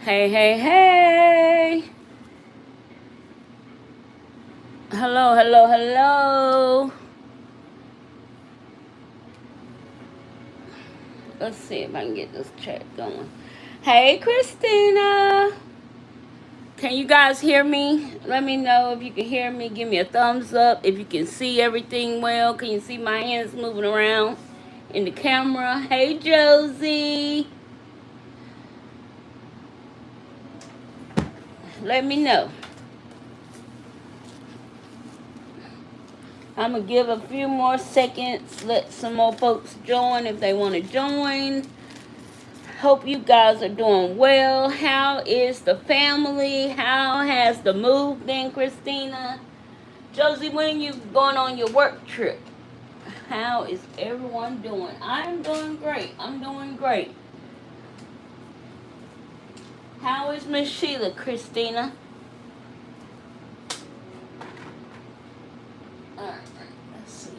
Hey, hey, hey. Hello, hello, hello. Let's see if I can get this chat going. Hey, Christina. Can you guys hear me? Let me know if you can hear me. Give me a thumbs up. If you can see everything well. Can you see my hands moving around in the camera? Hey, Josie. Let me know. I'm going to give a few more seconds. Let some more folks join if they want to join. Hope you guys are doing well. How is the family? How has the move been, Christina? Josie, when you going on your work trip? How is everyone doing? I'm doing great. I'm doing great. How is Miss Sheila, Christina? Alright, let's see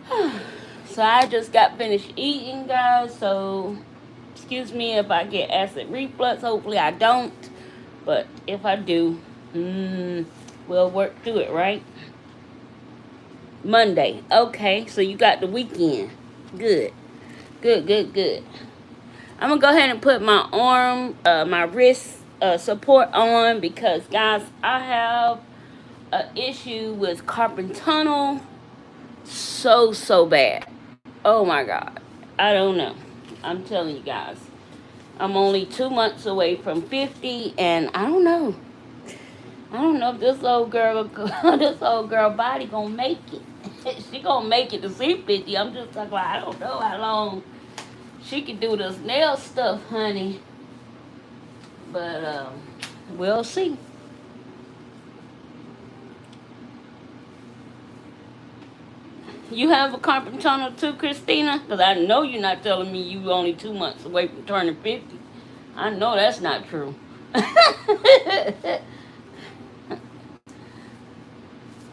here. So I just got finished eating, guys, so excuse me if I get acid reflux. Hopefully I don't. But if I do, we'll work through it, right? Monday. Okay, so you got the weekend. Good. Good, good, good. I'm going to go ahead and put my arm, my wrist support on because, guys, I have an issue with carpal tunnel so bad. Oh, my God. I don't know. I'm telling you guys. I'm only 2 months away from 50, and I don't know. I don't know if this old girl body gonna make it. She gonna make it to see 50. I'm just like, I don't know how long she can do this nail stuff, honey. But we'll see. You have a carpal tunnel too, Christina? Because I know you're not telling me you only 2 months away from turning 50. I know that's not true.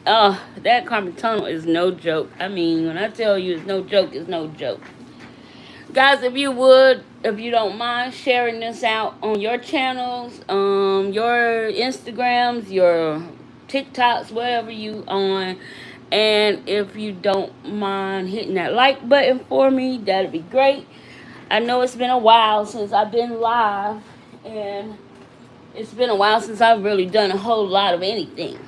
Oh, that carpal tunnel is no joke. I mean, when I tell you it's no joke, it's no joke. Guys, if you don't mind sharing this out on your channels, your Instagrams, your TikToks, whatever you on. And if you don't mind hitting that like button for me, that'd be great. I know it's been a while since I've been live, and it's been a while since I've really done a whole lot of anything.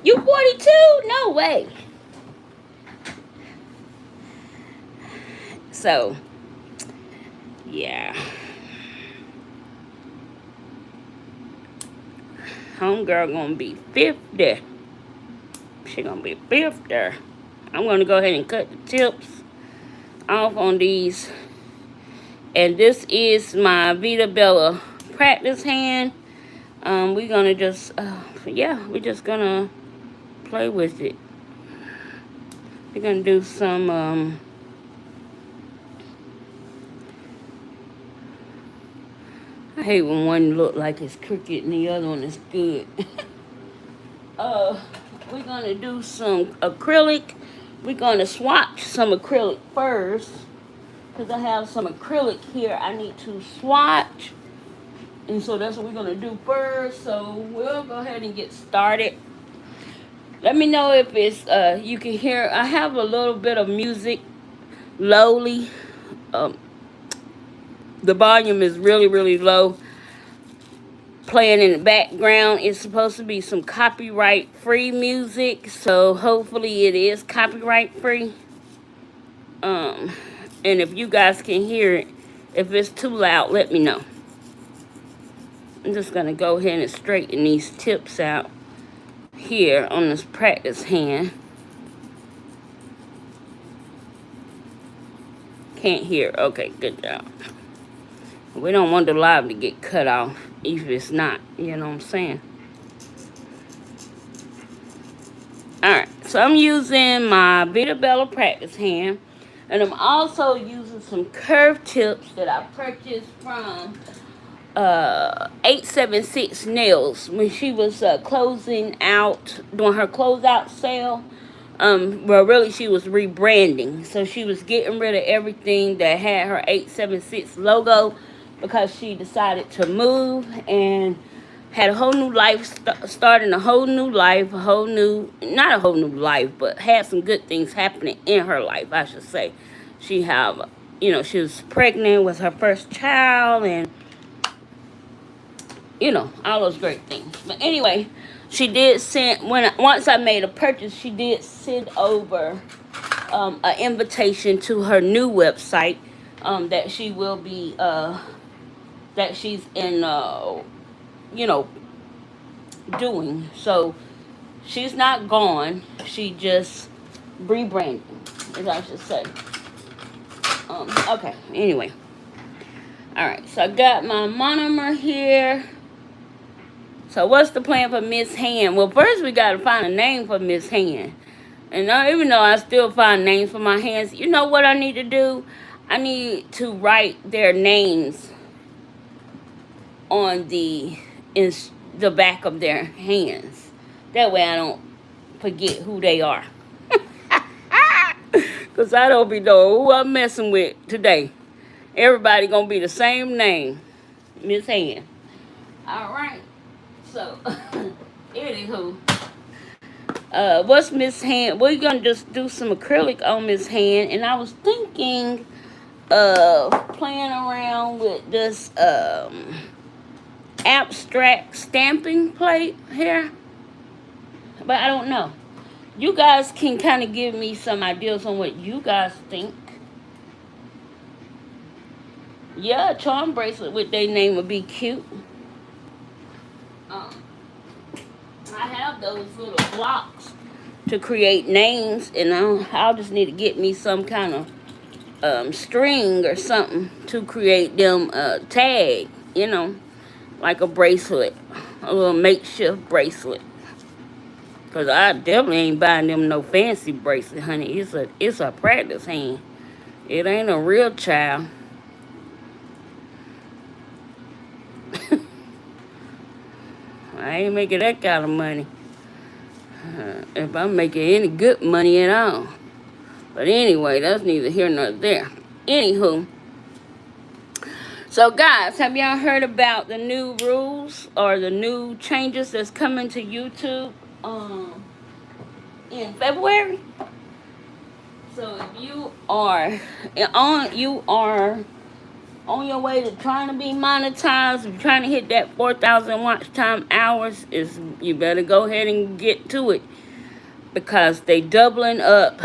You 42? No way. So, yeah. Homegirl gonna be 50. She gonna be 50. I'm gonna go ahead and cut the tips off on these. And this is my Vita Bella practice hand. We're gonna just, we're just gonna play with it. We're gonna do some, I hate when one look like it's crooked and the other one is good. We're gonna do some acrylic. We're gonna swatch some acrylic first, because I have some acrylic here I need to swatch. And so that's what we're gonna do first. So we'll go ahead and get started. Let me know if it's you can hear. I have a little bit of music lowly. The volume is really low. Playing in the background. It's supposed to be some copyright free music, so hopefully it is copyright free. And if you guys can hear it, if it's too loud, let me know. I'm just gonna go ahead and straighten these tips out here on this practice hand. Can't hear. Okay, good job. We don't want the live to get cut off if it's not, you know what I'm saying? Alright, so I'm using my Vita Bella practice hand. And I'm also using some curved tips that I purchased from 876 Nails when she was closing out, doing her closeout sale. Well, really, she was rebranding. So she was getting rid of everything that had her 876 logo because she decided to move and had a whole new life, starting a whole new life, not a whole new life, but had some good things happening in her life, I should say. She have, she was pregnant with her first child, and all those great things. But anyway, she did send, once I made a purchase, she did send over an invitation to her new website that she will be, that she's in, doing. So she's not gone. She just rebranding, as I should say. Okay, anyway. Alright, so I got my monomer here. So what's the plan for Miss Hand? Well, first we got to find a name for Miss Hand. And even though I still find names for my hands, you know what I need to do? I need to write their names on the back of their hands. That way I don't forget who they are. Because I don't be knowing who I'm messing with today. Everybody going to be the same name. Miss Hand. Alright. So, anywho. What's Miss Hand? We're going to just do some acrylic on Miss Hand. And I was thinking of playing around with this abstract stamping plate here. But I don't know. You guys can kind of give me some ideas on what you guys think. Yeah, a charm bracelet with their name would be cute. I have those little blocks to create names, and I'll just need to get me some kind of string or something to create them tag, like a bracelet, a little makeshift bracelet. Cause I definitely ain't buying them no fancy bracelet, honey. It's a practice hand. It ain't a real child. I ain't making that kind of money. If I'm making any good money at all. But anyway, that's neither here nor there. Anywho. So guys, have y'all heard about the new rules or the new changes that's coming to YouTube in February? So if you are on your way to trying to be monetized, if you're trying to hit that 4,000 watch time hours, you better go ahead and get to it, because they doubling up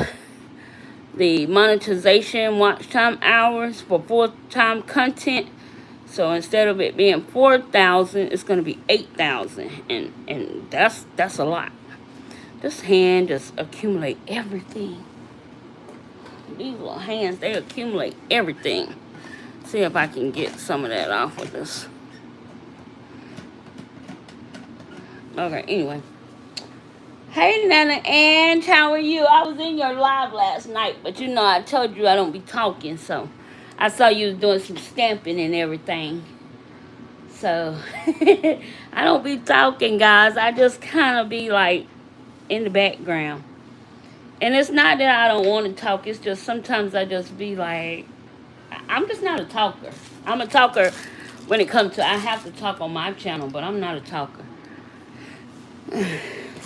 the monetization watch time hours for full-time content. So instead of it being 4,000, it's going to be 8,000, and that's a lot. This hand just accumulate everything. These little hands, they accumulate everything. See if I can get some of that off with this. Okay, anyway. Hey, Nana Ange, how are you? I was in your live last night, but I told you I don't be talking, so I saw you was doing some stamping and everything. So, I don't be talking, guys. I just kind of be, like, in the background. And it's not that I don't want to talk. It's just sometimes I just be like, I'm just not a talker. I'm a talker when it comes to, I have to talk on my channel, but I'm not a talker.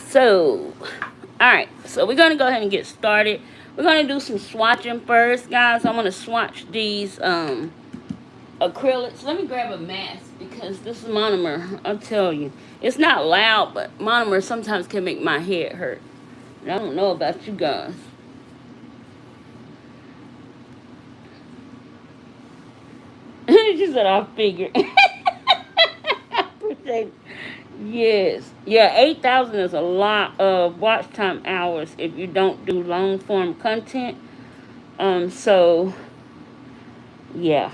So, alright. So, we're going to go ahead and get started. We're going to do some swatching first, guys. I'm going to swatch these acrylics. Let me grab a mask, because this monomer, I'll tell you, it's not loud, but monomer sometimes can make my head hurt. And I don't know about you guys. She said, I figured. Yes. Yeah, 8,000 is a lot of watch time hours if you don't do long form content. So, yeah.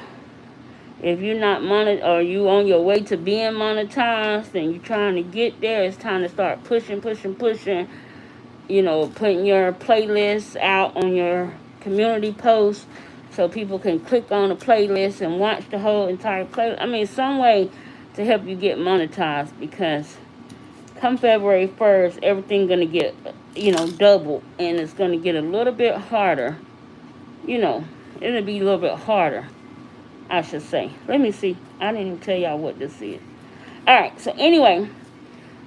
If you're not or you on your way to being monetized and you're trying to get there, it's time to start pushing. Putting your playlists out on your community posts so people can click on the playlist and watch the whole entire playlist. I mean, some way to help you get monetized, because come February 1st, everything going to get, double, and it's going to get a little bit harder. It'll be a little bit harder I should say. Let me see. I didn't even tell y'all what this is. Alright, so anyway,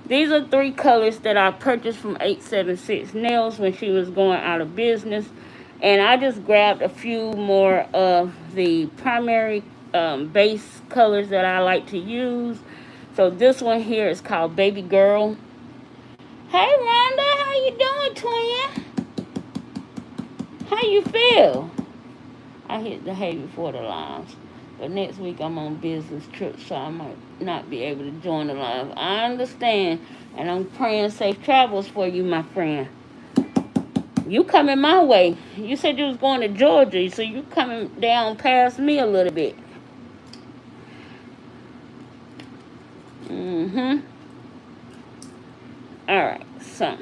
these are 3 colors that I purchased from 876 Nails when she was going out of business. And I just grabbed a few more of the primary base colors that I like to use. So this one here is called Baby Girl. Hey Rhonda, how you doing, twin? How you feel? I hit the hay before the lives. But next week I'm on business trip, so I might not be able to join the live. I understand, and I'm praying safe travels for you, my friend. You coming my way. You said you was going to Georgia, so you coming down past me a little bit. Alright, so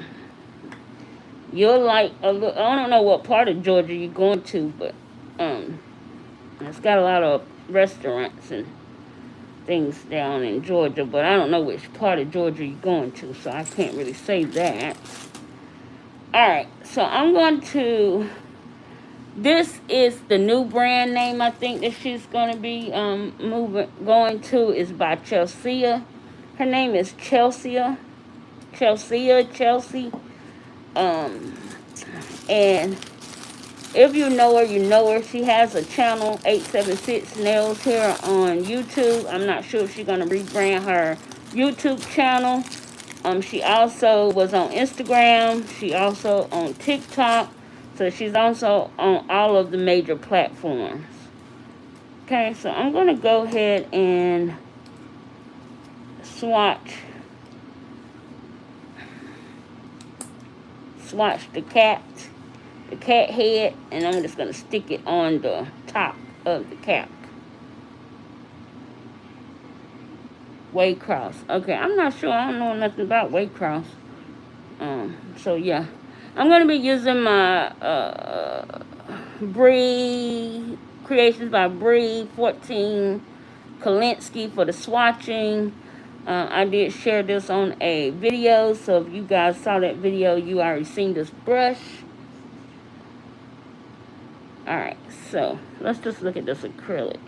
you'll like a little, I don't know what part of Georgia you're going to, but it's got a lot of restaurants and things down in Georgia, but I don't know which part of Georgia you're going to, so I can't really say that. Alright, so I'm going to, this is the new brand name I think that she's going to be going to, is by Chelsea. Her name is Chelsea. And if you know her, you know her. She has a channel, 876 Nails, here on YouTube. I'm not sure if she's going to rebrand her YouTube channel. She also was on Instagram. She also on TikTok. So she's also on all of the major platforms. Okay, so I'm going to go ahead and swatch the cat head, and I'm just going to stick it on the top of the cap. Waycross. Okay, I'm not sure. I don't know nothing about Waycross. So yeah. I'm going to be using my Bree, Creations by Bree 14 Kalinsky for the swatching. I did share this on a video, so if you guys saw that video, you already seen this brush. Alright, so let's just look at this acrylic.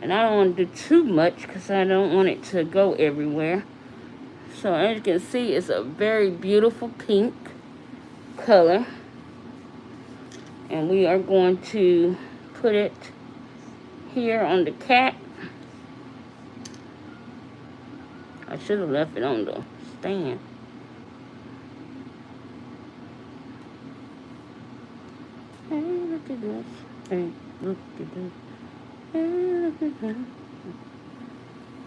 And I don't want to do too much because I don't want it to go everywhere. So as you can see, it's a very beautiful pink color. And we are going to put it here on the cat. I should have left it on the stand. Hey, look at this. Hey, look at this. Hey, look at this.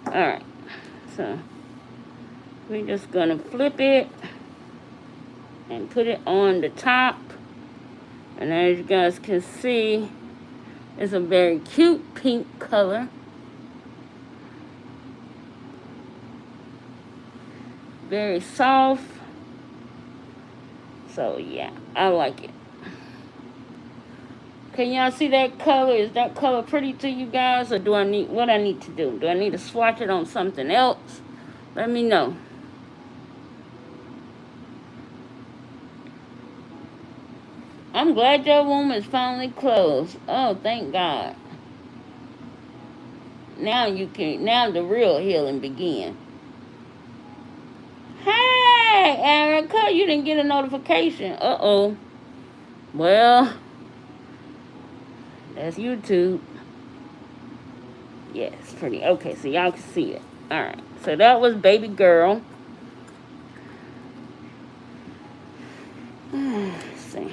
Alright, so we're just gonna flip it and put it on the top. And as you guys can see, it's a very cute pink color. Very soft. So yeah, I like it. Can y'all see that color? Is that color pretty to you guys? Or do I need, what I need to do? Do I need to swatch it on something else? Let me know. I'm glad your room is finally closed. Oh, thank God. Now the real healing begin. Hey, Erica, you didn't get a notification. Uh-oh. Well, that's YouTube. Yes, pretty. Okay, so y'all can see it. Alright, so that was Baby Girl. Let's see.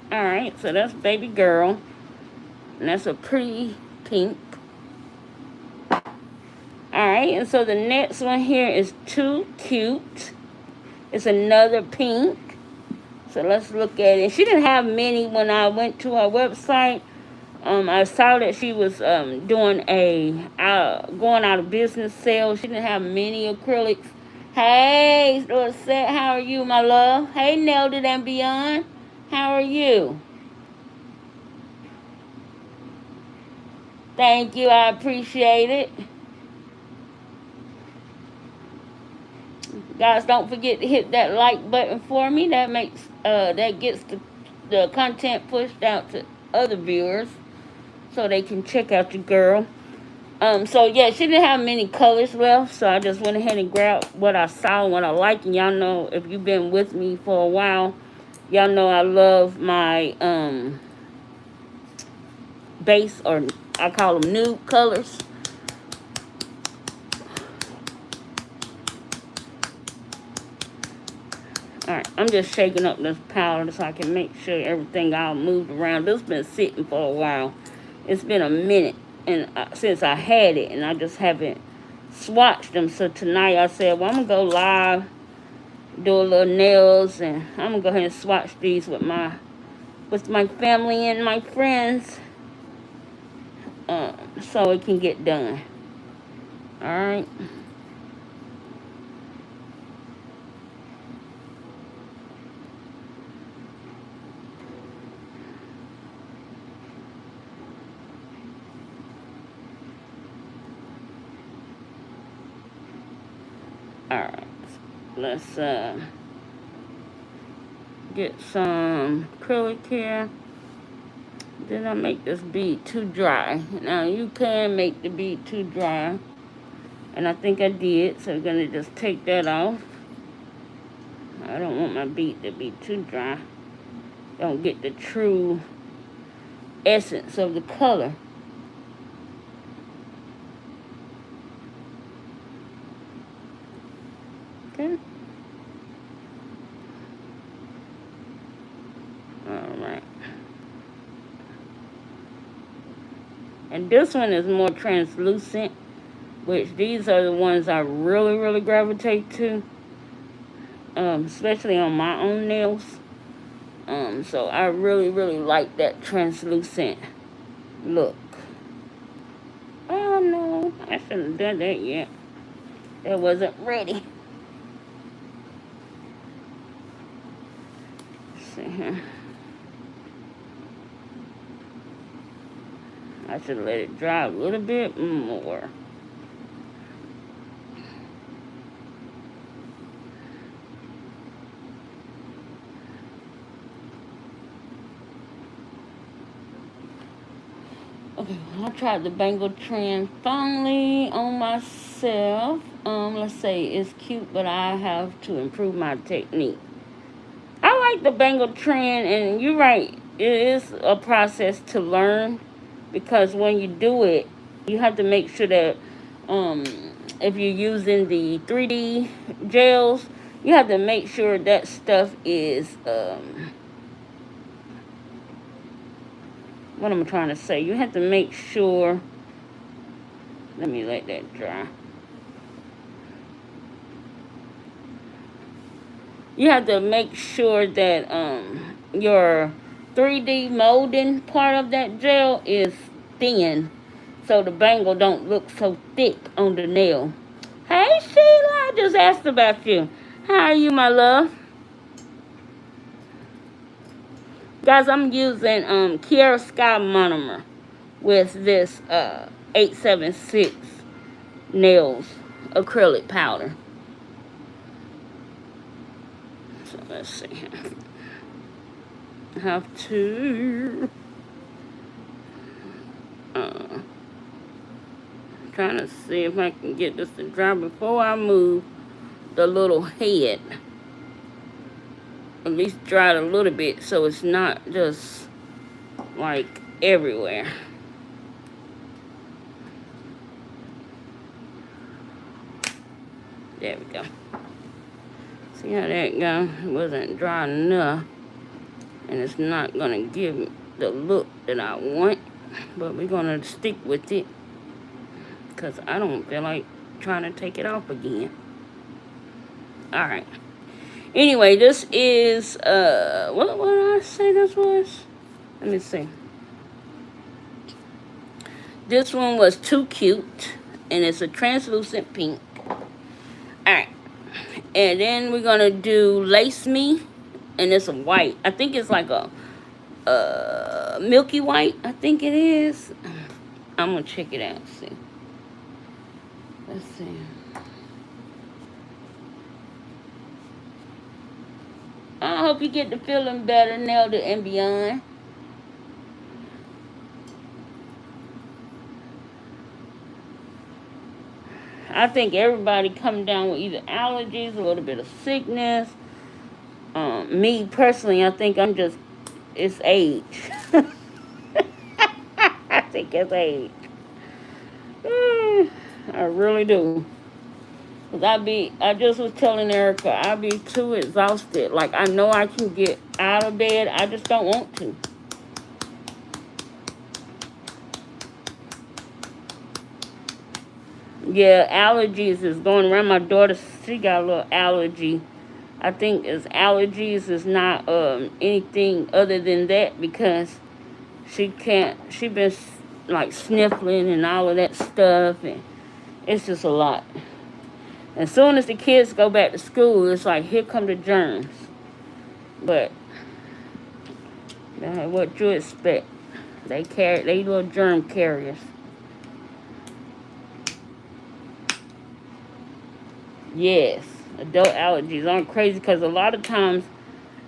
Alright, so that's Baby Girl. And that's a pretty pink. Alright, and so the next one here is Too Cute. It's another pink. So let's look at it. She didn't have many when I went to her website. I saw that she was doing a going out of business sale. She didn't have many acrylics. Hey, Lord Seth, how are you, my love? Hey, Nailed It and Beyond. How are you? Thank you. I appreciate it. Guys, don't forget to hit that like button for me. That makes that gets the content pushed out to other viewers so they can check out your girl. So yeah, she didn't have many colors left, so I just went ahead and grabbed what I saw, what I like. And y'all know, if you've been with me for a while, y'all know I love my base, or I call them nude colors. Alright, I'm just shaking up this powder so I can make sure everything all moved around. This has been sitting for a while. It's been a minute and since I had it, and I just haven't swatched them. So tonight I said, well, I'm going to go live, do a little nails, and I'm going to go ahead and swatch these with my family and my friends so it can get done. Alright. Alright, let's get some acrylic here. Did I make this bead too dry? Now you can make the bead too dry, and I think I did, so I'm gonna just take that off. I don't want my bead to be too dry. Don't get the true essence of the color. Okay. Alright. And this one is more translucent, which these are the ones I really, really gravitate to. Especially on my own nails. So I really, really like that translucent look. Oh no, I shouldn't have done that yet. That wasn't ready. Let's see here. I should let it dry a little bit more. Okay, I tried the bangle trend finally on myself. Let's say it's cute, but I have to improve my technique. I like the bangle trend, and you're right, it is a process to learn, because when you do it, you have to make sure that if you're using the 3D gels, you have to make sure that stuff is what am I trying to say? You have to make sure. Let me let that dry. You have to make sure that your 3D molding part of that gel is thin, so the bangle don't look so thick on the nail. Hey Sheila, I just asked about you. How are you, my love? Guys, I'm using Kiara Sky monomer with this 876 nails acrylic powder. So let's see here. I have to trying to see if I can get this to dry before I move the little head. At least dry it a little bit so it's not just like everywhere. There we go. See how that go? It wasn't dry enough, and it's not gonna give the look that I want, but we're gonna stick with it because I don't feel like trying to take it off again. Alright. Anyway, this is, what did I say this was? Let me see. This one was Too Cute, and it's a translucent pink. Alright. And then we're going to do Lace Me, and it's a white. I think it's like a milky white, I think it is. I'm going to check it out, see. Let's see. hope you get to feeling better, nailed it and beyond. I think everybody coming down with either allergies, a little bit of sickness. Me personally, I think it's age. I think it's age. I really do. Cause I just was telling Erica, I be too exhausted. Like, I know I can get out of bed, I just don't want to. Yeah, allergies is going around. My daughter, she got a little allergy. I think it's allergies is not anything other than that, because she been like sniffling and all of that stuff, and it's just a lot. As soon as the kids go back to school, it's like, here come the germs. But what you expect? They little germ carriers. Yes, adult allergies aren't crazy, because a lot of times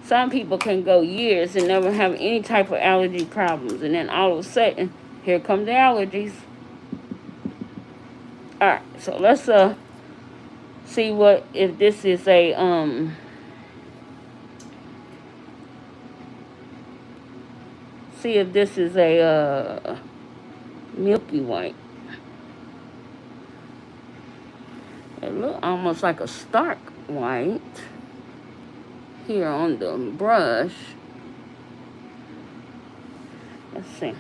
some people can go years and never have any type of allergy problems, and then all of a sudden, here come the allergies. All right, so let's see if this is a milky white. It looks almost like a stark white here on the brush. Let's see.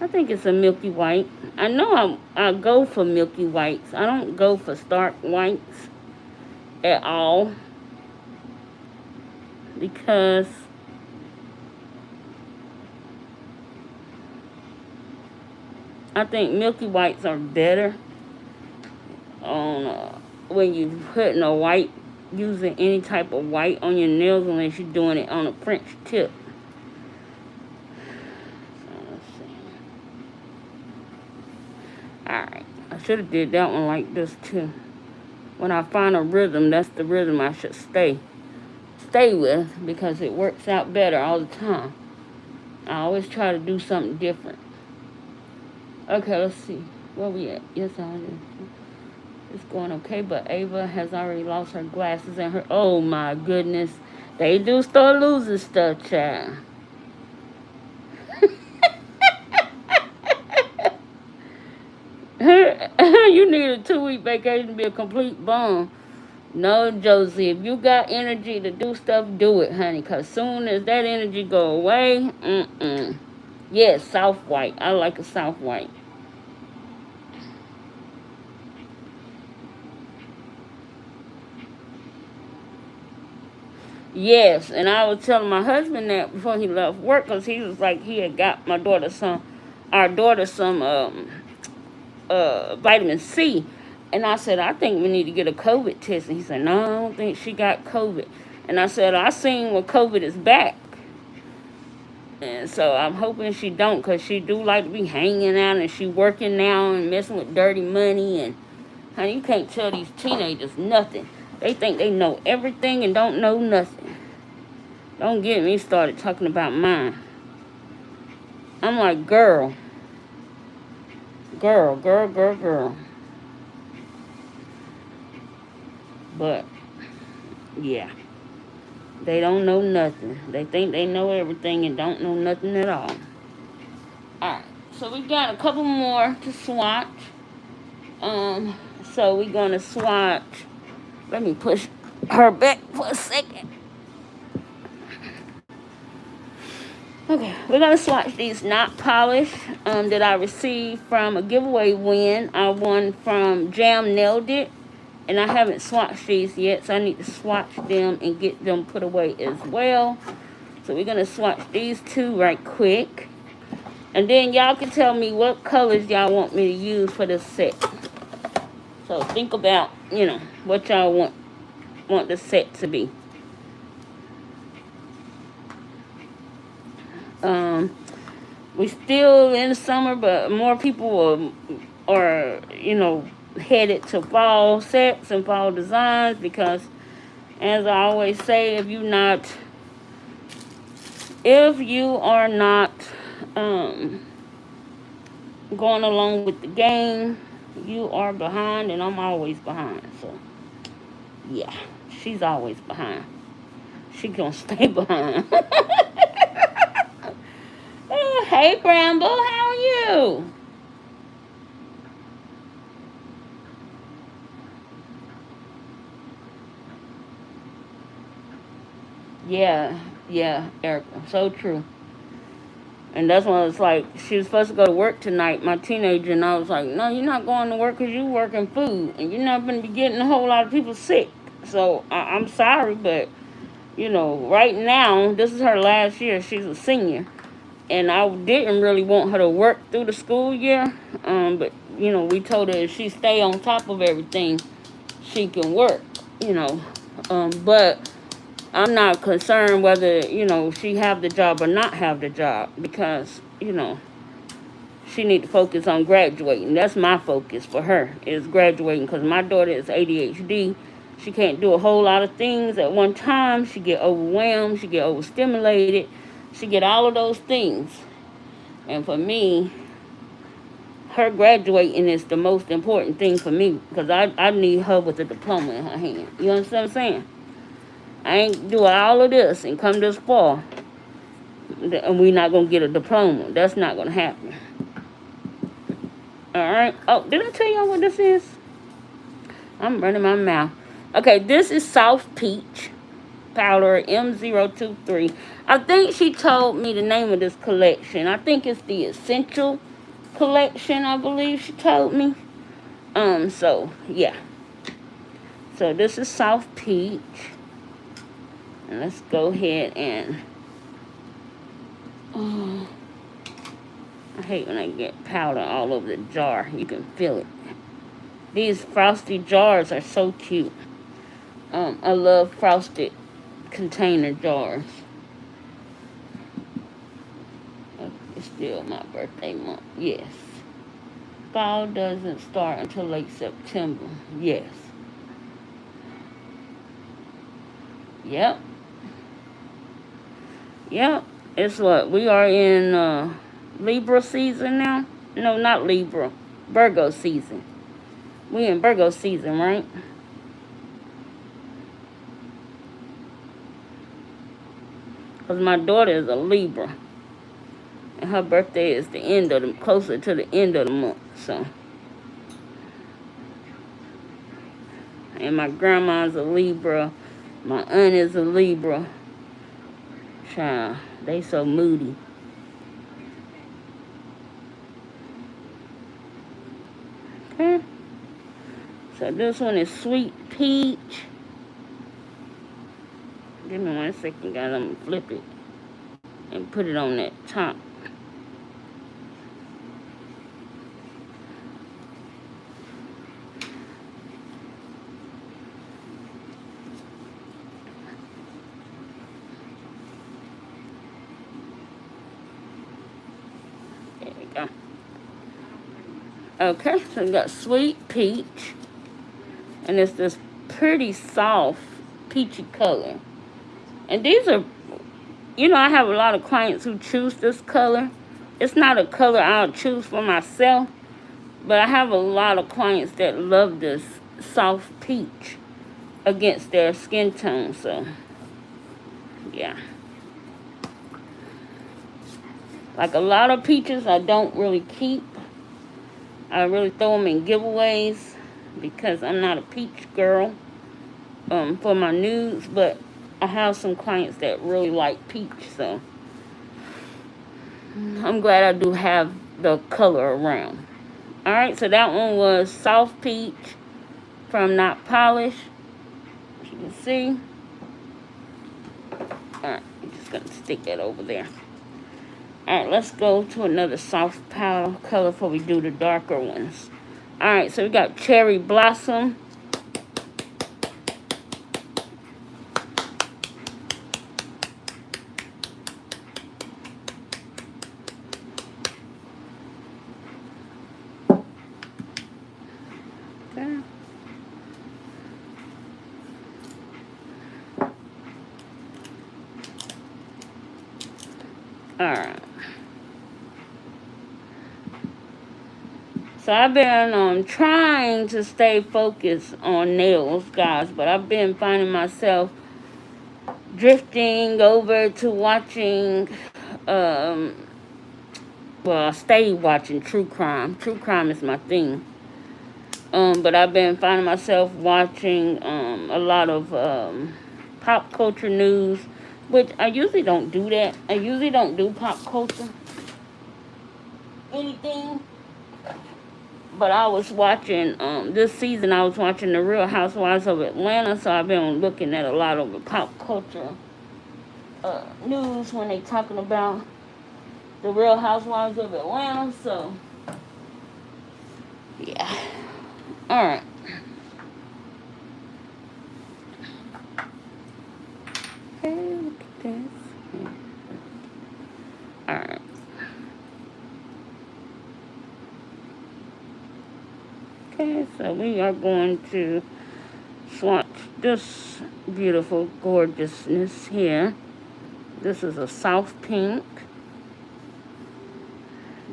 I think it's a milky white. I know I go for milky whites. I don't go for stark whites at all, because I think milky whites are better on when you're putting a white, using any type of white on your nails, unless you're doing it on a French tip. Alright, I should have did that one like this too. When I find a rhythm, that's the rhythm I should stay with, because it works out better all the time. I always try to do something different. Okay, let's see. Where we at? Yes, I do. It's going okay, but Ava has already lost her glasses and her... Oh, my goodness. They do start losing stuff, child. You need a 2-week vacation to be a complete bum. No, Josie, if you got energy to do stuff, do it, honey. Because soon as that energy go away, yes, soft white. I like a soft white. Yes, and I was telling my husband that before he left work, because he was like, he had got our daughter some vitamin C. And I said, I think we need to get a COVID test. And he said, no, I don't think she got COVID. And I said, I seen when COVID is back. And so I'm hoping she don't, because she do like to be hanging out, and she working now and messing with dirty money. And honey, you can't tell these teenagers nothing. They think they know everything and don't know nothing. Don't get me started talking about mine. I'm like, girl. But, yeah. They don't know nothing. They think they know everything and don't know nothing at all. Alright, so we got a couple more to swatch. So we're going to swatch. Let me push her back for a second. Okay, we're going to swatch these Not Polished that I received from a giveaway win. I won from Jam Nailed It. And I haven't swatched these yet, so I need to swatch them and get them put away as well. So we're going to swatch these two right quick. And then y'all can tell me what colors y'all want me to use for this set. So think about, what y'all want the set to be. We still in the summer, but more people are headed to fall sets and fall designs because, as I always say, if you are not going along with the game, you are behind, and I'm always behind. So yeah, she's always behind. She gonna stay behind. Oh, hey Bramble, how are you? Yeah, Erica, so true. And that's when it's like, she was supposed to go to work tonight, my teenager, and I was like, no, you're not going to work because you working food, and you're not going to be getting a whole lot of people sick. So I'm sorry, but, right now, this is her last year. She's a senior. And I didn't really want her to work through the school year. But, we told her if she stay on top of everything, she can work, But I'm not concerned whether, she have the job or not have the job because, she need to focus on graduating. That's my focus for her, is graduating, because my daughter is ADHD. She can't do a whole lot of things at one time. She get overwhelmed. She get overstimulated. She get all of those things. And for me, her graduating is the most important thing for me because I need her with a diploma in her hand. You understand what I'm saying? I ain't do all of this and come this far and we not going to get a diploma. That's not going to happen. Alright. Oh, did I tell y'all what this is? I'm running my mouth. Okay, this is Soft Peach Powder M023. I think she told me the name of this collection. I think it's the Essential Collection, I believe she told me. So, yeah. So, this is Soft Peach. And let's go ahead and... Oh, I hate when I get powder all over the jar. You can feel it. These frosty jars are so cute. I love frosted container jars. It's still my birthday month. Yes. Fall doesn't start until late September. Yes. Yep. It's what? We are in Libra season now? No, not Libra. Virgo season. We in Virgo season, right? Because my daughter is a Libra. And her birthday is closer to the end of the month, so. And my grandma's a Libra. My aunt is a Libra. Child, they so moody. Okay. So this one is Sweet Peach. Give me 1 second, guys. I'm going to flip it and put it on that top. There we go. Okay, so we got Sweet Peach. And it's this pretty soft peachy color. And these are, I have a lot of clients who choose this color. It's not a color I'll choose for myself, but I have a lot of clients that love this soft peach against their skin tone, so, yeah. Like a lot of peaches I don't really keep. I really throw them in giveaways because I'm not a peach girl for my nudes, but I have some clients that really like peach, so I'm glad I do have the color around. Alright, so that one was Soft Peach from Not Polished. As you can see. Alright, I'm just going to stick that over there. Alright, let's go to another soft powder color before we do the darker ones. Alright, so we got Cherry Blossom. Alright. So I've been trying to stay focused on nails, guys, but I've been finding myself drifting over to watching, well, I stay watching true crime. True crime is my thing. But I've been finding myself watching a lot of pop culture news, which I usually don't do that. I usually don't do pop culture anything. But I was watching, this season I was watching The Real Housewives of Atlanta, so I've been looking at a lot of the pop culture news when they talking about The Real Housewives of Atlanta, so, yeah. Alright. Hey, look at this. Alright. Okay, so we are going to swatch this beautiful gorgeousness here. This is a soft pink.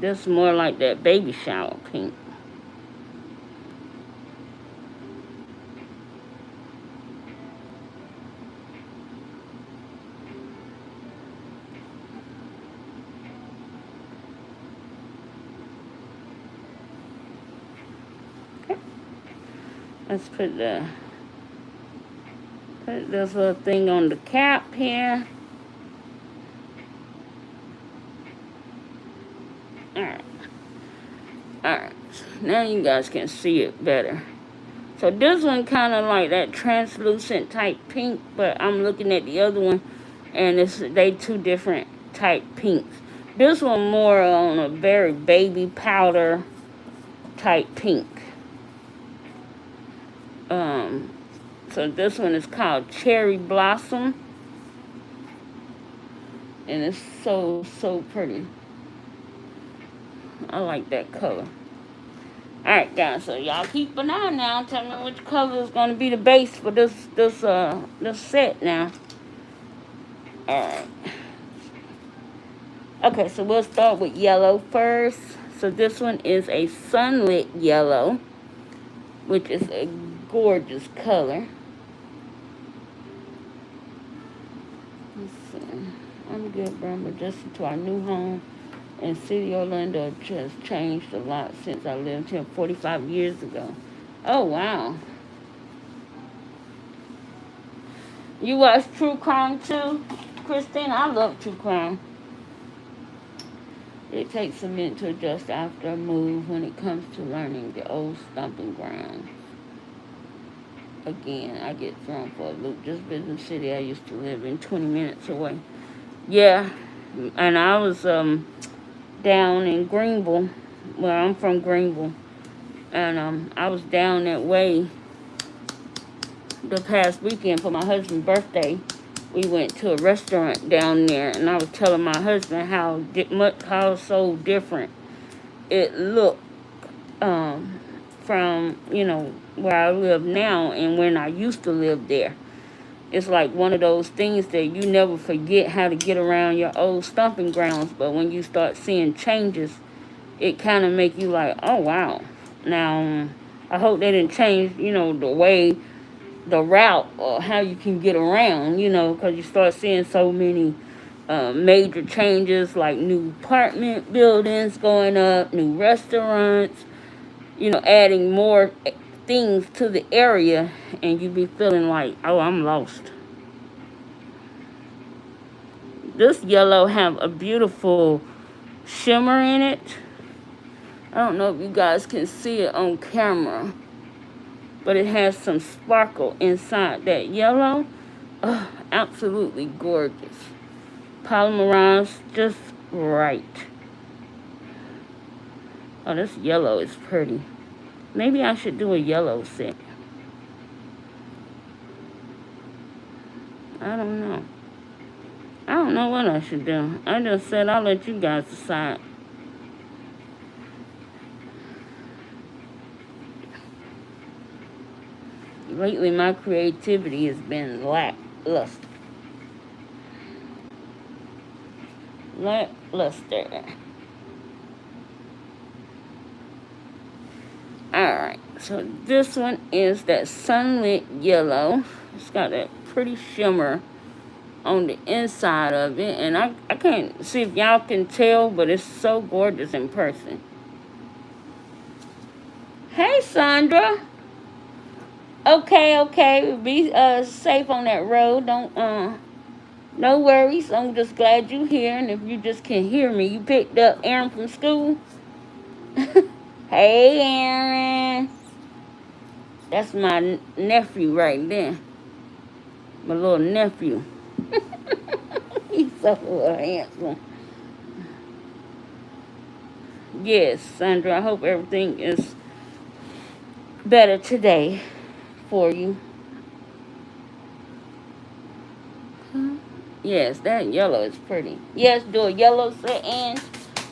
This is more like that baby shower pink. Okay. Let's put this little thing on the cap here. Alright, now you guys can see it better. So this one kind of like that translucent type pink, but I'm looking at the other one, and they two different type pinks. This one more on a very baby powder type pink. So this one is called Cherry Blossom, and it's so pretty. I like that color. Alright, guys, so y'all keep an eye now. Tell me which color is going to be the base for this set now. Alright. Okay, so we'll start with yellow first. So this one is a sunlit yellow, which is a gorgeous color. Let's see. I'm good, bro. We're adjusting to our new home. And City Orlando has changed a lot since I lived here 45 years ago. Oh, wow. You watch True Crime too, Christine? I love True Crime. It takes a minute to adjust after a move when it comes to learning the old stomping grounds. Again, I get thrown for a loop. Just visiting the city I used to live in 20 minutes away. Yeah, and I was down in Greenville. Well, I'm from Greenville. And I was down that way the past weekend for my husband's birthday. We went to a restaurant down there, and I was telling my husband how so different it looked from, where I live now and when I used to live there. It's like one of those things that you never forget how to get around your old stomping grounds, but when you start seeing changes, it kind of make you like, oh, wow. Now, I hope they didn't change, the route or how you can get around, because you start seeing so many major changes, like new apartment buildings going up, new restaurants, adding more things to the area, and you be feeling like, oh, I'm lost. This yellow have a beautiful shimmer in it. I don't know if you guys can see it on camera, but it has some sparkle inside that yellow. Oh, absolutely gorgeous. Polymerized just right. Oh, this yellow is pretty. Maybe I should do a yellow set. I don't know. I don't know what I should do. I just said I'll let you guys decide. Lately, my creativity has been lackluster. Lackluster. Alright, so this one is that sunlit yellow. It's got that pretty shimmer on the inside of it. And I can't see if y'all can tell, but it's so gorgeous in person. Hey, Sandra. Okay. Be safe on that road. Don't no worries. I'm just glad you're here. And if you just can hear me, you picked up Aaron from school. Hey, Aaron. That's my nephew right there. My little nephew. He's so handsome. Yes, Sandra, I hope everything is better today for you. Yes, that yellow is pretty. Yes, do a yellow set, and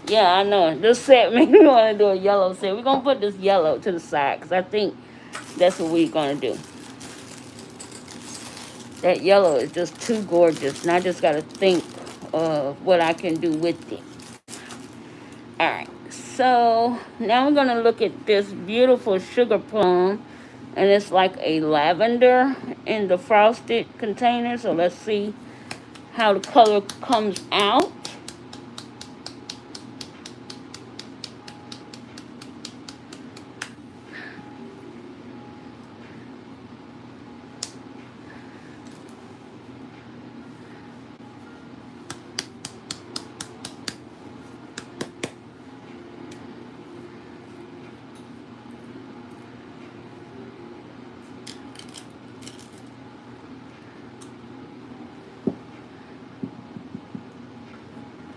yeah, I know. This set made me want to do a yellow set. We're going to put this yellow to the side because I think that's what we're going to do. That yellow is just too gorgeous, and I just got to think of what I can do with it. All right, so now we're going to look at this beautiful sugar plum, and it's like a lavender in the frosted container. So let's see how the color comes out.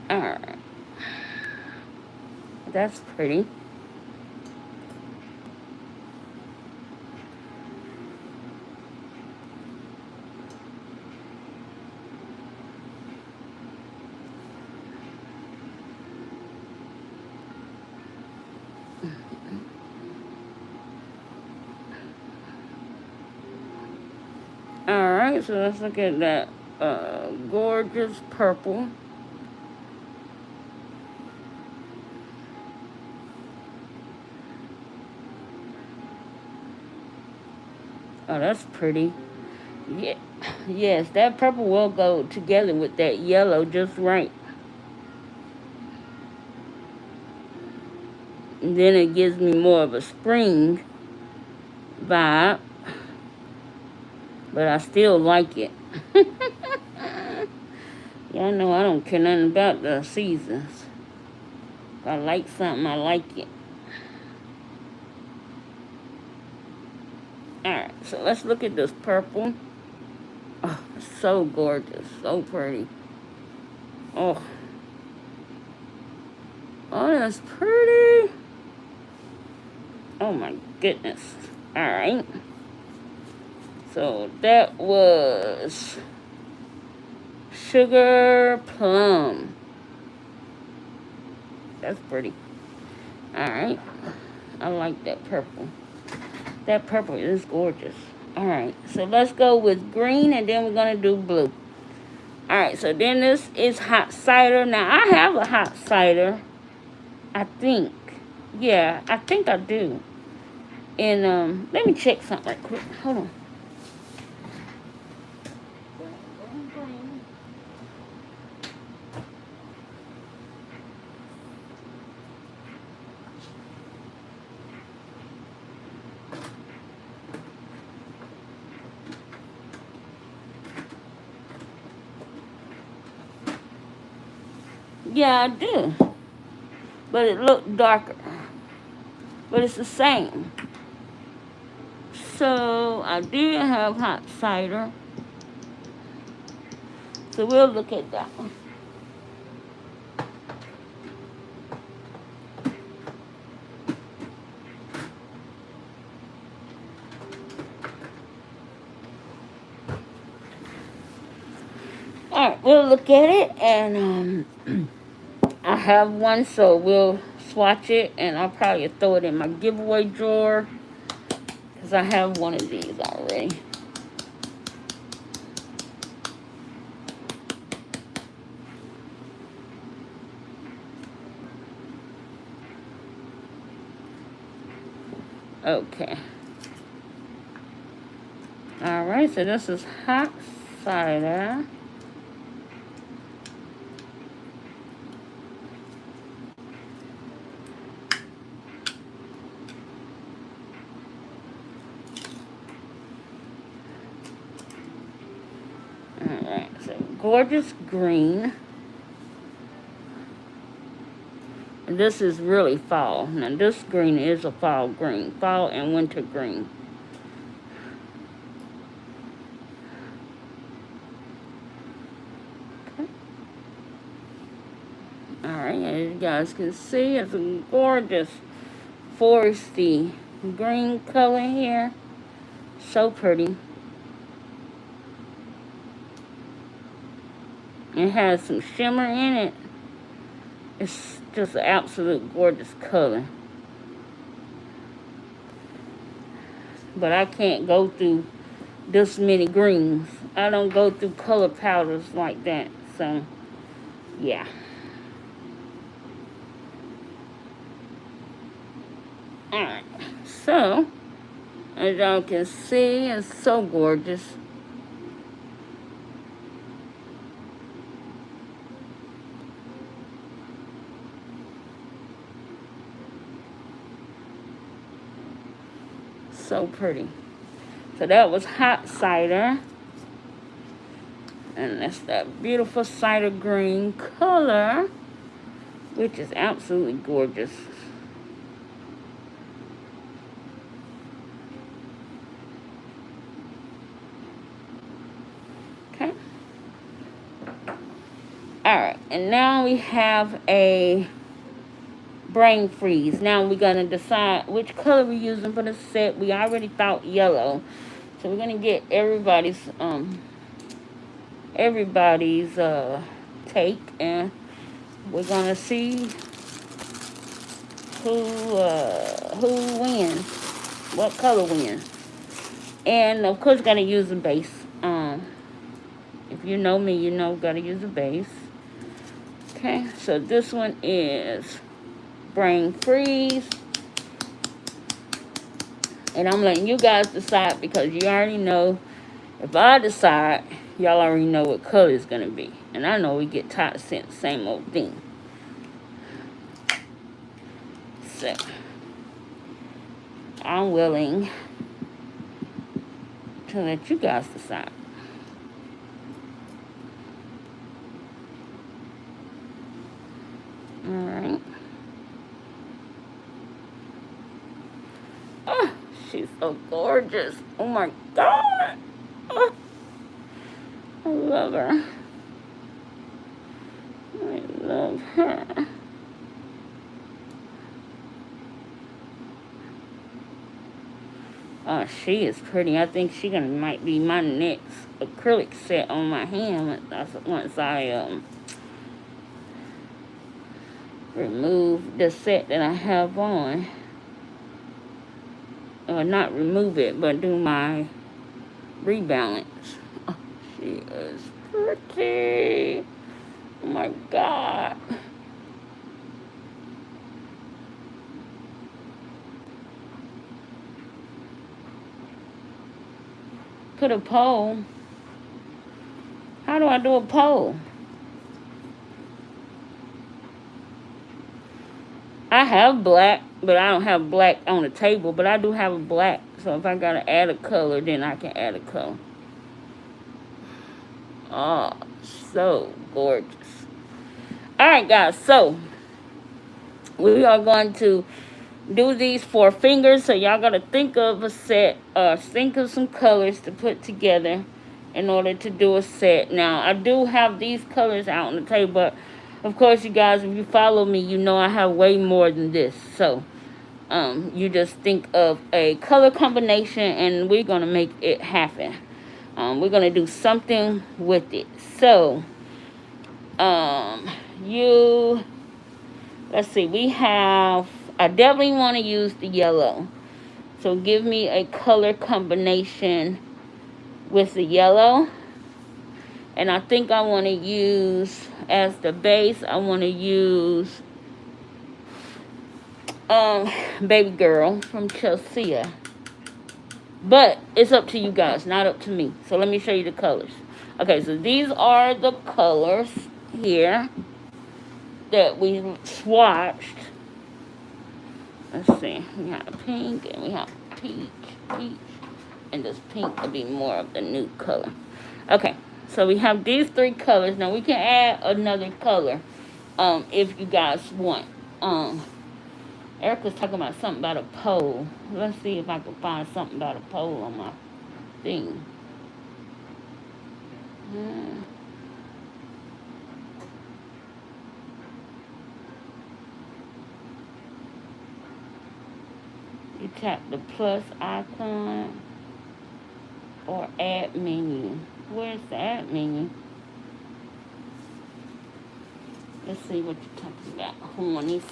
Alright. That's pretty. Alright, so let's look at that gorgeous purple. Oh, that's pretty. Yeah, yes, that purple will go together with that yellow just right. And then it gives me more of a spring vibe. But I still like it. Y'all know I don't care nothing about the seasons. If I like something, I like it. Alright, so let's look at this purple. Oh, it's so gorgeous. So pretty. Oh. Oh, that's pretty. Oh my goodness. Alright. So that was sugar plum. That's pretty. Alright. I like that purple. That purple is gorgeous. Alright, so let's go with green and then we're going to do blue. Alright, so then this is hot cider. Now, I have a hot cider. I think. Yeah, I think I do. And let me check something right quick. Hold on. Yeah, I do. But it looked darker. But it's the same. So, I did have hot cider. So, we'll look at that one. Alright, we'll look at it. And, I have one, so we'll swatch it, and I'll probably throw it in my giveaway drawer because I have one of these already. Okay. Alright, so this is hot cider. Alright, so gorgeous green. And this is really fall. Now this green is a fall green. Fall and winter green. Alright, as you guys can see, it's a gorgeous foresty green color here. So pretty. It has some shimmer in it. It's just an absolute gorgeous color. But I can't go through this many greens. I don't go through color powders like that. So, yeah. Alright. So, as y'all can see, it's so gorgeous. So pretty. So that was hot cider. And that's that beautiful cider green color, which is absolutely gorgeous. Okay. Alright, and now we have a brain freeze. Now we're going to decide which color we're using for the set. We already thought yellow. So we're going to get everybody's take, and we're going to see who wins, what color wins. And of course, got to use a base. If you know me, you know got to use a base. Okay, so this one is brain freeze, and I'm letting you guys decide because you already know. If I decide, y'all already know what color it's gonna be, and I know we get tired of saying the same old thing. So I'm willing to let you guys decide. All right. Oh, she's so gorgeous. Oh my God. Oh, I love her. I love her. Oh, she is pretty. I think she might be my next acrylic set on my hand. That's once I remove the set that I have on. Or not remove it, but do my rebalance. Oh, she is pretty. Oh my God. Put a pole. How do I do a pole? I have black, but I don't have black on the table, but I do have a black. So if I gotta add a color, then I can add a color. Oh, so gorgeous. Alright guys, so we are going to do these 4 fingers. So y'all gotta think of a set, think of some colors to put together in order to do a set. Now, I do have these colors out on the table, but of course, you guys, if you follow me, you know I have way more than this. So, you just think of a color combination, and we're going to make it happen. We're going to do something with it. So, let's see, we have, I definitely want to use the yellow. So, give me a color combination with the yellow. And I think I want to use, as the base, I want to use baby girl from Chelsea. But it's up to you guys, not up to me. So let me show you the colors. Okay, so these are the colors here that we swatched. Let's see. We have pink and we have peach. And this pink will be more of the nude color. Okay, so we have these three colors. Now we can add another color if you guys want. Erica's talking about something about a pole. Let's see if I can find something about a pole on my thing. You tap the plus icon or add menu. Where's the add menu? Let's see what you're talking about. Hornies.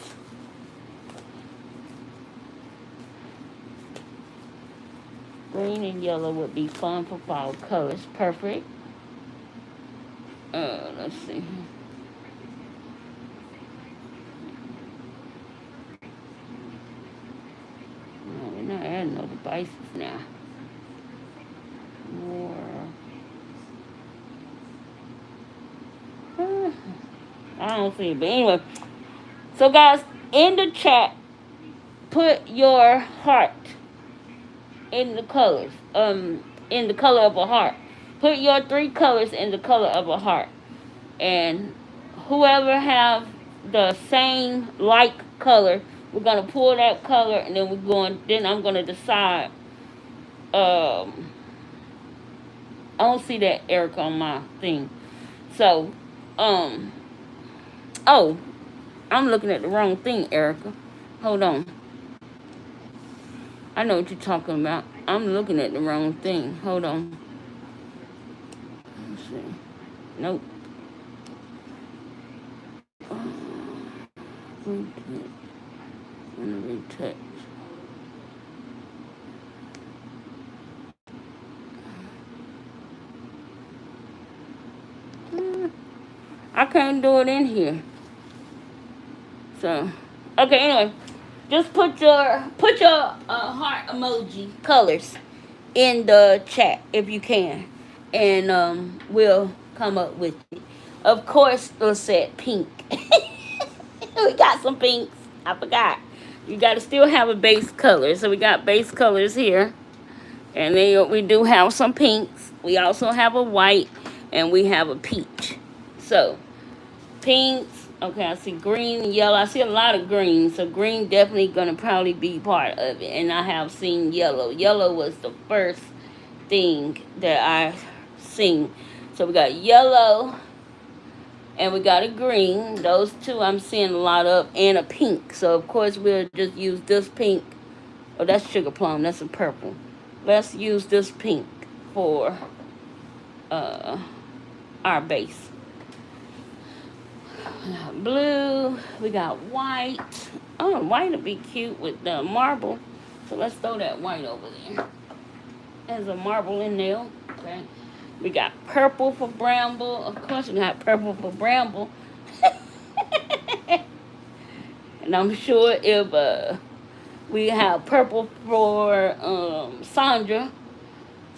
Green and yellow would be fun for fall colors. Perfect. Let's see. No, we're not adding no devices now. More. I don't see it, but anyway. So guys, in the chat, put your heart in the colors. In the color of a heart. Put your three colors in the color of a heart. And whoever have the same like color, we're gonna pull that color, and then I'm gonna decide. I don't see that Erica on my thing. So, oh, I'm looking at the wrong thing, Erica. Hold on. I know what you're talking about. I'm looking at the wrong thing. Hold on. Let's see. Nope. Retouch. I can't do it in here. So, okay. Anyway, just put your heart emoji colors in the chat if you can, and we'll come up with it. Of course, let's say pink. We got some pinks. I forgot. You got to still have a base color. So we got base colors here. And then we do have some pinks. We also have a white. And we have a peach. So, pinks. Okay, I see green and yellow. I see a lot of green. So, green definitely going to probably be part of it. And I have seen yellow. Yellow was the first thing that I seen. So, we got yellow. And we got a green. Those two I'm seeing a lot of. And a pink. So, of course, we'll just use this pink. Oh, that's sugar plum. That's a purple. Let's use this pink for our base. We got blue. We got white. Oh, white would be cute with the marble. So, let's throw that white over there. There's a marble in there. Okay. We got purple for bramble. Of course, we got purple for bramble. And I'm sure if we have purple for Sandra.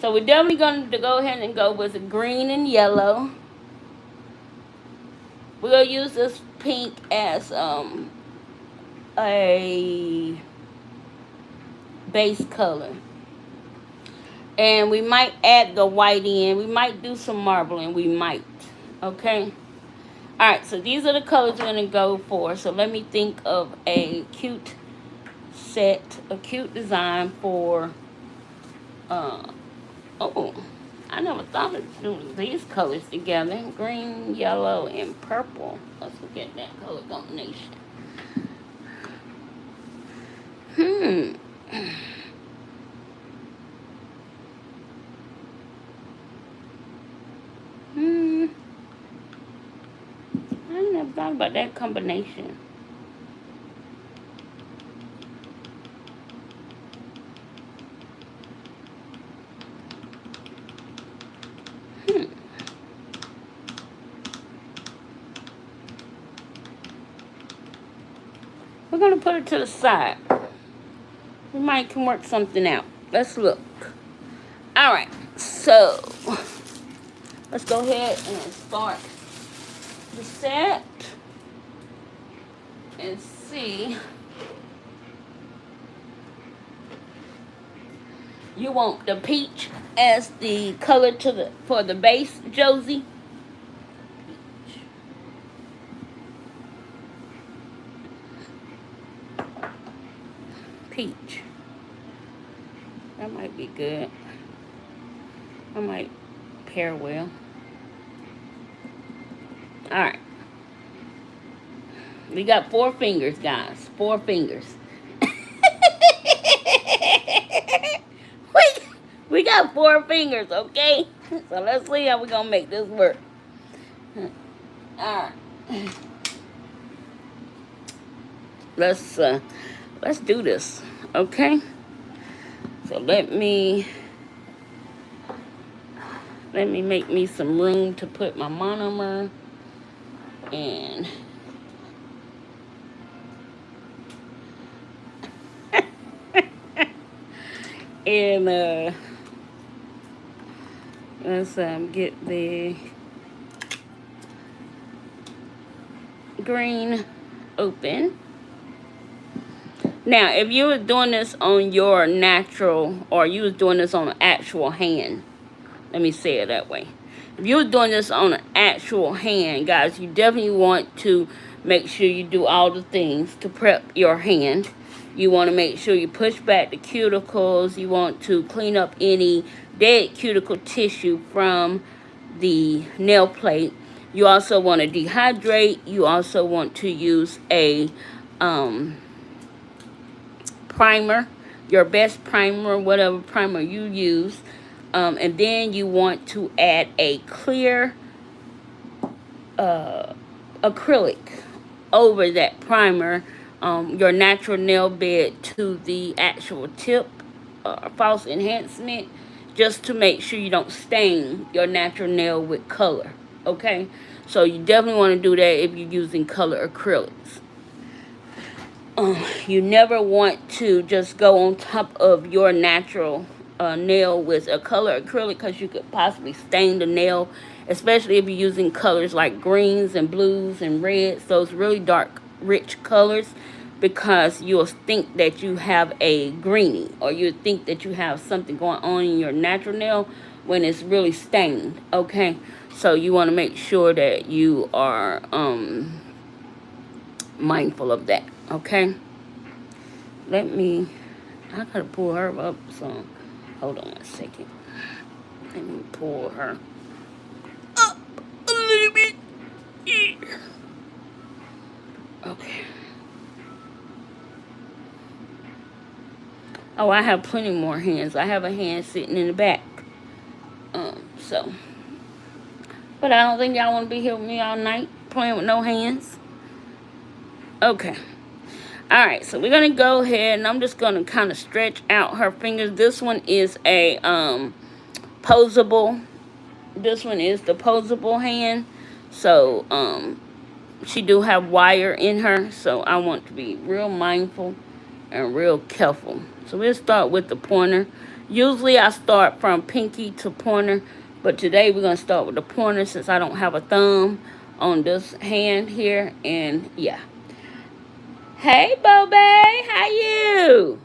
So we're definitely going to go ahead and go with the green and yellow. We're going to use this pink as a base color. And we might add the white in. We might do some marbling. We might. Okay? Alright, so these are the colors we're going to go for. So let me think of a cute set, a cute design for... oh, I never thought of doing these colors together. Green, yellow, and purple. Let's look at that color combination. I never thought about that combination. We're going to put it to the side. We might can work something out. Let's look. All right. So, let's go ahead and start the set and see. You want the peach as the color for the base, Josie? Peach. That might be good. I might pair well. Alright. We got 4 fingers, guys. 4 fingers. we got 4 fingers, okay? So let's see how we're gonna make this work. Alright. Let's do this, okay? So let me make me some room to put my monomer and let's get the green open. Now, if you were doing this on your natural, or you was doing this on an actual hand, let me say it that way. If you were doing this on an actual hand, guys, you definitely want to make sure you do all the things to prep your hand. You want to make sure you push back the cuticles. You want to clean up any dead cuticle tissue from the nail plate. You also want to dehydrate. You also want to use a primer, your best primer, whatever primer you use, and then you want to add a clear acrylic over that primer, your natural nail bed to the actual tip, false enhancement, just to make sure you don't stain your natural nail with color, okay? So you definitely want to do that if you're using color acrylics. You never want to just go on top of your natural nail with a color acrylic, because you could possibly stain the nail, especially if you're using colors like greens and blues and reds, those really dark, rich colors, because you'll think that you have a greenie, or you think that you have something going on in your natural nail when it's really stained, okay? So you want to make sure that you are mindful of that, okay? I gotta pull her up, so hold on a second. Let me pull her up a little bit. Okay. Oh, I have plenty more hands. I have a hand sitting in the back. But I don't think y'all want to be here with me all night playing with no hands. Okay. Alright, so we're going to go ahead, and I'm just going to kind of stretch out her fingers. This one is a posable. This one is the posable hand. So, she do have wire in her, so I want to be real mindful and real careful. So we'll start with the pointer. Usually I start from pinky to pointer, but today we're going to start with the pointer since I don't have a thumb on this hand here, and yeah. Hey, Bobay, how you?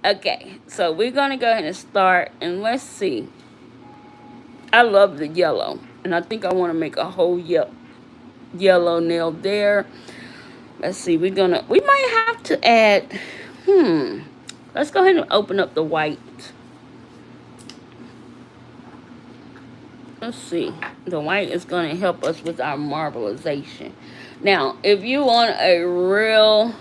Okay, so we're going to go ahead and start, and let's see. I love the yellow, and I think I want to make a whole yellow nail there. Let's see, we might have to add, let's go ahead and open up the white. Let's see, the white is going to help us with our marbleization. Now, if you want a real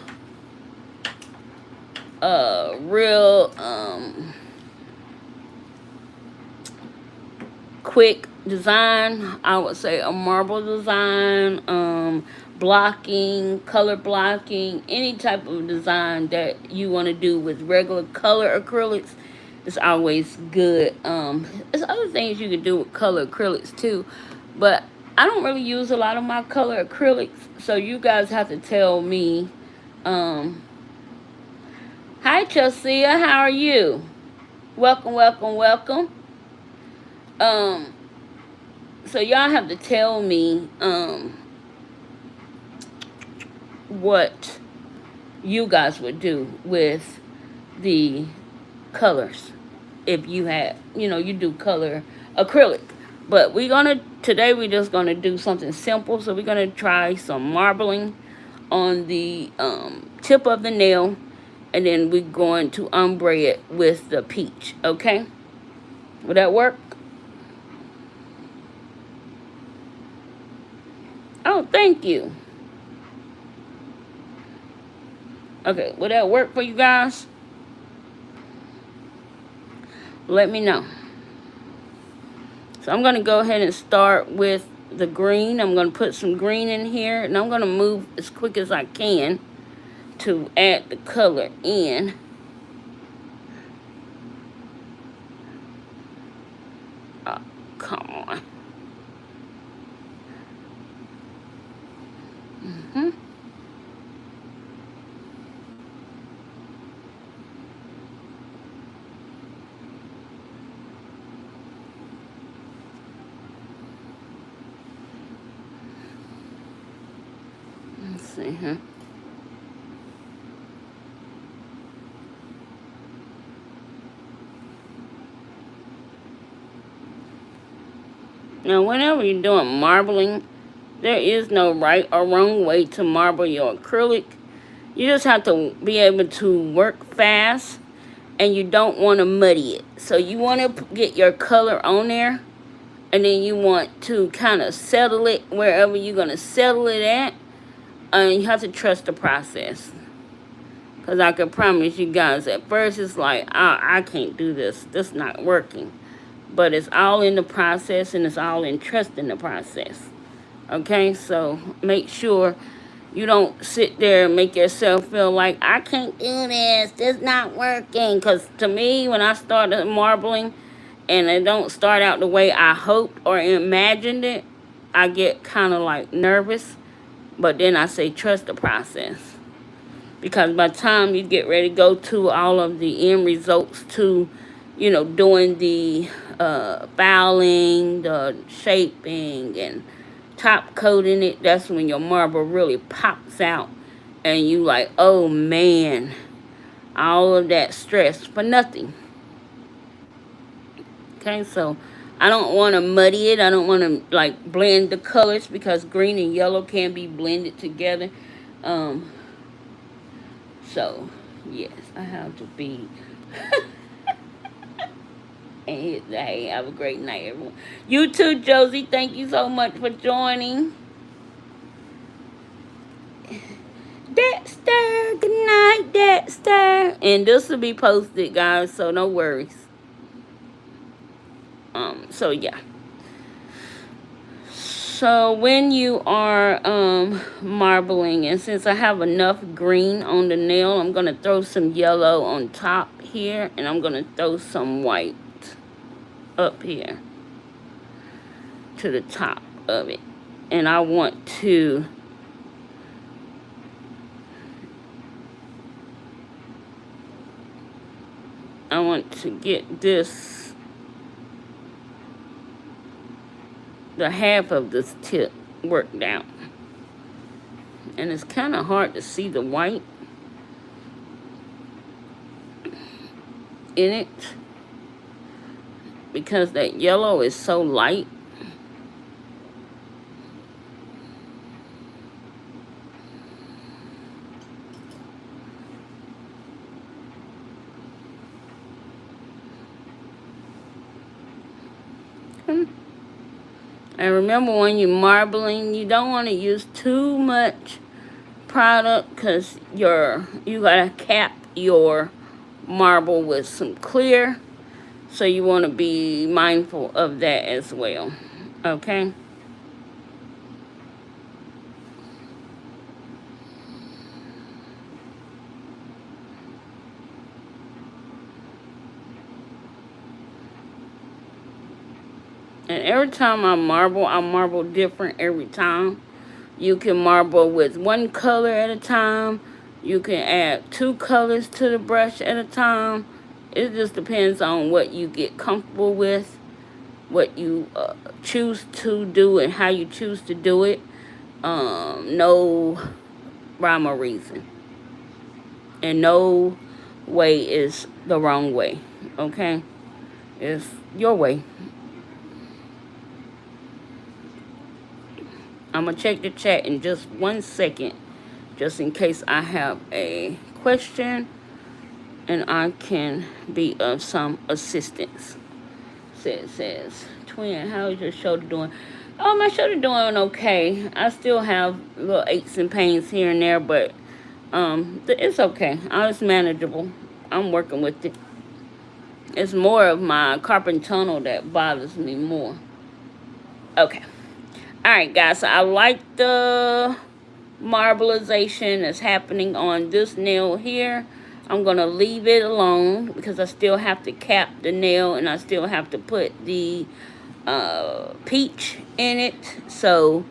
quick design, I would say a marble design, blocking, color blocking, any type of design that you want to do with regular color acrylics is always good. There's other things you can do with color acrylics too, but I don't really use a lot of my color acrylics, so you guys have to tell me. Um, Hi, Chelsea. How are you? Welcome, welcome, welcome. Um, so y'all have to tell me what you guys would do with the colors if you had, you do color acrylic. But today we're just gonna do something simple. So we're gonna try some marbling on the tip of the nail, and then we're going to ombre it with the peach. Okay, will that work? Oh, thank you. Okay, will that work for you guys? Let me know. So I'm going to go ahead and start with the green. I'm going to put some green in here, and I'm going to move as quick as I can to add the color in. Oh, come on. Let's see here. Now, whenever you're doing marbling, there is no right or wrong way to marble your acrylic. You just have to be able to work fast, and you don't want to muddy it. So you want to get your color on there, and then you want to kind of settle it wherever you're going to settle it at. And you have to trust the process. Because I can promise you guys, at first it's like, I can't do this. This is not working. But it's all in the process, and it's all in trusting the process. Okay, so make sure you don't sit there and make yourself feel like, I can't do this. This is not working. Because to me, when I started marbling and it don't start out the way I hoped or imagined it, I get kind of like nervous. But then I say trust the process. Because by the time you get ready to go to all of the end results to, doing the filing, the shaping, and top coating it, that's when your marble really pops out. And you like, oh man, all of that stress for nothing. Okay, so I don't want to muddy it. I don't want to like blend the colors, because green and yellow can be blended together. So, yes, I have to be. And hey, have a great night, everyone. You too, Josie. Thank you so much for joining. Dexter, good night, Dexter. And this will be posted, guys, so no worries. So yeah. So when you are marbling, and since I have enough green on the nail, I'm going to throw some yellow on top here, and I'm going to throw some white up here to the top of it. And I want to get this, the half of this tip worked out. And it's kind of hard to see the white in it, because that yellow is so light. And remember, when you're marbling, you don't want to use too much product, because you gotta cap your marble with some clear. So you want to be mindful of that as well. Okay? And every time I marble different every time. You can marble with one color at a time. You can add 2 colors to the brush at a time. It just depends on what you get comfortable with, what you choose to do, and how you choose to do it. No rhyme or reason. And no way is the wrong way, okay? It's your way. I'm going to check the chat in just 1 second, just in case I have a question and I can be of some assistance. Says, twin, how's your shoulder doing? Oh, my shoulder doing okay. I still have little aches and pains here and there, but it's okay. It's manageable. I'm working with it. It's more of my carpal tunnel that bothers me more. Okay. Alright, guys, so I like the marbleization that's happening on this nail here. I'm going to leave it alone because I still have to cap the nail and I still have to put the peach in it. So,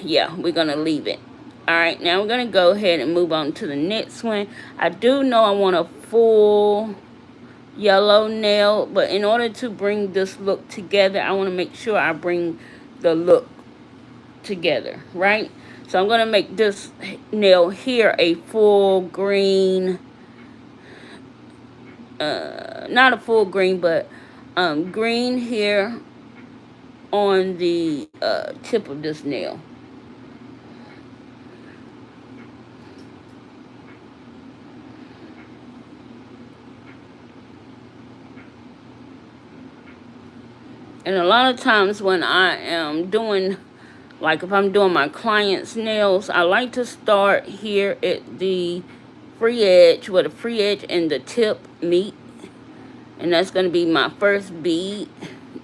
yeah, we're going to leave it. Alright, now we're going to go ahead and move on to the next one. I do know I want a full yellow nail, but in order to bring this look together, I want to make sure I bring the look together, right? So I'm going to make this nail here a full green, not a full green, but green here on the tip of this nail. And a lot of times when I am doing, like if I'm doing my client's nails, I like to start here at the free edge, where the free edge and the tip meet. And that's going to be my first bead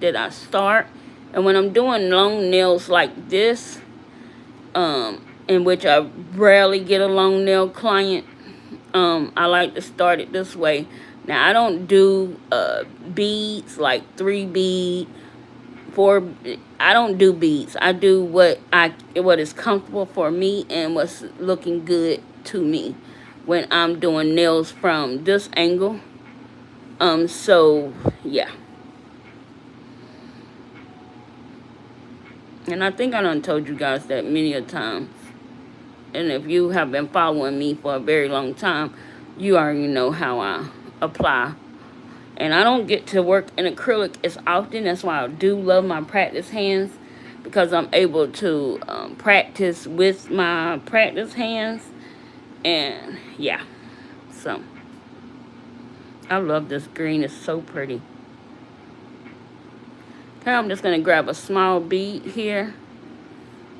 that I start. And when I'm doing long nails like this, in which I rarely get a long nail client, I like to start it this way. Now, I don't do beads, like 3 bead, 4. I don't do beads. I do what is comfortable for me and what's looking good to me when I'm doing nails from this angle. So yeah. And I think I done told you guys that many a times. And if you have been following me for a very long time, you already know how I apply. And I don't get to work in acrylic as often. That's why I do love my practice hands, because I'm able to practice with my practice hands. And yeah, so I love this green. It's so pretty. Okay, I'm just going to grab a small bead here.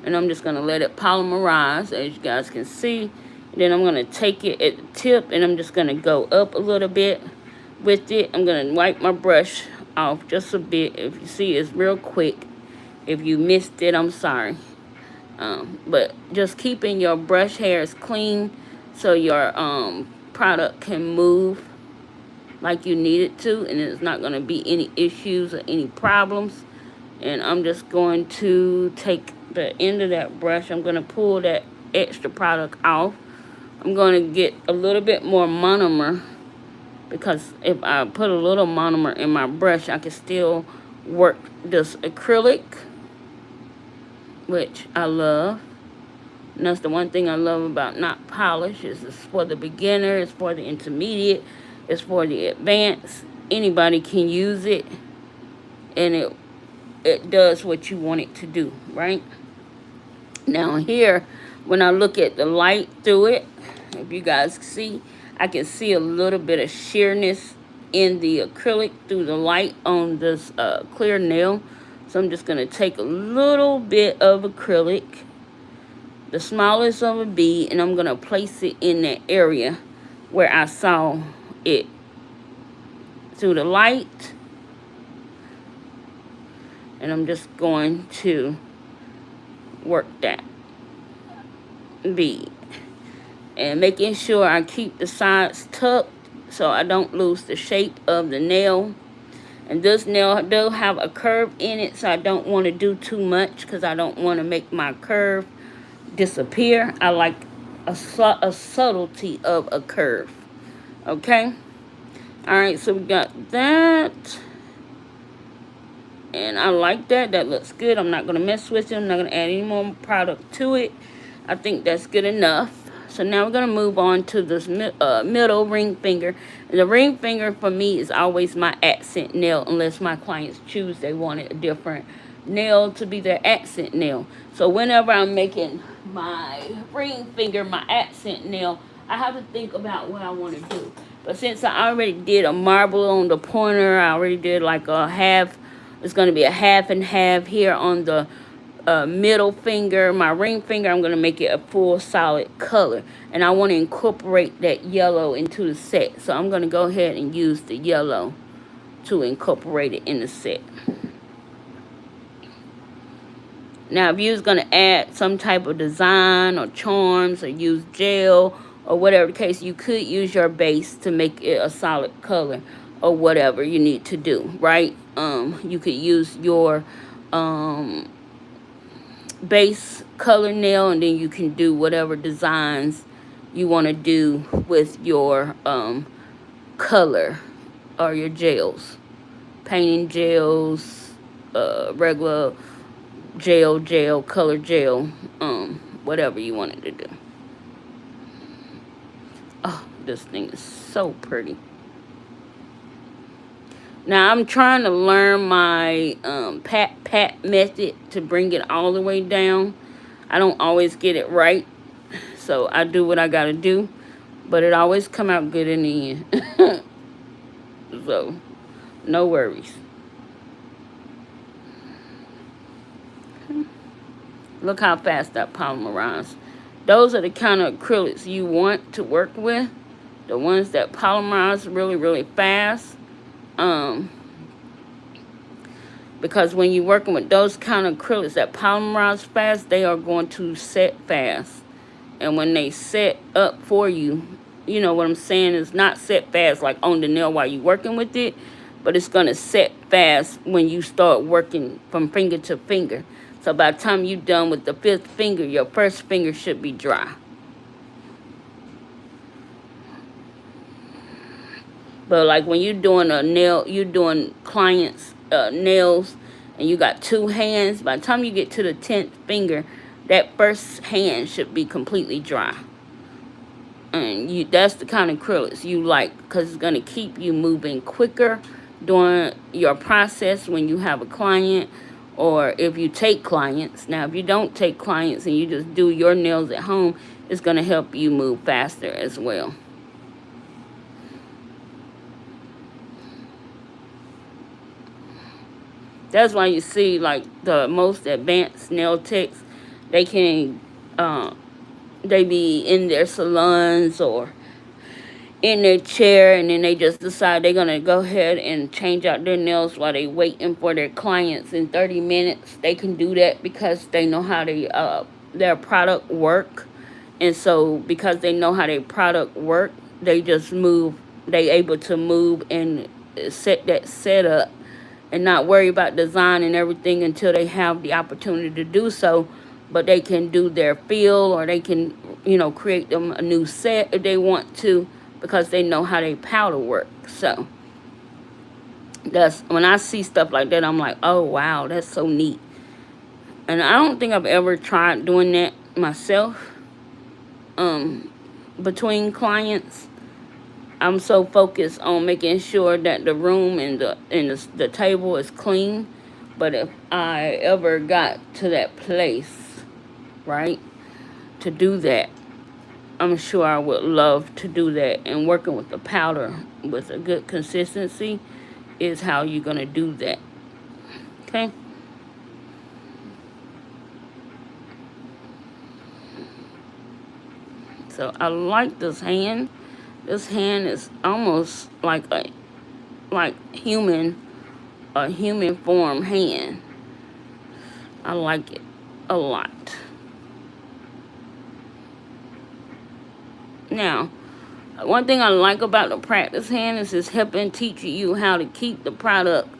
And I'm just going to let it polymerize, as you guys can see. And then I'm going to take it at the tip, and I'm just going to go up a little bit with it. I'm going to wipe my brush off just a bit. If you see, it's real quick. If you missed it, I'm sorry. But just keeping your brush hairs clean so your product can move like you need it to, and there's not going to be any issues or any problems. And I'm just going to take the end of that brush. I'm going to pull that extra product off. I'm going to get a little bit more monomer, because if I put a little monomer in my brush, I can still work this acrylic, which I love. And that's the one thing I love about not polish. Is it's for the beginner, it's for the intermediate, it's for the advanced. Anybody can use it, and it does what you want it to do, right? Now here, when I look at the light through it, if you guys see, I can see a little bit of sheerness in the acrylic through the light on this clear nail. So I'm just going to take a little bit of acrylic, the smallest of a bead, and I'm going to place it in that area where I saw it through the light. And I'm just going to work that bead. And making sure I keep the sides tucked so I don't lose the shape of the nail. And this nail does have a curve in it, so I don't want to do too much because I don't want to make my curve disappear. I like a subtlety of a curve. Okay? Alright, so we got that. And I like that. That looks good. I'm not going to mess with it. I'm not going to add any more product to it. I think that's good enough. So now we're going to move on to this middle ring finger. And the ring finger for me is always my accent nail, unless my clients choose they wanted a different nail to be their accent nail. So whenever I'm making my ring finger my accent nail, I have to think about what I want to do. But since I already did a marble on the pointer, I already did like a half. It's going to be a half and half here on the middle finger. My ring finger, I'm going to make it a full solid color. And I want to incorporate that yellow into the set. So I'm going to go ahead and use the yellow to incorporate it in the set. Now, if you was going to add some type of design or charms or use gel or whatever the case, you could use your base to make it a solid color or whatever you need to do, right? You could use your base color nail, and then you can do whatever designs you want to do with your color or your gels, painting gels, regular gel, color gel, whatever you wanted to do. Oh, this thing is so pretty. Now, I'm trying to learn my pat method to bring it all the way down. I don't always get it right, so I do what I got to do. But it always come out good in the end. So, no worries. Look how fast that polymerized. Those are the kind of acrylics you want to work with. The ones that polymerize really, really fast. Because when you're working with those kind of acrylics that polymerize fast, they are going to set fast. And when they set up for you, you know what I'm saying, it's not set fast like on the nail while you're working with it, but it's going to set fast when you start working from finger to finger. So by the time you're done with the 5th finger, your 1st finger should be dry. But like when you're doing a nail, you're doing clients' nails, and you got 2 hands, by the time you get to the 10th finger, that 1st hand should be completely dry. And that's the kind of acrylics you like, because it's going to keep you moving quicker during your process when you have a client, or if you take clients. Now, if you don't take clients and you just do your nails at home, it's going to help you move faster as well. That's why you see, like, the most advanced nail techs, they can, they be in their salons or in their chair, and then they just decide they're going to go ahead and change out their nails while they waiting for their clients in 30 minutes. They can do that because they know how their product work. And so because they know how their product work, they just move, they able to move and set that setup and not worry about design and everything until they have the opportunity to do so. But they can do their feel, or they can, create them a new set if they want to, because they know how they powder work. So that's when I see stuff like that, I'm like, oh wow, that's so neat. And I don't think I've ever tried doing that myself. Between clients, I'm so focused on making sure that the room and the table is clean. But if I ever got to that place, right, to do that, I'm sure I would love to do that. And working with the powder with a good consistency is how you're going to do that. Okay? So I like this hand. This hand is almost like a human form hand. I like it a lot. Now, one thing I like about the practice hand is it's helping teach you how to keep the product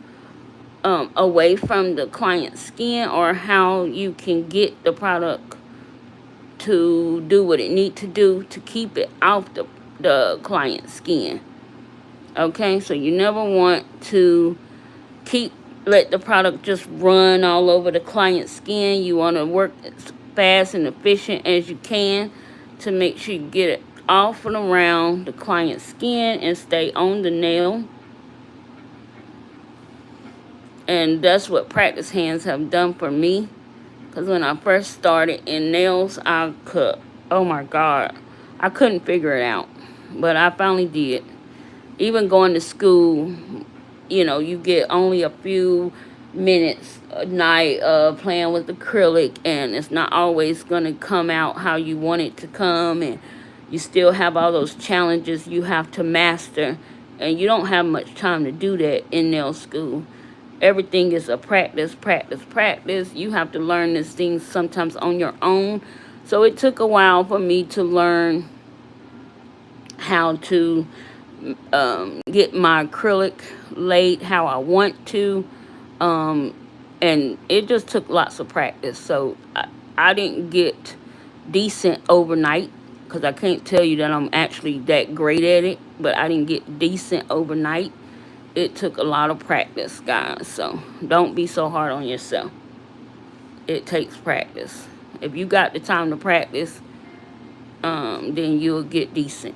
away from the client's skin, or how you can get the product to do what it need to do to keep it off the client's skin. Okay, so you never want to let the product just run all over the client's skin. You want to work as fast and efficient as you can to make sure you get it off and around the client's skin and stay on the nail. And that's what practice hands have done for me. Because when I first started in nails, oh my God, I couldn't figure it out. But I finally did. Even going to school, you know, you get only a few minutes a night playing with acrylic, and it's not always going to come out how you want it to come, and you still have all those challenges you have to master, and you don't have much time to do that in nail school. Everything is a practice, practice, practice. You have to learn these things sometimes on your own. So it took a while for me to learn how to get my acrylic laid how I want to. And it just took lots of practice. So I didn't get decent overnight, because I can't tell you that I'm actually that great at it, but I didn't get decent overnight. It took a lot of practice, guys. So don't be so hard on yourself. It takes practice. If you got the time to practice, then you'll get decent.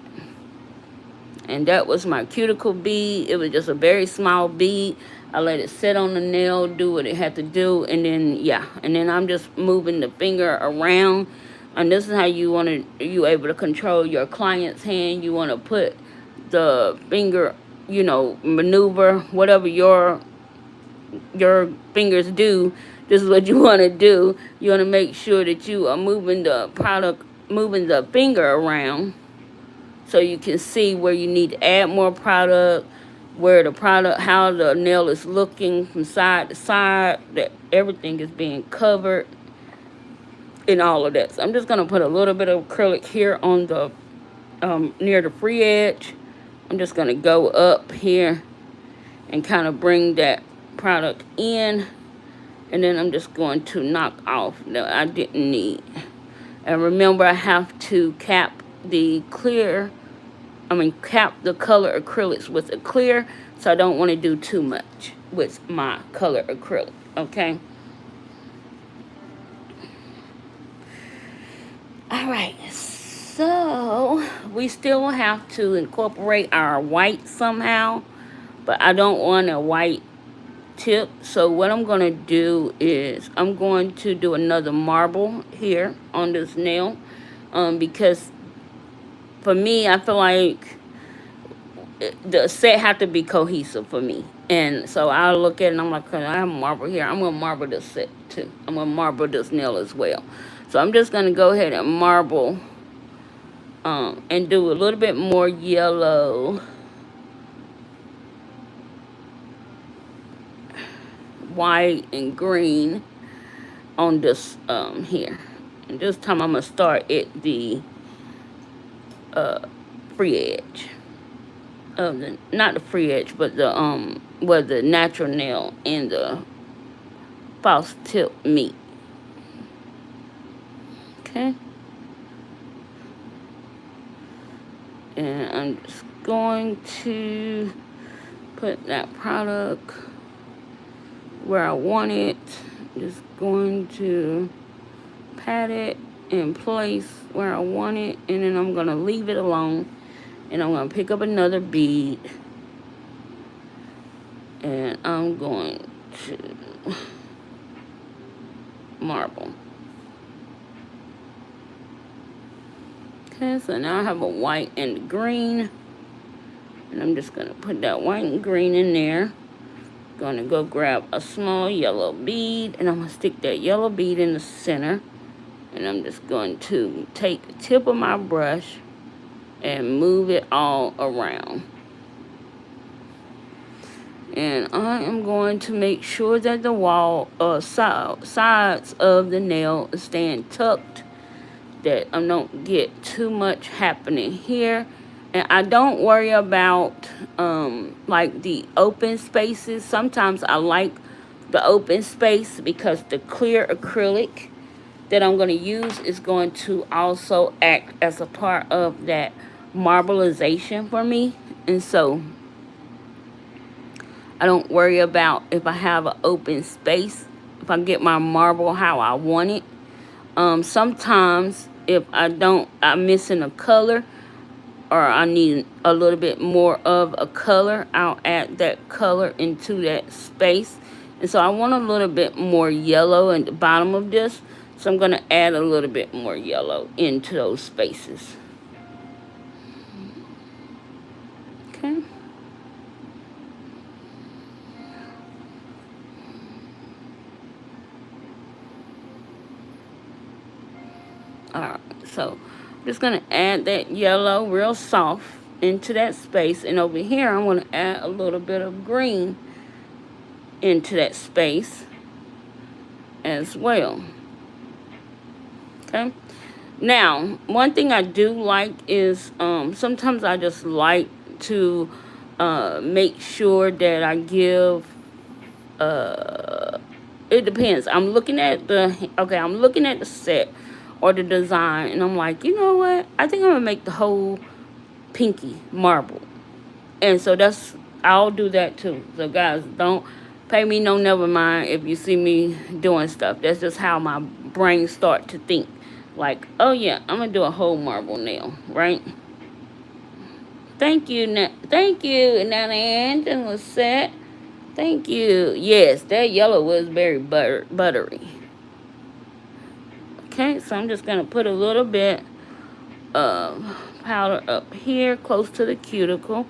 And that was my cuticle bead. It was just a very small bead. I let it sit on the nail, do what it had to do, and then, yeah. And then I'm just moving the finger around. And this is how you able to control your client's hand. You want to put the finger, you know, maneuver, whatever your fingers do. This is what you want to do. You want to make sure that you are moving the finger around, so you can see where you need to add more product, how the nail is looking from side to side, that everything is being covered, and all of that. So I'm just going to put a little bit of acrylic here on the, near the free edge. I'm just going to go up here and kind of bring that product in. And then I'm just going to knock off that I didn't need. And remember, I have to cap the color acrylics with a clear, so I don't want to do too much with my color acrylic, okay? All right, so we still have to incorporate our white somehow, but I don't want a white tip. So what I'm going to do is I'm going to do another marble here on this nail, because for me, I feel like the set have to be cohesive for me. And so I look at it and I'm like, I have marble here. I'm going to marble this set too. I'm going to marble this nail as well. So I'm just going to go ahead and marble and do a little bit more yellow, white, and green on this here. And this time I'm going to start at the free edge of the, not the free edge, but the where the natural nail and the false tip meet. Okay, and I'm just going to put that product where I want it. Just going to pat it in place where I want it, and then I'm gonna leave it alone, and I'm gonna pick up another bead, and I'm going to marble. Okay, so now I have a white and a green, and I'm just gonna put that white and green in there. Gonna go grab a small yellow bead, and I'm gonna stick that yellow bead in the center, and I'm just going to take the tip of my brush and move it all around. And I am going to make sure that the wall sides of the nail is staying tucked, that I don't get too much happening here. And I don't worry about like the open spaces. Sometimes I like the open space, because the clear acrylic that I'm going to use is going to also act as a part of that marbleization for me. And so I don't worry about if I have an open space, if I get my marble how I want it. Sometimes if I'm missing a color, or I need a little bit more of a color, I'll add that color into that space. And so I want a little bit more yellow at the bottom of this, so I'm going to add a little bit more yellow into those spaces. Okay. Alright, so I'm just going to add that yellow real soft into that space. And over here, I'm going to add a little bit of green into that space as well. Okay. Now, one thing I do like is sometimes I just like to make sure that I give it depends. I'm looking at the set or the design, and I'm like, you know what? I think I'm gonna make the whole pinky marble. And so I'll do that too. So guys, don't pay me no never mind if you see me doing stuff. That's just how my brain start to think. Like, oh yeah, I'm gonna do a whole marble nail, right? Thank you, and now the engine was set. Thank you. Yes, that yellow was very buttery. Okay, so I'm just gonna put a little bit of powder up here close to the cuticle.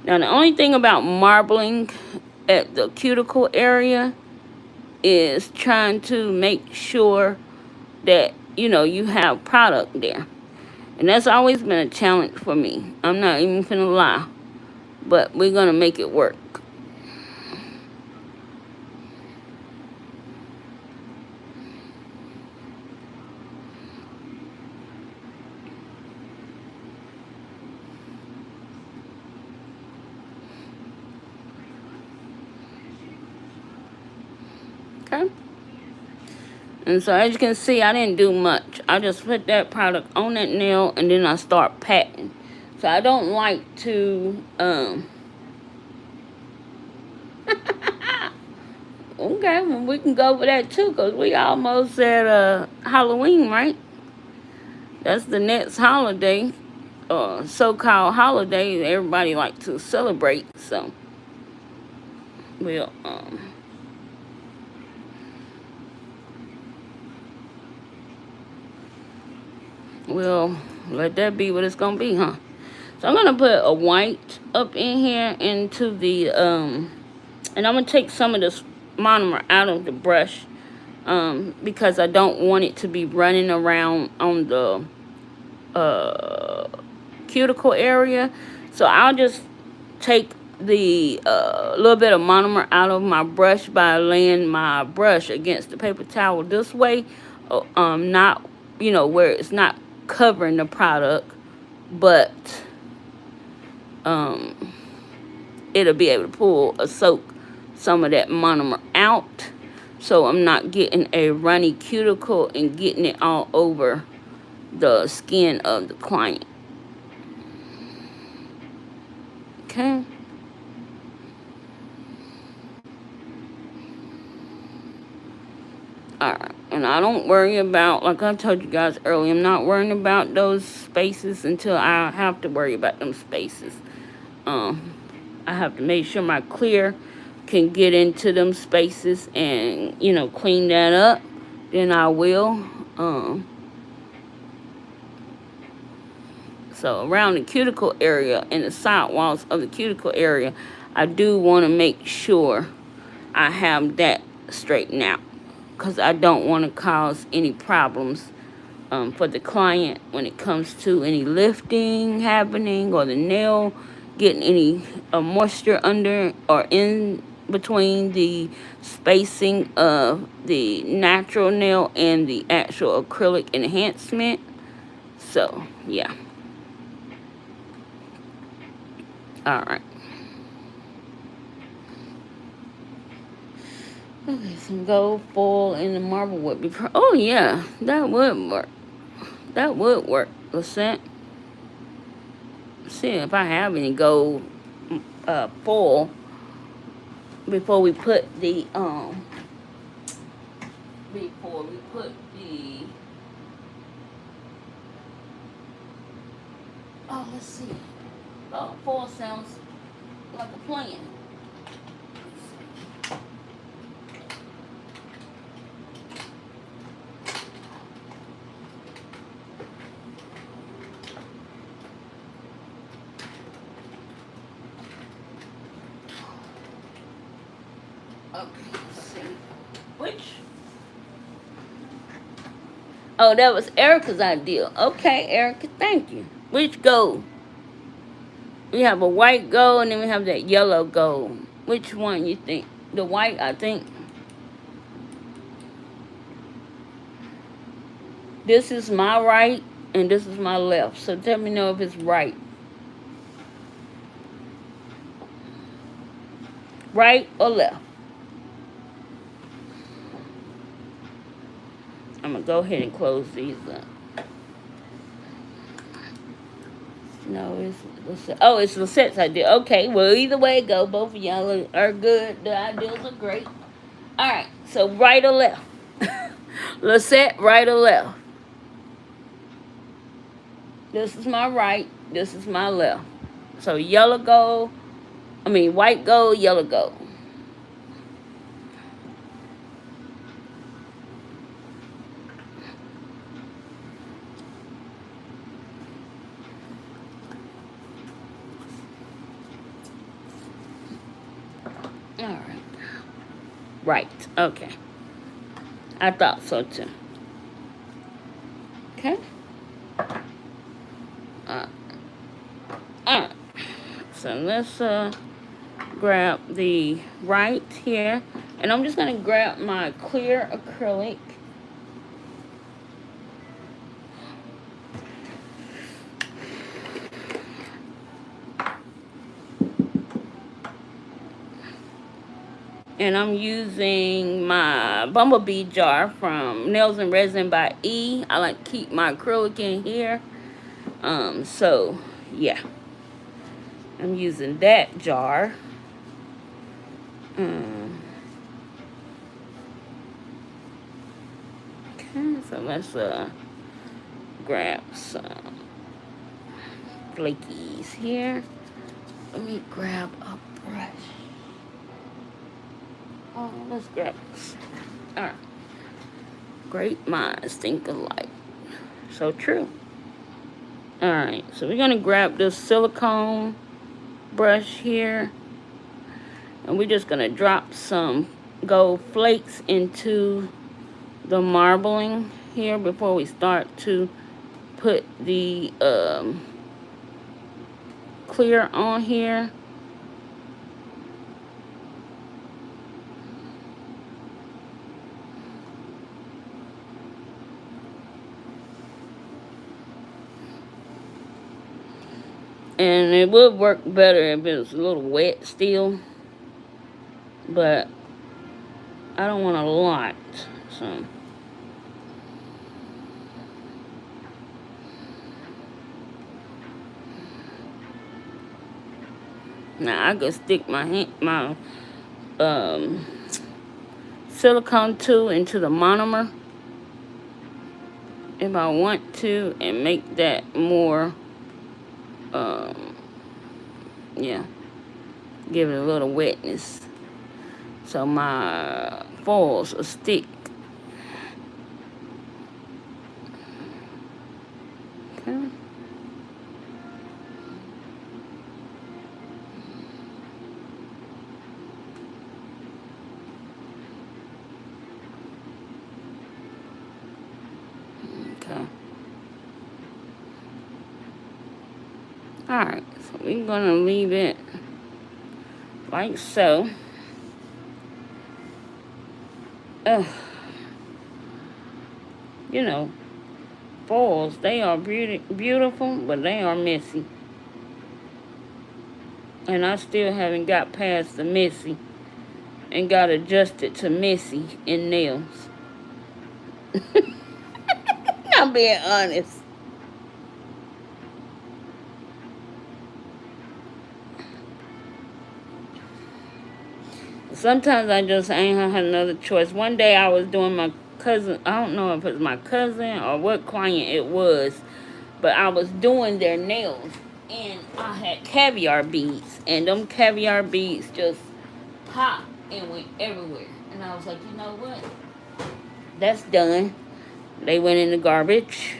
Now the only thing about marbling at the cuticle area is trying to make sure that you have product there, and that's always been a challenge for me. I'm not even gonna lie, but we're gonna make it work. Okay. And so as you can see, I didn't do much. I just put that product on that nail, and then I start patting. So I don't like to, okay, well, we can go over that too, because we almost at Halloween, right? That's the next holiday, so-called holiday everybody like to celebrate. So we'll, we'll let that be what it's going to be, huh? So I'm going to put a white up in here into the, and I'm going to take some of this monomer out of the brush, because I don't want it to be running around on the cuticle area. So I'll just take the little bit of monomer out of my brush by laying my brush against the paper towel this way, not where it's not covering the product, but it'll be able to soak some of that monomer out, so I'm not getting a runny cuticle and getting it all over the skin of the client. Okay. Alright, and I don't worry about, like I told you guys earlier, I'm not worrying about those spaces until I have to worry about them spaces. I have to make sure my clear can get into them spaces and, clean that up. Then I will. So around the cuticle area and the side walls of the cuticle area, I do want to make sure I have that straightened out, because I don't want to cause any problems for the client when it comes to any lifting happening, or the nail getting any moisture under or in between the spacing of the natural nail and the actual acrylic enhancement. So yeah. Alright. Okay, some gold foil in the marble would be oh yeah, that would work. That would work. Let's see if I have any gold foil before we put the oh, let's see. Oh, foil sounds like a plan. Okay, let's see. Which? Oh, that was Erica's idea. Okay, Erica, thank you. Which gold? We have a white gold and then we have that yellow gold. Which one you think? The white, I think. This is my right and this is my left. So tell me know if it's right. Right or left? I'm going to go ahead and close these up. No, it's Lisette's idea. Okay, well, either way it go. Both of y'all are good. The ideas are great. All right, so right or left? Lisette, right or left? This is my right. This is my left. So yellow gold. White gold, yellow gold. All right. Right. Okay. I thought so too. Okay. All right. So let's grab the right here, and I'm just gonna grab my clear acrylic. And I'm using my bumblebee jar from Nails and Resin by E. I like to keep my acrylic in here. So, yeah. I'm using that jar. Okay, so let's grab some flakies here. Let me grab a brush. Oh, let's grab this. All right. Great minds think alike. So true. All right. So we're going to grab this silicone brush here. And we're just going to drop some gold flakes into the marbling here before we start to put the clear on here. And it would work better if it was a little wet still. But I don't want a lot. So now I could stick my silicone tool into the monomer if I want to, and make that more yeah, give it a little wetness so my foils will stick. Okay. Okay. Alright, so we're gonna leave it like so. You know, foils, they are beautiful, but they are messy. And I still haven't got past the messy. and got adjusted to messy in nails. I'm being honest. Sometimes I just ain't have another choice. One day I was doing my cousin, I don't know if it was my cousin or what client it was, but I was doing their nails and I had caviar beads, and them caviar beads just popped and went everywhere. And I was like, you know what? That's done. They went in the garbage.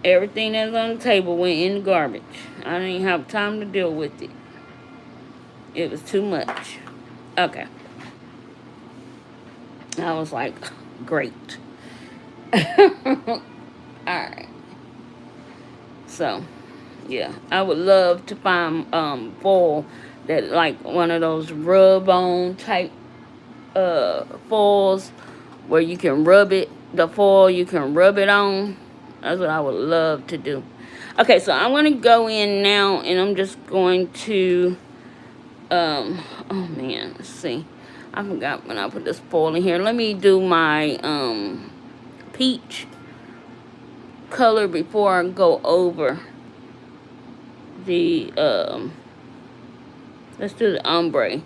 Everything that's on the table went in the garbage. I didn't have time to deal with it. It was too much. Okay. I was like, great. Alright. So, yeah. I would love to find foil that, like, one of those rub-on type foils where you can rub it. The foil, you can rub it on. That's what I would love to do. Okay, so I'm going to go in now, and I'm just going to, oh man, let's see. I forgot when I put this foil in here. Let me do my, peach color before I go over the, let's do the ombre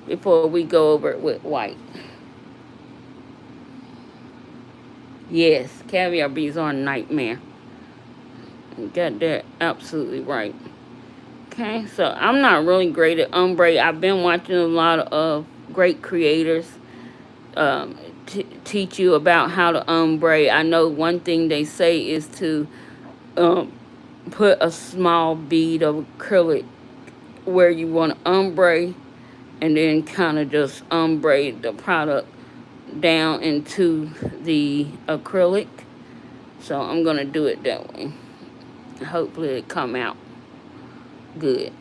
before we go over it with white. Yes, caviar beads are a nightmare. You got that absolutely right. Okay, so I'm not really great at ombre. I've been watching a lot of great creators teach you about how to ombre. I know one thing they say is to put a small bead of acrylic where you want to ombre, and then kind of just ombre the product down into the acrylic. So I'm gonna do it that way. Hopefully it come out good.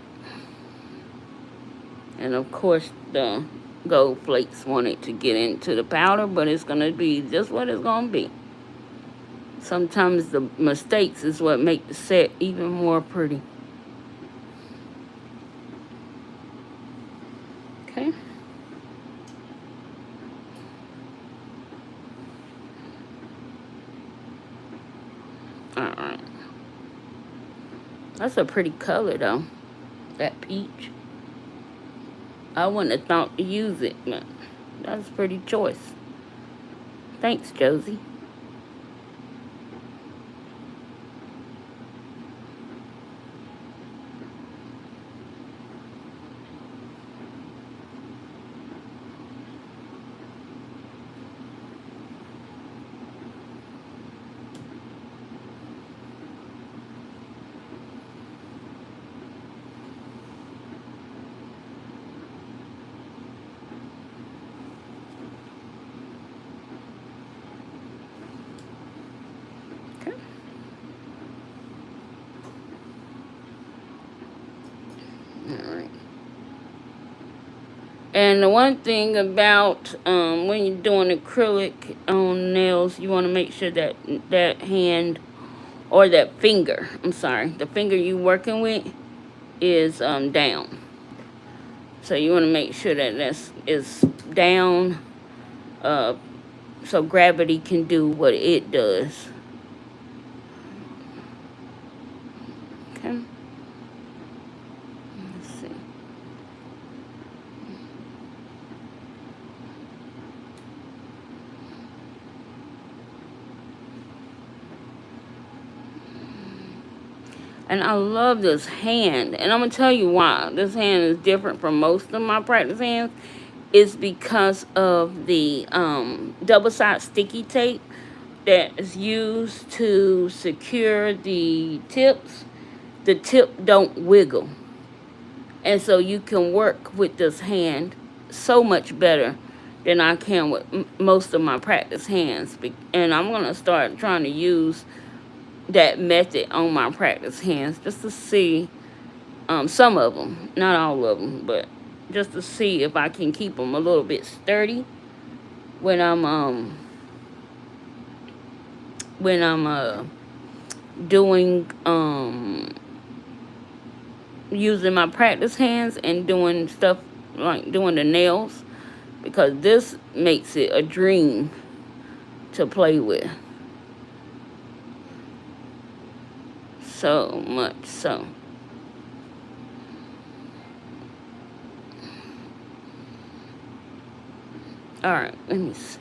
And of course the gold flakes want it to get into the powder, but it's gonna be just what it's gonna be. Sometimes the mistakes is what make the set even more pretty. Okay. Alright. That's a pretty color though. That peach. I wouldn't have thought to use it, but that's a pretty choice. Thanks, Josie. Alright. And the one thing about when you're doing acrylic on nails, you want to make sure that that hand or that finger, I'm sorry, the finger you working with is down. So you want to make sure that that's is down, so gravity can do what it does. Okay. Let's see. And I love this hand. And I'm going to tell you why. This hand is different from most of my practice hands. It's because of the double-sided sticky tape that is used to secure the tips. The tip don't wiggle. And so you can work with this hand so much better than I can with most of my practice hands. And I'm going to start trying to use that method on my practice hands just to see some of them, not all of them, but just to see if I can keep them a little bit sturdy when I'm doing using my practice hands and doing stuff like doing the nails, because this makes it a dream to play with. So much so. Alright, let me see.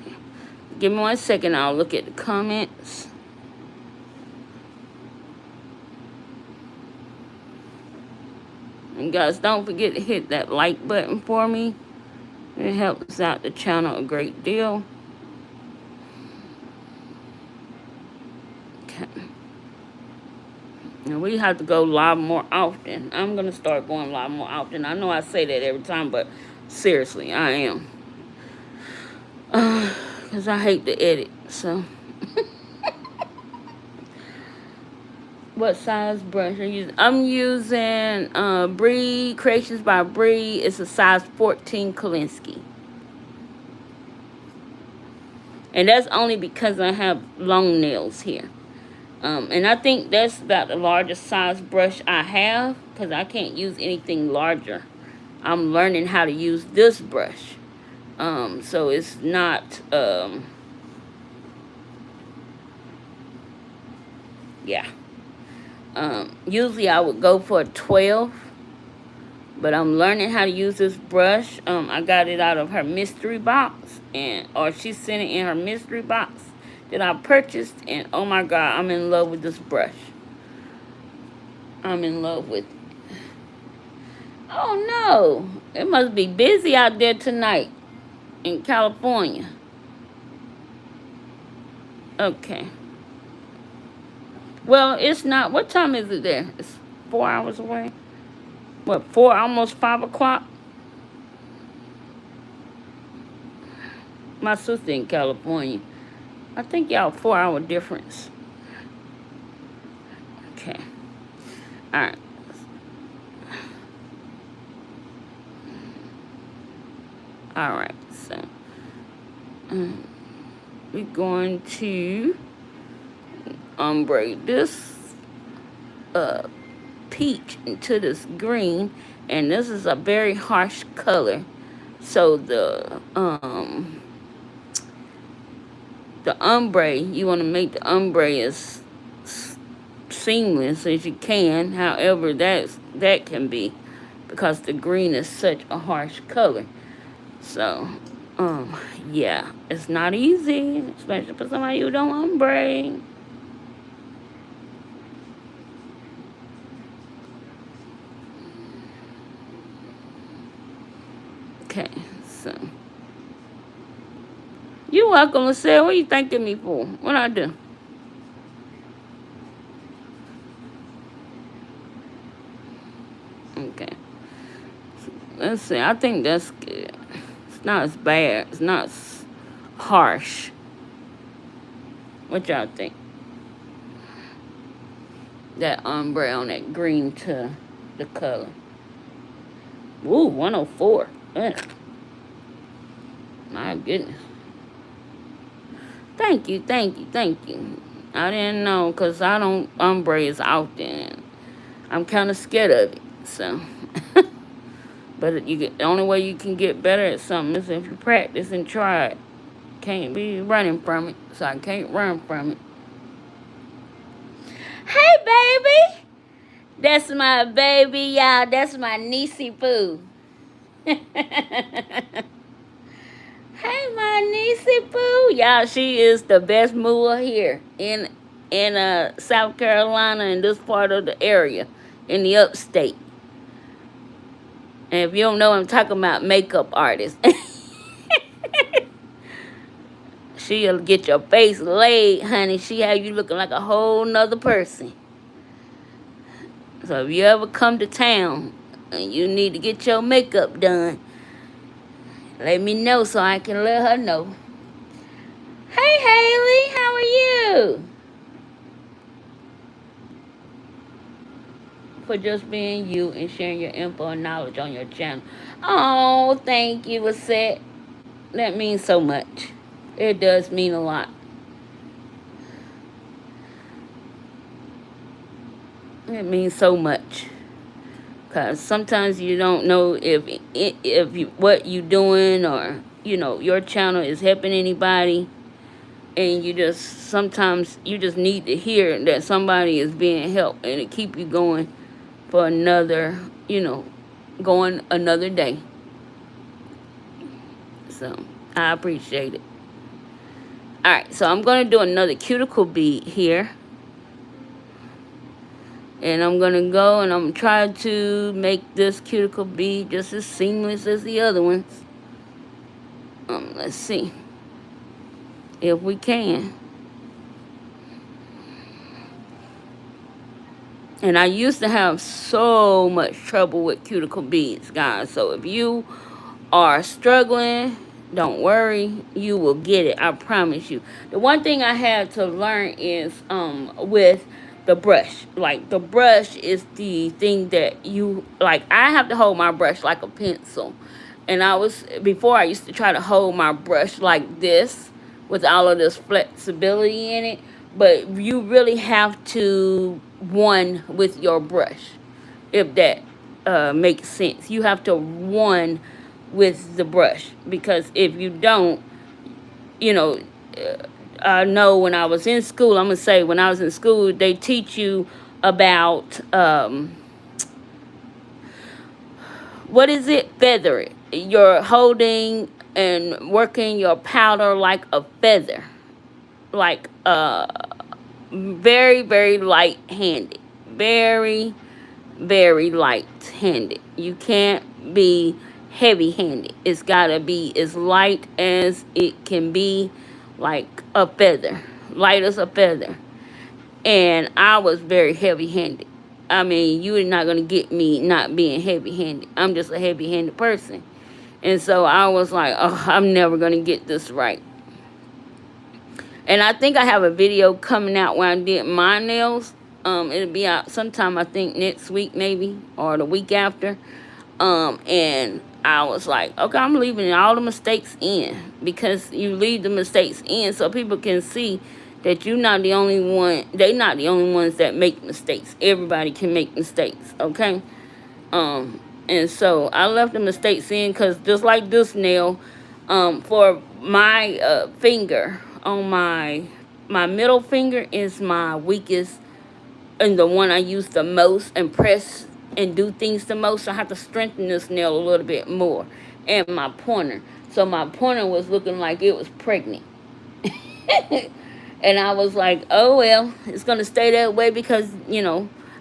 Give me 1 second, I'll look at the comments. And guys, don't forget to hit that like button for me. It helps out the channel a great deal. Okay. And we have to go live more often. I'm going to start going live more often. I know I say that every time, but seriously, I am. Because I hate to edit, so. What size brush are you using? I'm using Bree, Creations by Bree. It's a size 14 Kolinsky. And that's only because I have long nails here. And I think that's about the largest size brush I have, because I can't use anything larger. I'm learning how to use this brush. So it's not, yeah. Usually I would go for a 12, but I'm learning how to use this brush. I got it out of her mystery box, or she sent it in her mystery box that I purchased, and oh my God, I'm in love with this brush. I'm in love with it. Oh no, it must be busy out there tonight in California. Okay. Well, it's not. What time is it there? It's 4 hours away. What, 4, almost 5 o'clock? My sister in California. I think y'all 4-hour difference. Okay. Alright. Alright, so we're going to ombre this peach into this green, and this is a very harsh color, so the ombre, you want to make the ombre as seamless as you can, however that can be, because the green is such a harsh color. So yeah, it's not easy, especially for somebody who don't ombre. Okay, so you're welcome, Lucille. What are you thanking me for? What I do? Okay. Let's see. I think that's good. It's not as bad. It's not as harsh. What y'all think? That ombre on that green to the color. Ooh, 104. Ugh. My goodness. Thank you, thank you, thank you. I didn't know, because I don't ombre as often. I'm kind of scared of it, so. But the only way you can get better at something is if you practice and try it. Can't be running from it, so I can't run from it. Hey, baby! That's my baby, y'all. That's my niecey poo. Hey, my niecey poo. Y'all, she is the best mover here in South Carolina, in this part of the area, in the upstate. And if you don't know, I'm talking about makeup artists. She'll get your face laid, honey. She have you looking like a whole nother person. So if you ever come to town and you need to get your makeup done, let me know so I can let her know. Hey, Haley, how are you? For just being you and sharing your info and knowledge on your channel. Oh, thank you, Lisette. That means so much. It does mean a lot. It means so much. Because sometimes you don't know if what you doing, or your channel is helping anybody, and you just sometimes you just need to hear that somebody is being helped, and it keep you going for another, going another day. So I appreciate it. All right, so I'm going to do another cuticle bead here. And I'm going to go and I'm trying to make this cuticle bead just as seamless as the other ones. Let's see if we can. And I used to have so much trouble with cuticle beads, guys. So if you are struggling, don't worry, you will get it. I promise you. The one thing I had to learn is with the brush. Like, the brush is the thing that you, like, I have to hold my brush like a pencil. And before I used to try to hold my brush like this with all of this flexibility in it. But you really have to one with your brush, if that makes sense. You have to one with the brush, because if you don't, I know when I was in school, I'm going to say when I was in school, they teach you about, what is it? Feather it. You're holding and working your powder like a feather. Like, very, very light-handed. Very, very light-handed. You can't be heavy-handed. It's got to be as light as it can be, like a feather. Light as a feather. And I was very heavy-handed. I mean, you're not going to get me not being heavy-handed. I'm just a heavy-handed person. And so I was like, oh, I'm never going to get this right. And I think I have a video coming out when I did my nails. It'll be out sometime, I think, next week maybe, or the week after. And I was like, okay, I'm leaving all the mistakes in, because you leave the mistakes in so people can see that you're not the only one. They're not the only ones that make mistakes. Everybody can make mistakes, okay? And so I left the mistakes in, because just like this nail, for my finger, on my middle finger is my weakest, and the one I use the most and press and do things the most. So I have to strengthen this nail a little bit more. And my pointer. So my pointer was looking like it was pregnant. And I was like, oh, well, it's going to stay that way because,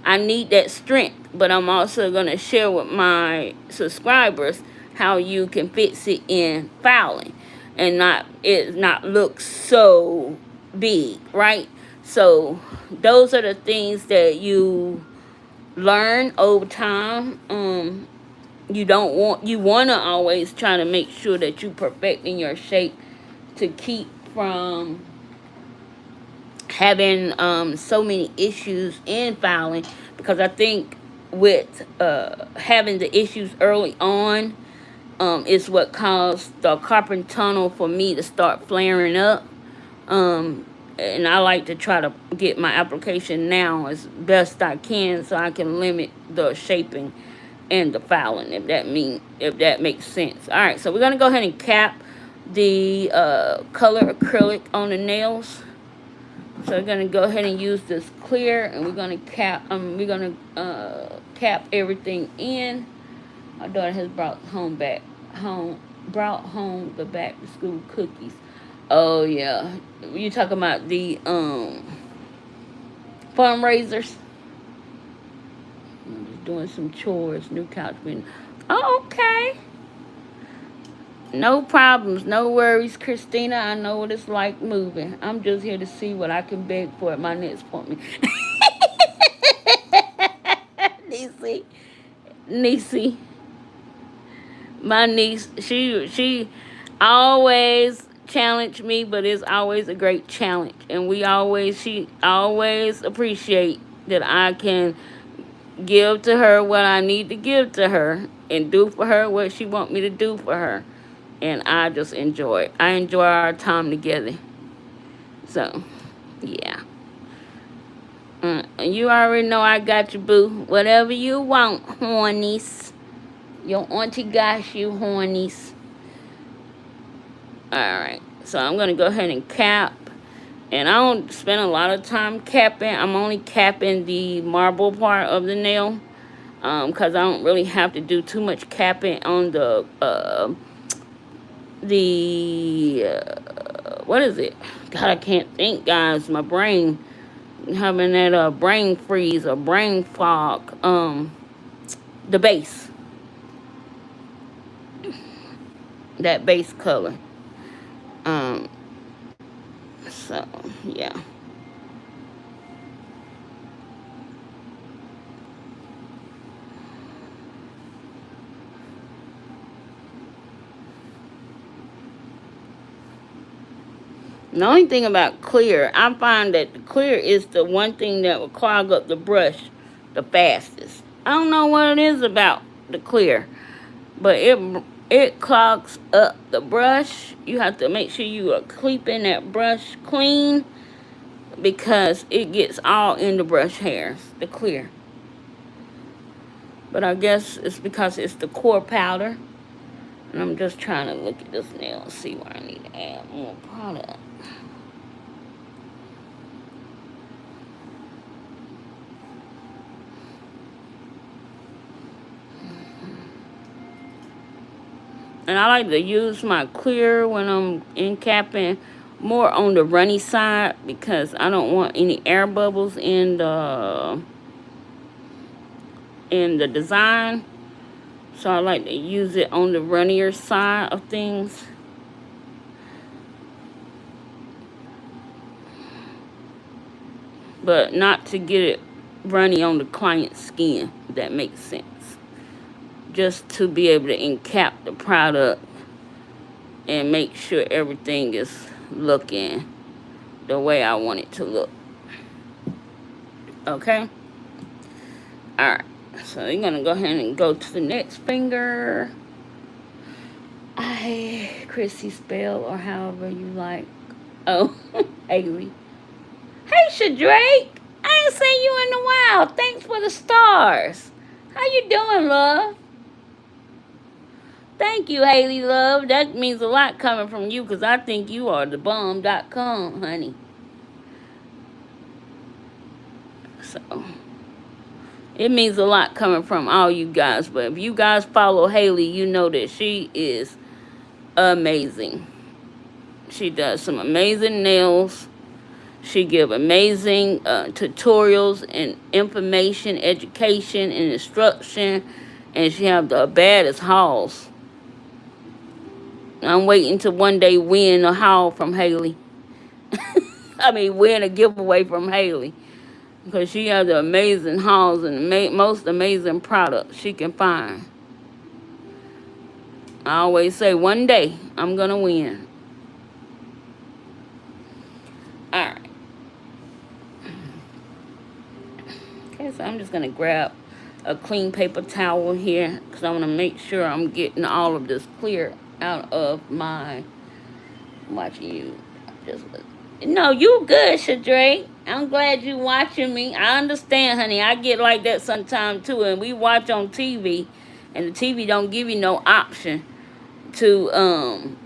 I need that strength. But I'm also going to share with my subscribers how you can fix it in filing and not look so big, right? So those are the things that you learn over time. You want to always try to make sure that you perfecting your shape to keep from having so many issues in filing, because I think with having the issues early on is what caused the carpal tunnel for me to start flaring up. And I like to try to get my application now as best I can so I can limit the shaping and the filing, if that makes sense. All right, so we're gonna go ahead and cap the color acrylic on the nails. So we're gonna go ahead and use this clear, and we're gonna cap everything in. My daughter has brought home the back to school cookies. Oh yeah, you talking about the fundraisers? I'm just doing some chores. New couch being. Oh, okay. No problems, no worries, Christina. I know what it's like moving. I'm just here to see what I can beg for at my next appointment. Niecy. My niece, she always challenge me, but it's always a great challenge. And she always appreciate that I can give to her what I need to give to her and do for her what she want me to do for her. And I just enjoy it. I enjoy our time together. So, yeah. You already know I got you, boo. Whatever you want, hornies. Your auntie got you, hornies. Alright, so I'm going to go ahead and cap. And I don't spend a lot of time capping. I'm only capping the marble part of the nail. Because I don't really have to do too much capping on the what is it? God, I can't think, guys. My brain having that brain freeze or brain fog. The base, that base color. So yeah. The only thing about clear, I find that the clear is the one thing that will clog up the brush the fastest. I don't know what it is about the clear, but it clogs up the brush. You have to make sure you are keeping that brush clean because it gets all in the brush hairs, the clear. But I guess it's because it's the core powder. And I'm just trying to look at this nail and see where I need to add more product. And I like to use my clear when I'm capping more on the runny side because I don't want any air bubbles in the design. So I like to use it on the runnier side of things. But not to get it runny on the client's skin, if that makes sense. Just to be able to encap the product and make sure everything is looking the way I want it to look. Okay? Alright. So you're going to go ahead and go to the next finger. Chrissy Spell or however you like. Oh, Haley. Hey, Shadrake. I ain't seen you in a while. Thanks for the stars. How you doing, love? Thank you, Haley, love. That means a lot coming from you because I think you are the bomb.com, honey. So, it means a lot coming from all you guys. But if you guys follow Haley, you know that she is amazing. She does some amazing nails. She give amazing tutorials and information, education, and instruction. And she have the baddest hauls. I'm waiting to one day win a haul from Haley. I mean, win a giveaway from Haley. Because she has the amazing hauls and most amazing products she can find. I always say, one day, I'm going to win. Alright. Okay, so I'm just going to grab a clean paper towel here. Because I want to make sure I'm getting all of this clear out of my... I'm watching you. No, you good, Shadrake. I'm glad you watching me. I understand, honey. I get like that sometimes too. And we watch on TV. And the TV don't give you no option to,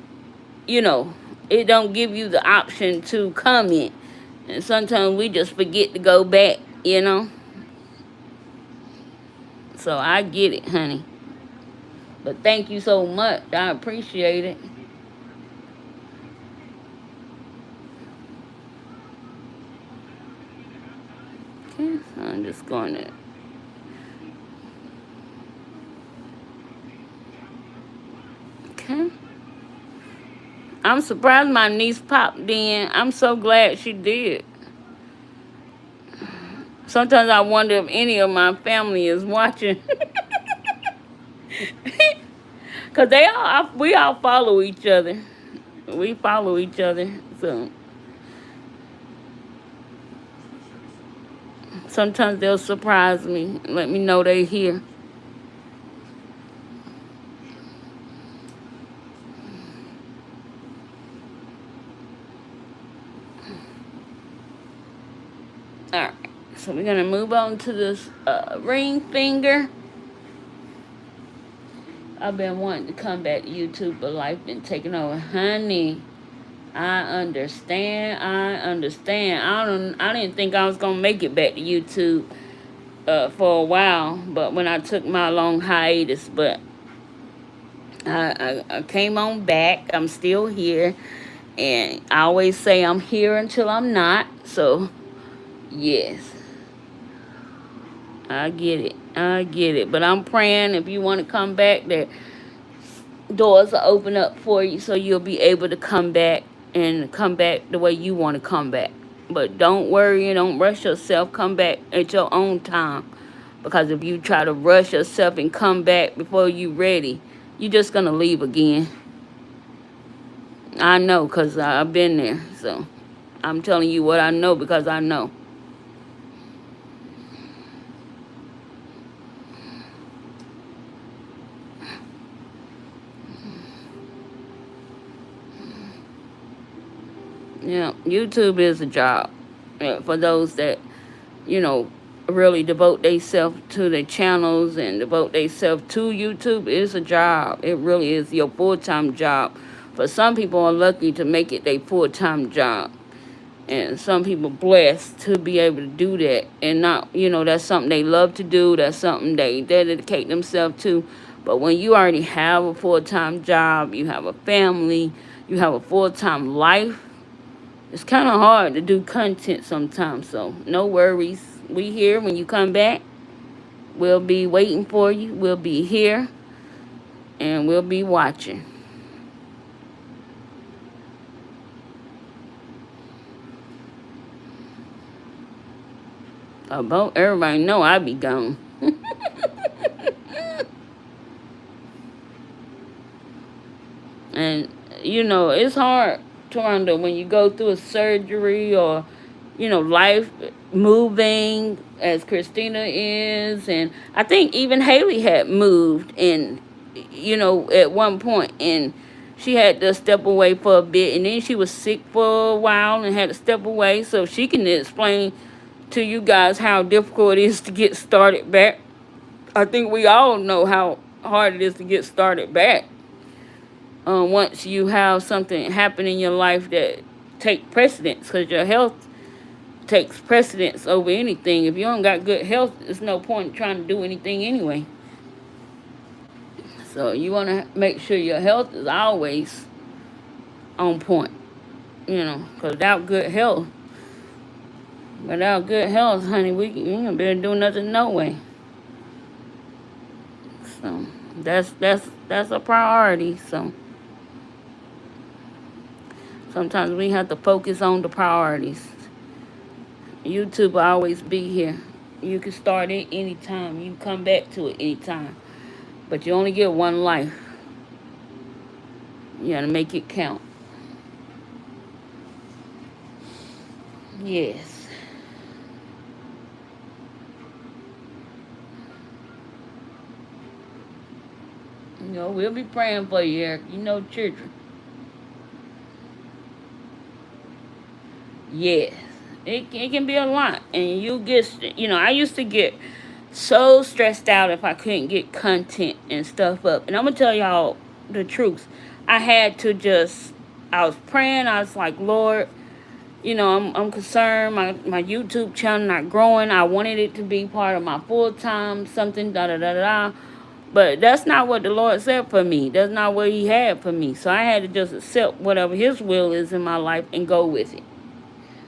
you know, it don't give you the option to comment. And sometimes we just forget to go back, you know. So I get it, honey. But thank you so much. I appreciate it. Okay, so I'm just going to... Okay. I'm surprised my niece popped in. I'm so glad she did. Sometimes I wonder if any of my family is watching. Because we all follow each other. We follow each other. So sometimes they'll surprise me and let me know they're here. Alright. So we're gonna move on to this ring finger. I've been wanting to come back to YouTube, but life been taking over. Honey, I understand. I didn't think I was gonna make it back to YouTube for a while, but when I took my long hiatus, but I came on back. I'm still here, and I always say I'm here until I'm not. So yes, I get it. I get it. But I'm praying if you want to come back, that doors will open up for you so you'll be able to come back and come back the way you want to come back. But don't worry and don't rush yourself. Come back at your own time. Because if you try to rush yourself and come back before you ready, you're just going to leave again. I know because I've been there. So I'm telling you what I know because I know. Yeah, YouTube is a job. For those that, really devote themselves to their channels and devote themselves to YouTube, it's a job. It really is your full-time job. For some people are lucky to make it their full-time job. And some people blessed to be able to do that. And not, that's something they love to do. That's something they dedicate themselves to. But when you already have a full-time job, you have a family, you have a full-time life, it's kind of hard to do content sometimes. So no worries. We here when you come back. We'll be waiting for you. We'll be here. And we'll be watching. About everybody know I be gone. And, it's hard, Toronto, when you go through a surgery or, life moving as Christina is. And I think even Haley had moved and, at one point, and she had to step away for a bit. And then she was sick for a while and had to step away. So she can explain to you guys how difficult it is to get started back. I think we all know how hard it is to get started back. Once you have something happen in your life that take precedence, because your health takes precedence over anything. If you don't got good health, there's no point in trying to do anything anyway. So you want to make sure your health is always on point, because without good health, honey, we ain't been doing nothing no way. So that's a priority. So sometimes we have to focus on the priorities. YouTube will always be here. You can start it anytime. You can come back to it anytime. But you only get one life. You gotta make it count. Yes. We'll be praying for you, Eric. Children. Yes. It can be a lot. And you get, I used to get so stressed out if I couldn't get content and stuff up. And I'm going to tell y'all the truth. I was praying. I was like, Lord, I'm concerned. My YouTube channel not growing. I wanted it to be part of my full-time something, da-da-da-da. But that's not what the Lord said for me. That's not what he had for me. So I had to just accept whatever his will is in my life and go with it.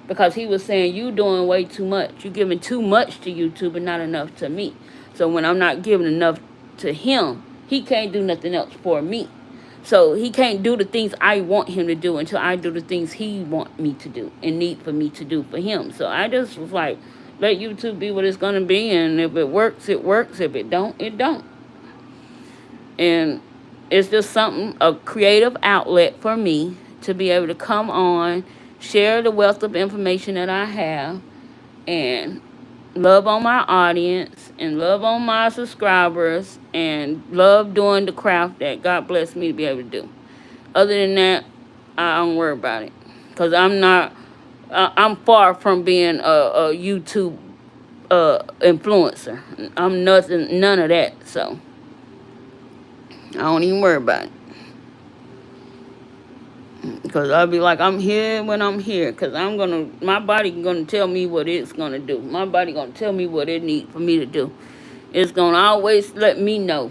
Because he was saying, you doing way too much. You giving too much to YouTube and not enough to me. So when I'm not giving enough to him, he can't do nothing else for me. So he can't do the things I want him to do until I do the things he want me to do and need for me to do for him. So I just was like, let YouTube be what it's going to be. And if it works, it works. If it don't, it don't. And it's just a creative outlet for me to be able to come on, share the wealth of information that I have, and love on my audience, and love on my subscribers, and love doing the craft that God blessed me to be able to do. Other than that, I don't worry about it. Because I'm far from being a YouTube influencer. I'm nothing, none of that. So I don't even worry about it. Because I'll be like, I'm here when I'm here. Because my body gonna tell me what it's gonna do. My body gonna tell me what it needs for me to do. It's gonna always let me know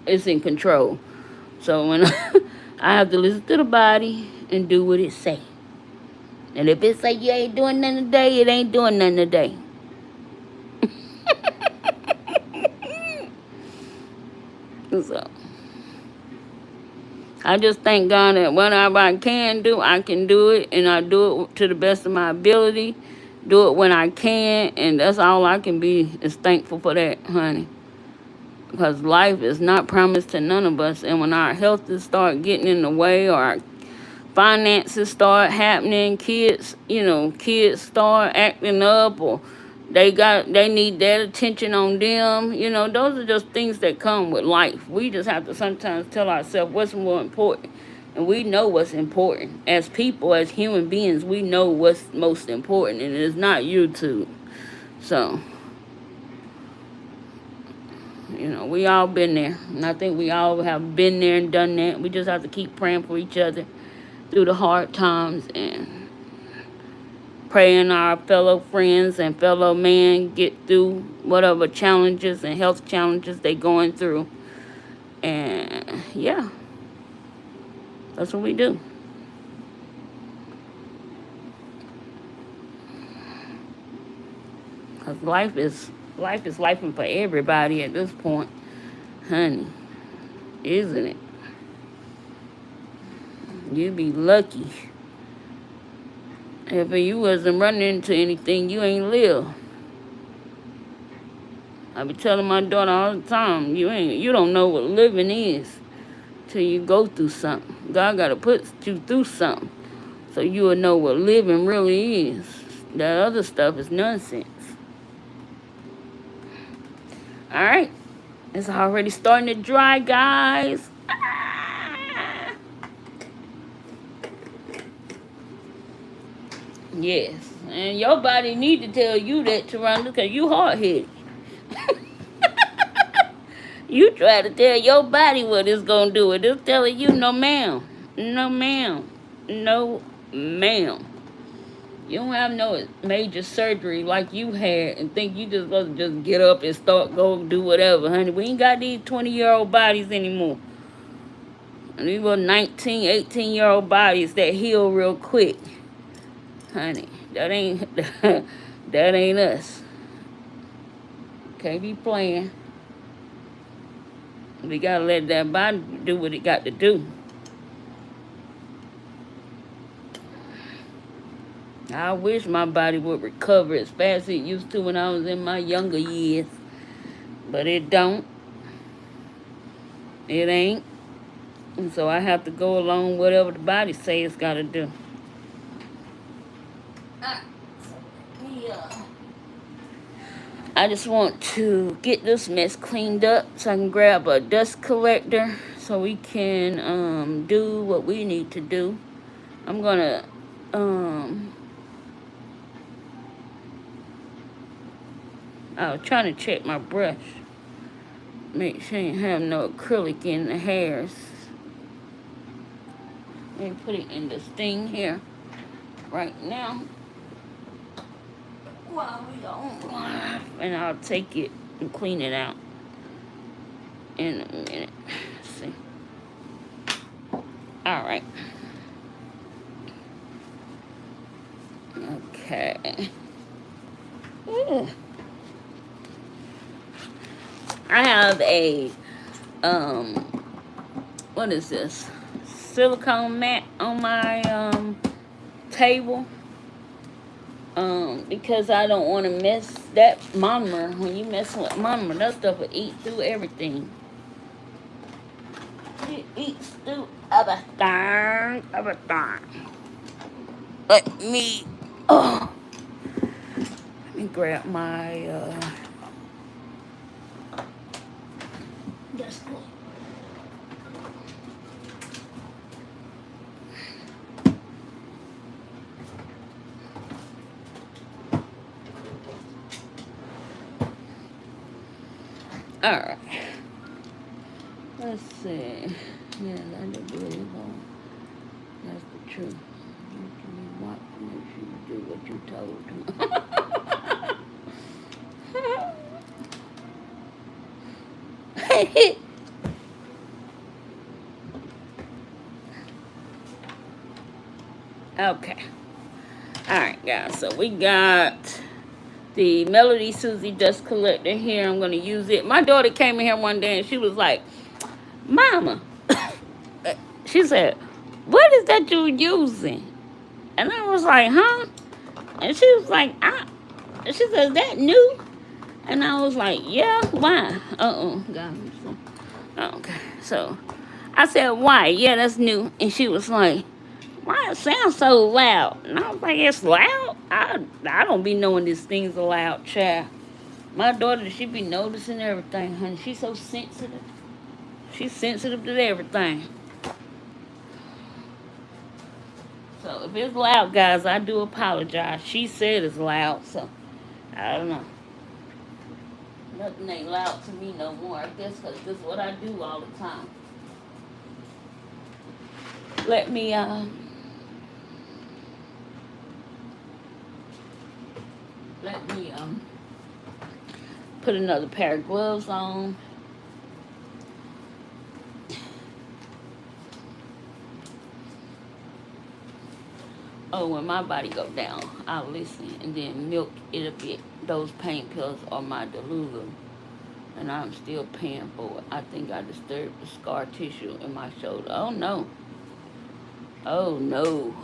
it's in control. So when I have to listen to the body and do what it say. And if it say you ain't doing nothing today, it ain't doing nothing today. So I just thank God that whatever I can do, I can do it, and I do it to the best of my ability. Do it when I can, and that's all I can be is thankful for that, honey. Because life is not promised to none of us, and when our health start getting in the way, or our finances start happening, kids start acting up, or they need that attention on them. Those are just things that come with life. We just have to sometimes tell ourselves what's more important. And we know what's important. As people, as human beings, we know what's most important, and it's not YouTube. So, we all been there. And I think we all have been there and done that. We just have to keep praying for each other through the hard times, and praying our fellow friends and fellow men get through whatever challenges and health challenges they going through. And yeah, that's what we do. Because life is lifing for everybody at this point, honey, isn't it? You'd be lucky if you wasn't running into anything you ain't live. I be telling my daughter all the time, you don't know what living is till you go through something. God gotta put you through something so you will know what living really is. That other stuff is nonsense. Alright. It's already starting to dry, guys. Yes. And your body need to tell you that, Toronto, because you hard-headed. You try to tell your body what it's going to do. And it's telling you, no, ma'am. No, ma'am. No, ma'am. You don't have no major surgery like you had and think you just supposed to just get up and go do whatever, honey. We ain't got these 20-year-old bodies anymore. And these little 19, 18-year-old bodies that heal real quick. Honey, that ain't us. Can't be playing. We gotta let that body do what it got to do. I wish my body would recover as fast as it used to when I was in my younger years. But it don't. It ain't. And so I have to go along whatever the body says it's got to do. I just want to get this mess cleaned up so I can grab a dust collector so we can do what we need to do. I'm going to... I was trying to check my brush. Make sure you have no acrylic in the hairs. Let me put it in this thing here right now. While we on live. And I'll take it and clean it out in a minute. Let's see. Alright. Okay. Ooh. I have a, what is this? Silicone mat on my, table. Because I don't want to mess that monomer. When you mess with monomer, that stuff will eat through everything. It eats through everything. Let me grab my, that's cool. Alright. Let's see. Yeah, I do believe on. That's the truth. You want to make sure you do what you told him. Okay. Alright, guys. So we got the Melody Susie Dust Collector here. I'm going to use it. My daughter came in here one day and she was like, Mama, she said, what is that you're using? And I was like, huh? And she was like, she said, is that new? And I was like, yeah, why? God. Okay. So I said, why? Yeah, that's new. And she was like, why it sounds so loud? And I was like, it's loud? I don't be knowing this thing's a loud, child. My daughter, she be noticing everything, honey. She's so sensitive. She's sensitive to everything. So if it's loud, guys, I do apologize. She said it's loud, so I don't know. Nothing ain't loud to me no more, I guess, because this is what I do all the time. Let me, put another pair of gloves on. Oh, when my body go down, I'll listen and then milk it'll get those pain pills or my delusion. And I'm still paying for it. I think I disturbed the scar tissue in my shoulder. Oh no. Oh no.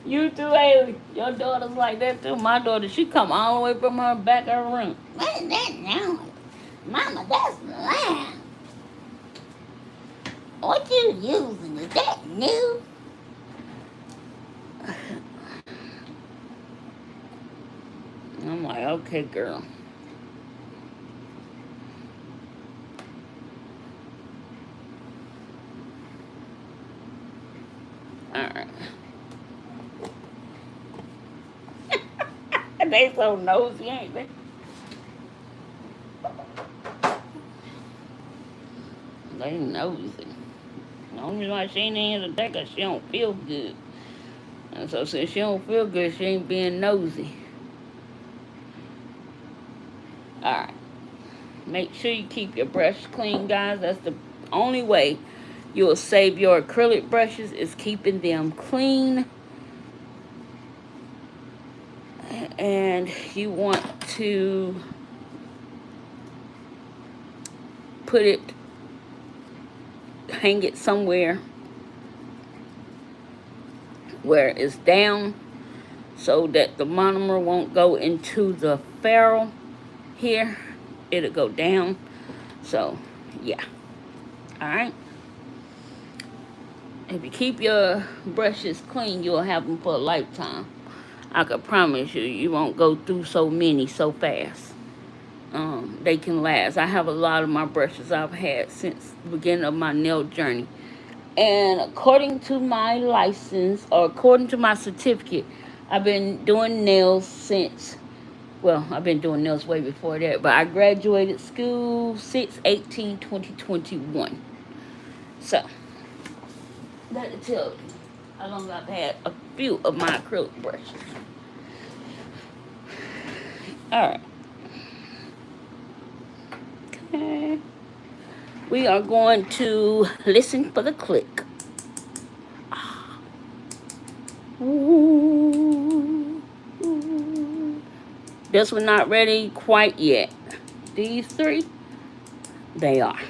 You too, hey, your daughter's like that too. My daughter, she come all the way from her back of her room. What is that now? Mama, that's loud. What you using? Is that new? I'm like, okay, girl. Alright. They so nosy, ain't they? They nosy. The only reason why she ain't in here today because she don't feel good. And so since she don't feel good, she ain't being nosy. Alright. Make sure you keep your brush clean, guys. That's the only way you'll save your acrylic brushes is keeping them clean. And you want to hang it somewhere where it's down so that the monomer won't go into the ferrule here. It'll go down. So, yeah. Alright. If you keep your brushes clean, you'll have them for a lifetime. I can promise you, you won't go through so many so fast. They can last. I have a lot of my brushes I've had since the beginning of my nail journey. And according to my license, or according to my certificate, I've been doing nails since, well, I've been doing nails way before that, but I graduated school 6/18/2021. So, that tells you how long I've had a few of my acrylic brushes. Alright. Okay. We are going to listen for the click. Ooh. This one not ready quite yet. These three, they are.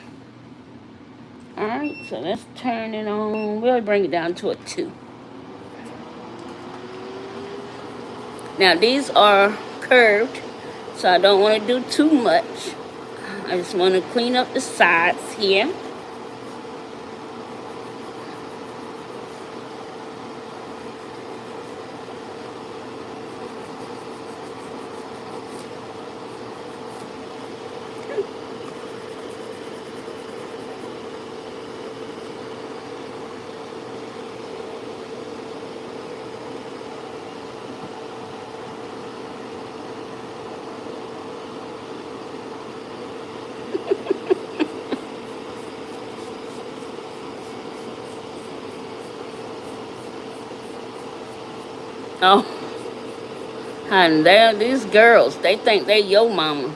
Alright, so let's turn it on. We'll bring it down to a 2. Now these are curved, so I don't want to do too much. I just want to clean up the sides here. Oh, honey, these girls, they think they your mama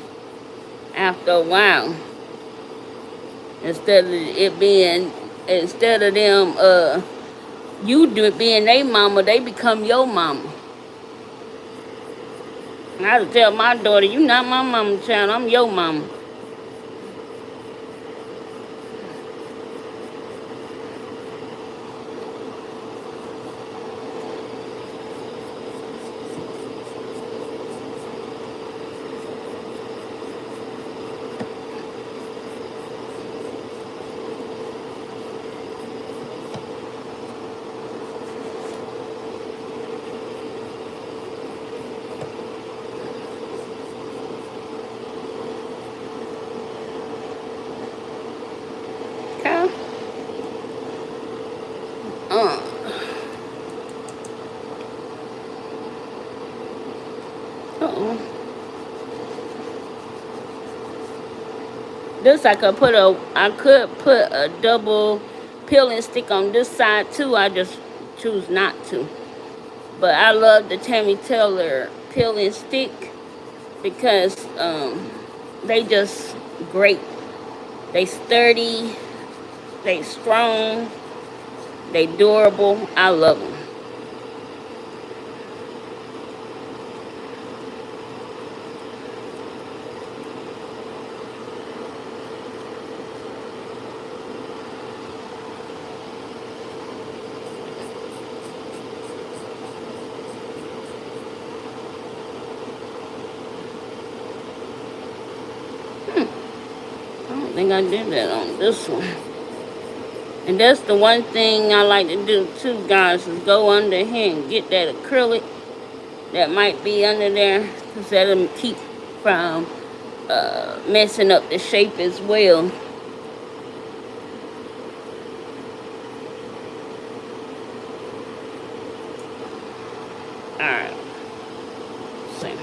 after a while. Instead of it being, instead of them, you do it being their mama, they become your mama. And I had to tell my daughter, you not my mama, child, I'm your mama. Okay? Uh, uh-oh. This I could put a double peeling stick on this side too. I just choose not to. But I love the Tammy Taylor peeling stick because they just great. They sturdy, they strong, they durable. I love them. I don't think I did that on this one. And that's the one thing I like to do too, guys, is go under here and get that acrylic that might be under there, because that'll keep from messing up the shape as well. Alright, see.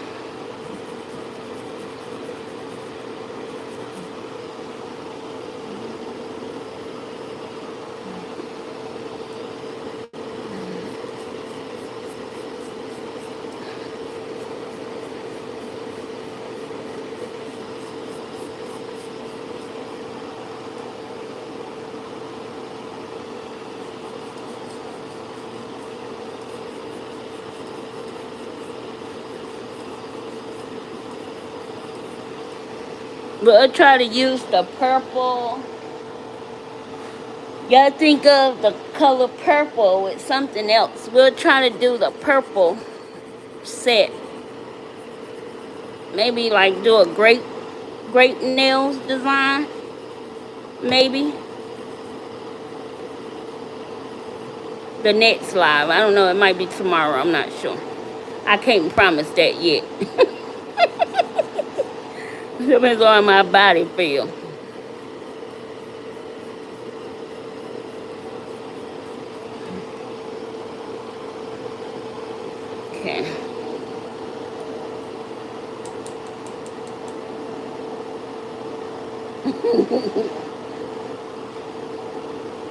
We'll try to use the purple. Y'all think of the color purple with something else. We'll try to do the purple set. Maybe like do a grape nails design. Maybe. The next live. I don't know. It might be tomorrow. I'm not sure. I can't promise that yet. Depends on how my body feel. Okay.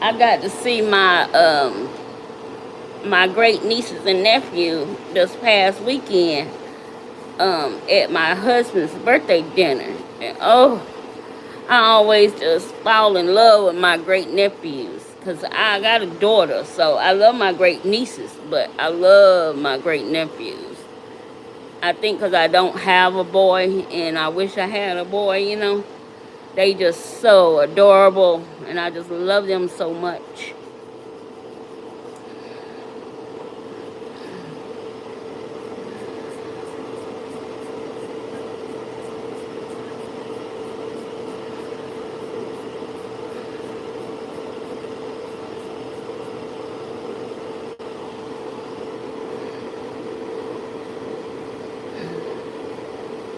I got to see my great nieces and nephew this past weekend at my husband's birthday dinner. And oh, I always just fall in love with my great nephews because I got a daughter, so I love my great nieces, but I love my great nephews. I think because I don't have a boy and I wish I had a boy, you know. They just so adorable and I just love them so much.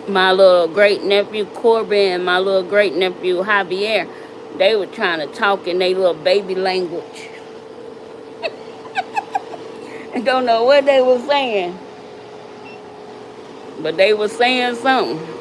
My little great nephew Corbin and my little great nephew Javier, they were trying to talk in their little baby language. I don't know what they were saying, but they were saying something.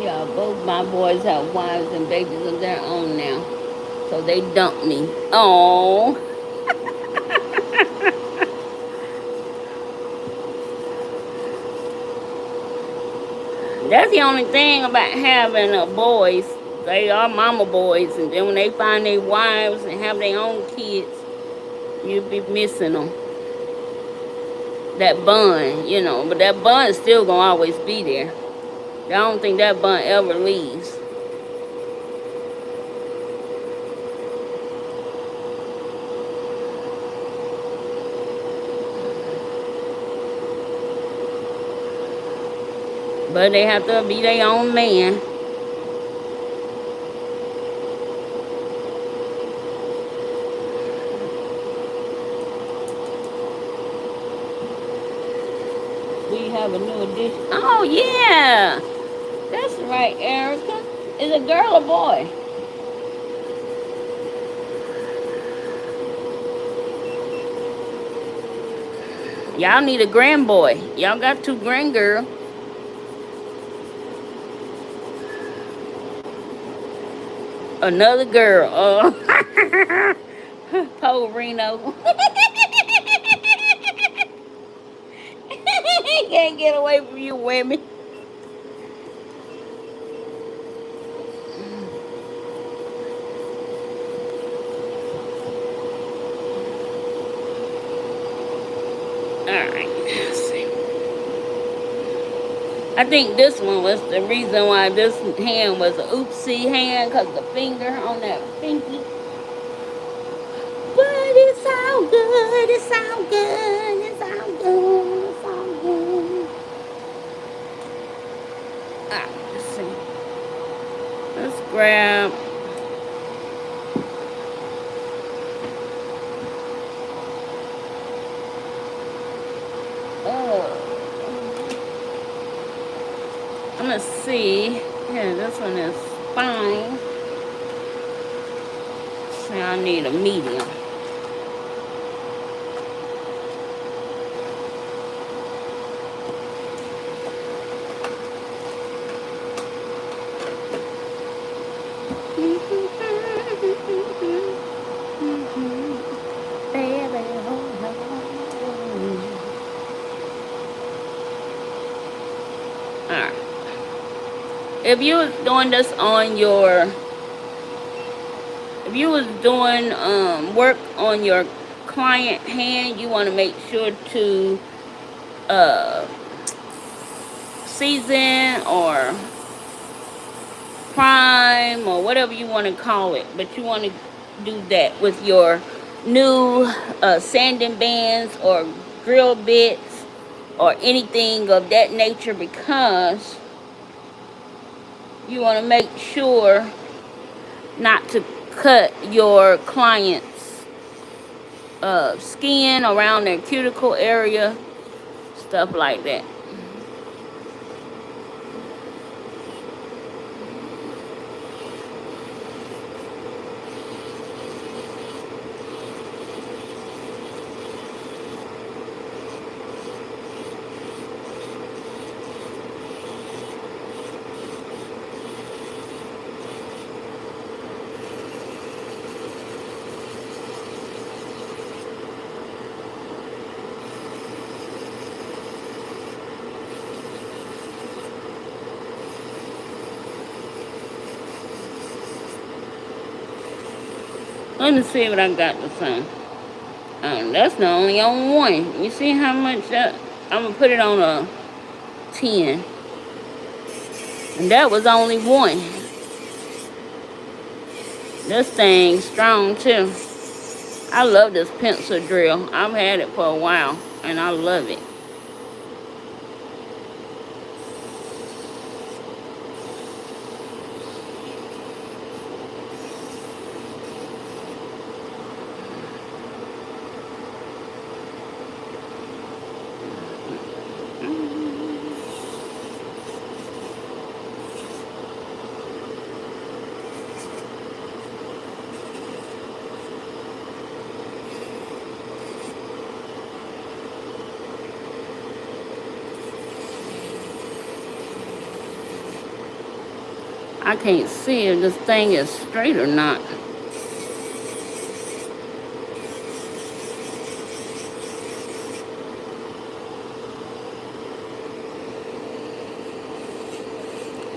Yeah, both my boys have wives and babies of their own now. So they dumped me. Oh. That's the only thing about having boys. They are mama boys. And then when they find their wives and have their own kids, you'll be missing them. That bond, you know. But that bond still going to always be there. I don't think that bond ever leaves. But they have to be their own man. We have a new addition. Oh, yeah. That's right, Erica. Is it a girl or boy? Y'all need a grand boy. Y'all got 2 grand girls. Another girl. Oh. Poor Reno. He can't get away from you women. Alright. I think this one was the reason why this hand was an oopsie hand, because the finger on that pinky. But it's all good, it's all good, it's all good, it's all good. Alright, let's see. Let's grab. I'm gonna see. Yeah, this one is fine. So I need a medium. Alright. If you was doing this on your, if you was doing work on your client hand, you want to make sure to season or prime or whatever you want to call it, but you want to do that with your new sanding bands or drill bits or anything of that nature, because you want to make sure not to cut your client's skin around their cuticle area, stuff like that. Let me see what I got this on. That's not only on one. You see how much that? I'm going to put it on a 10. And that was only one. This thing's strong too. I love this pencil drill. I've had it for a while and I love it. I can't see if this thing is straight or not.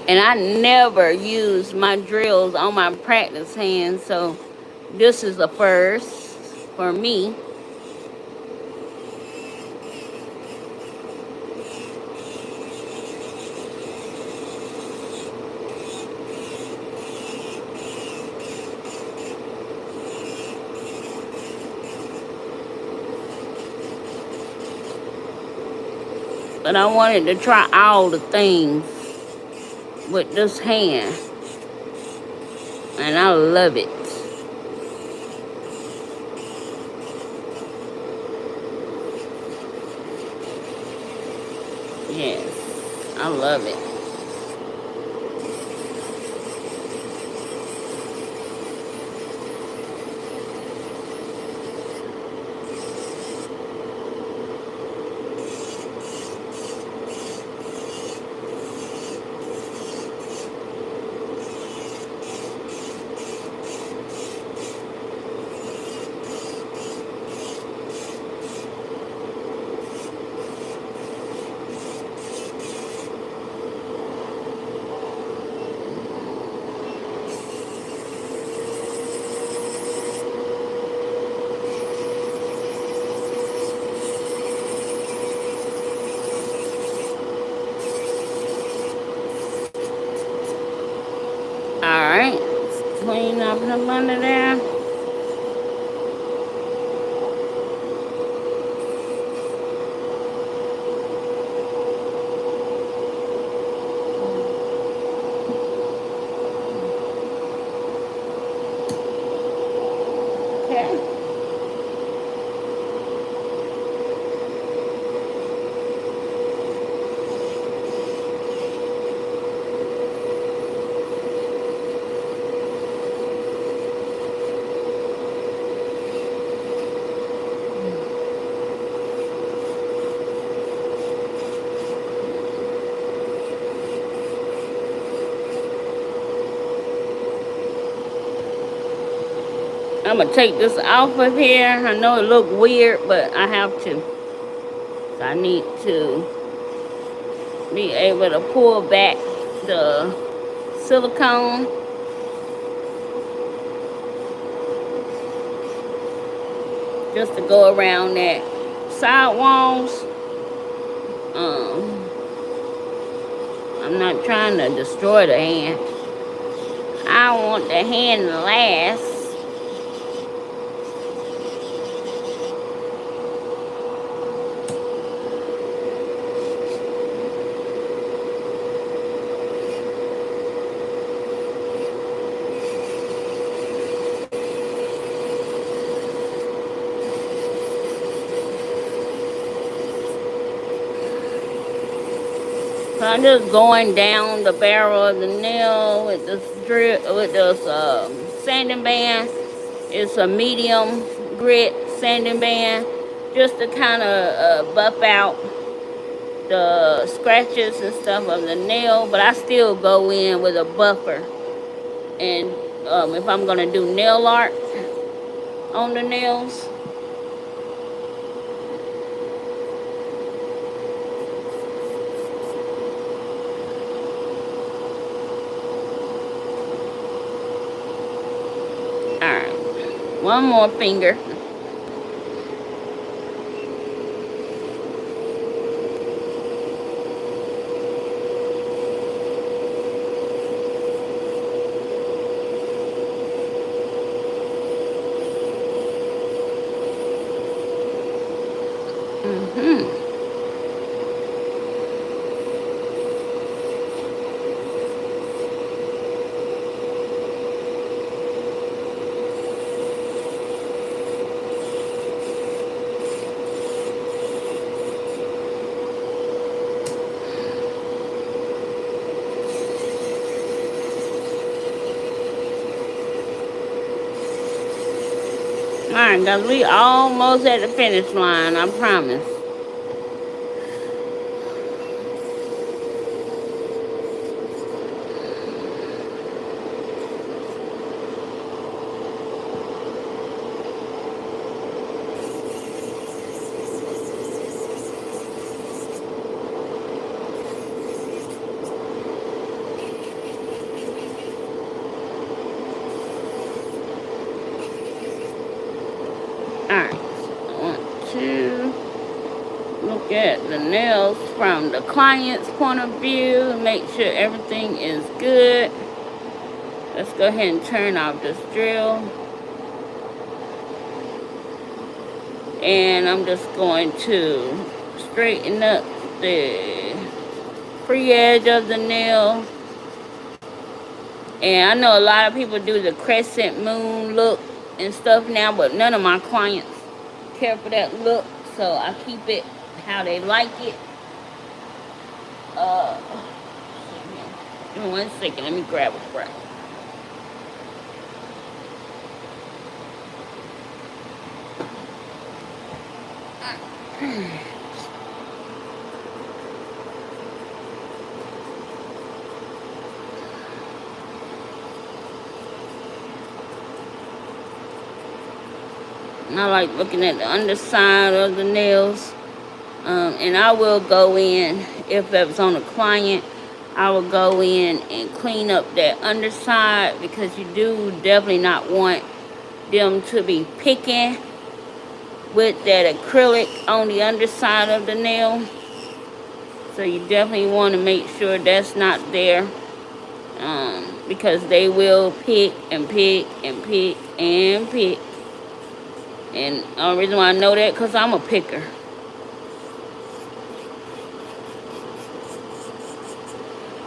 And I never use my drills on my practice hands, so this is a first for me. But I wanted to try all the things with this hand. And I love it. Yes, I love it. Alright, clean up them under there. Okay. I'm gonna take this off of here. I know it look weird, but I have to. So I need to be able to pull back the silicone. Just to go around that side walls. I'm not trying to destroy the hand. I want the hand to last. So I'm just going down the barrel of the nail with this drill, with this sanding band. It's a medium grit sanding band, just to kind of buff out the scratches and stuff of the nail. But I still go in with a buffer, and if I'm gonna do nail art on the nails. Alright, one more finger. Alright, guys, we almost at the finish line, I promise. Alright, so I want to look at the nails from the client's point of view, make sure everything is good. Let's go ahead and turn off this drill. And I'm just going to straighten up the free edge of the nail. And I know a lot of people do the crescent moon look and stuff now, but none of my clients care for that look, so I keep it how they like it. Give me 1 second, let me grab a breath. I like looking at the underside of the nails. And I will go in, if it's on a client, I will go in and clean up that underside, because you do definitely not want them to be picking with that acrylic on the underside of the nail. So you definitely want to make sure that's not there, because they will pick and pick and pick and pick. And the only reason why I know that, because I'm a picker.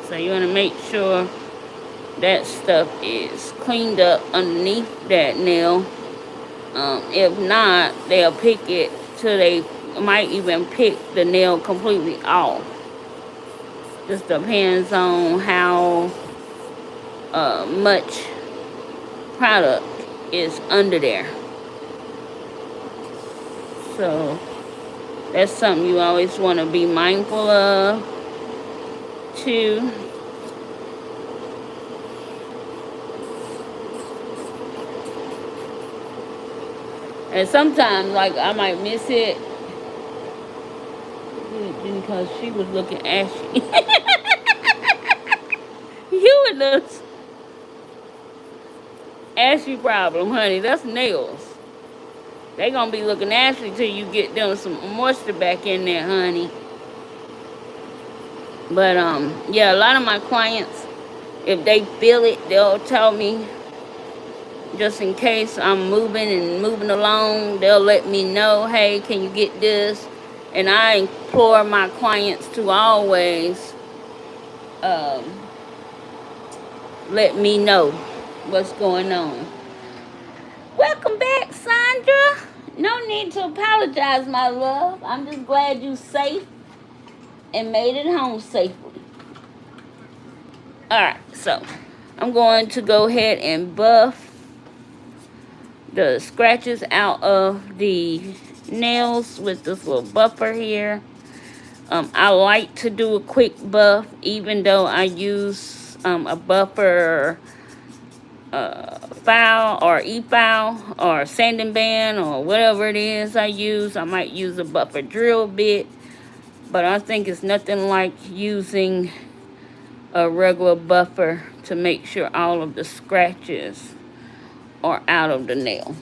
So you want to make sure that stuff is cleaned up underneath that nail. If not, they'll pick it till they might even pick the nail completely off. Just depends on how much product is under there. So that's something you always want to be mindful of too. And sometimes, like, I might miss it because she was looking ashy. You and the ashy problem, honey. That's nails. They gonna be looking ashy till you get them some moisture back in there, honey. But yeah, a lot of my clients, if they feel it, they'll tell me. Just in case I'm moving along, they'll let me know, hey, can you get this? And I implore my clients to always let me know what's going on. Welcome back, Sandra. No need to apologize, my love. I'm just glad you're safe and made it home safely. Alright, so I'm going to go ahead and buff the scratches out of the nails with this little buffer here. I like to do a quick buff, even though I use a buffer file or e-file or sanding band or whatever it is I use. I might use a buffer drill bit, but I think it's nothing like using a regular buffer to make sure all of the scratches are out of the nail.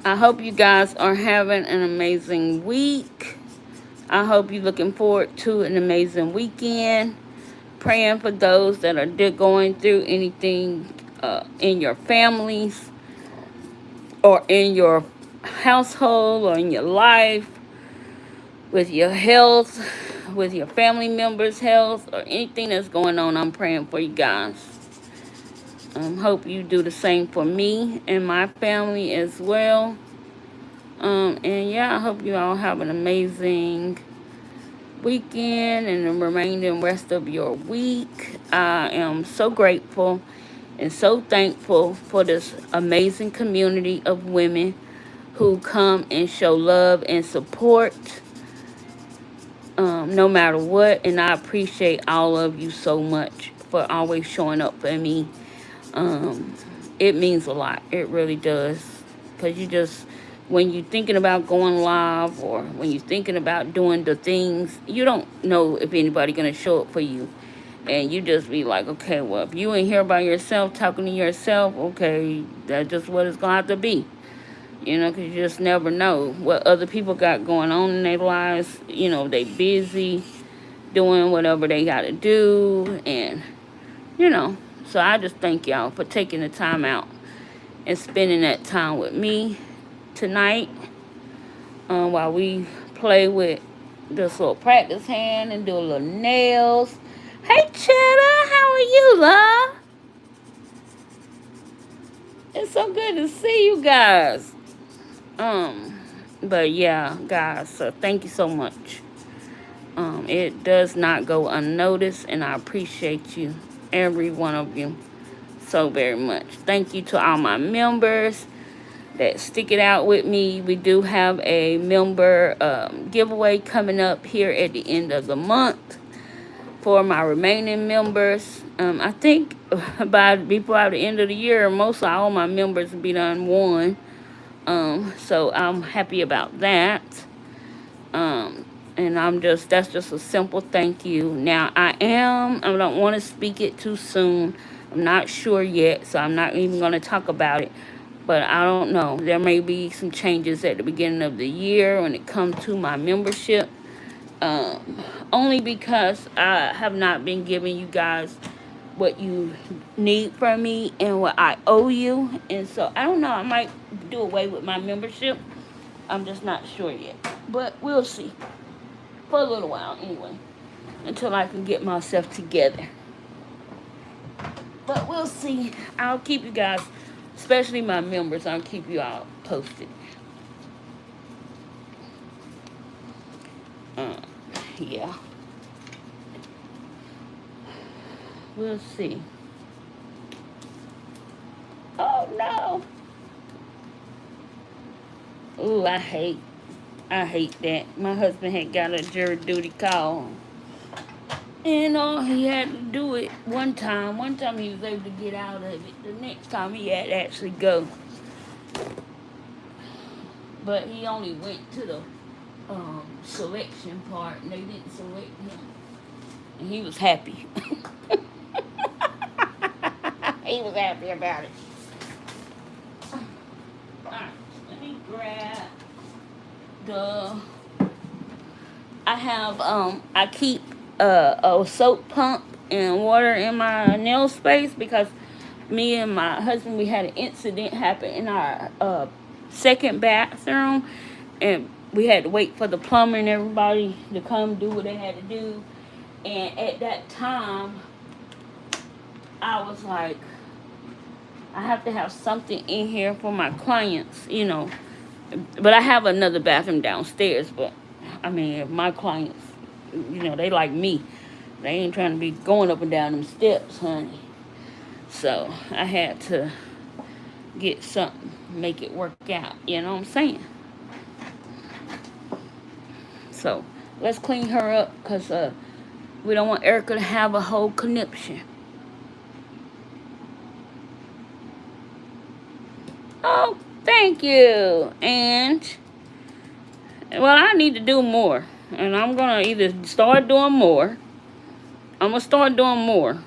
I hope you guys are having an amazing week. I hope you're looking forward to an amazing weekend. Praying for those that are going through anything in your families or in your household or in your life, with your health, with your family members' health, or anything that's going on. I'm praying for you guys. Hope you do the same for me and my family as well. And yeah, I hope you all have an amazing weekend and the remaining rest of your week. I am so grateful and so thankful for this amazing community of women who come and show love and support no matter what. And I appreciate all of you so much for always showing up for me. It means a lot. It really does. Because you just when you're thinking about going live or when you're thinking about doing the things, you don't know if anybody gonna show up for you. And you just be like, okay, well, if you ain't here by yourself, talking to yourself, okay, that's just what it's gonna have to be. You know, 'cause you just never know what other people got going on in their lives. You know, they busy doing whatever they gotta do. And, you know, so I just thank y'all for taking the time out and spending that time with me tonight, while we play with this little practice hand and do a little nails. Hey, Cheddar, how are you, love? It's so good to see you guys. But yeah, guys, so thank you so much. It does not go unnoticed, and I appreciate you, every one of you, so very much. Thank you to all my members that stick it out with me. We do have a member giveaway coming up here at the end of the month for my remaining members. I think before the end of the year, most of all my members will be done won. So I'm happy about that. And that's just a simple thank you. Now I don't want to speak it too soon. I'm not sure yet, so I'm not even going to talk about it. But I don't know. There may be some changes at the beginning of the year when it comes to my membership. Only because I have not been giving you guys what you need from me and what I owe you. And so I don't know. I might do away with my membership. I'm just not sure yet. But we'll see. For a little while anyway. Until I can get myself together. But we'll see. I'll keep you guys, especially my members, I'll keep you all posted. Yeah. We'll see. Oh no. Ooh, I hate that. My husband had got a jury duty call. And he had to do it one time. One time he was able to get out of it. The next time he had to actually go. But he only went to the selection part, and they didn't select him. And he was happy. He was happy about it. Alright, let me grab I keep a soap pump and water in my nail space because me and my husband, we had an incident happen in our second bathroom, and we had to wait for the plumber and everybody to come do what they had to do. And at that time, I was like, I have to have something in here for my clients, you know. But I have another bathroom downstairs, but I mean, if my clients, you know, they like me. They ain't trying to be going up and down them steps, honey. So I had to get something, make it work out, you know what I'm saying? So let's clean her up, because we don't want Erica to have a whole conniption. Oh, thank you. And, well, I need to do more. And I'm going to either start doing more. I'm going to start doing more.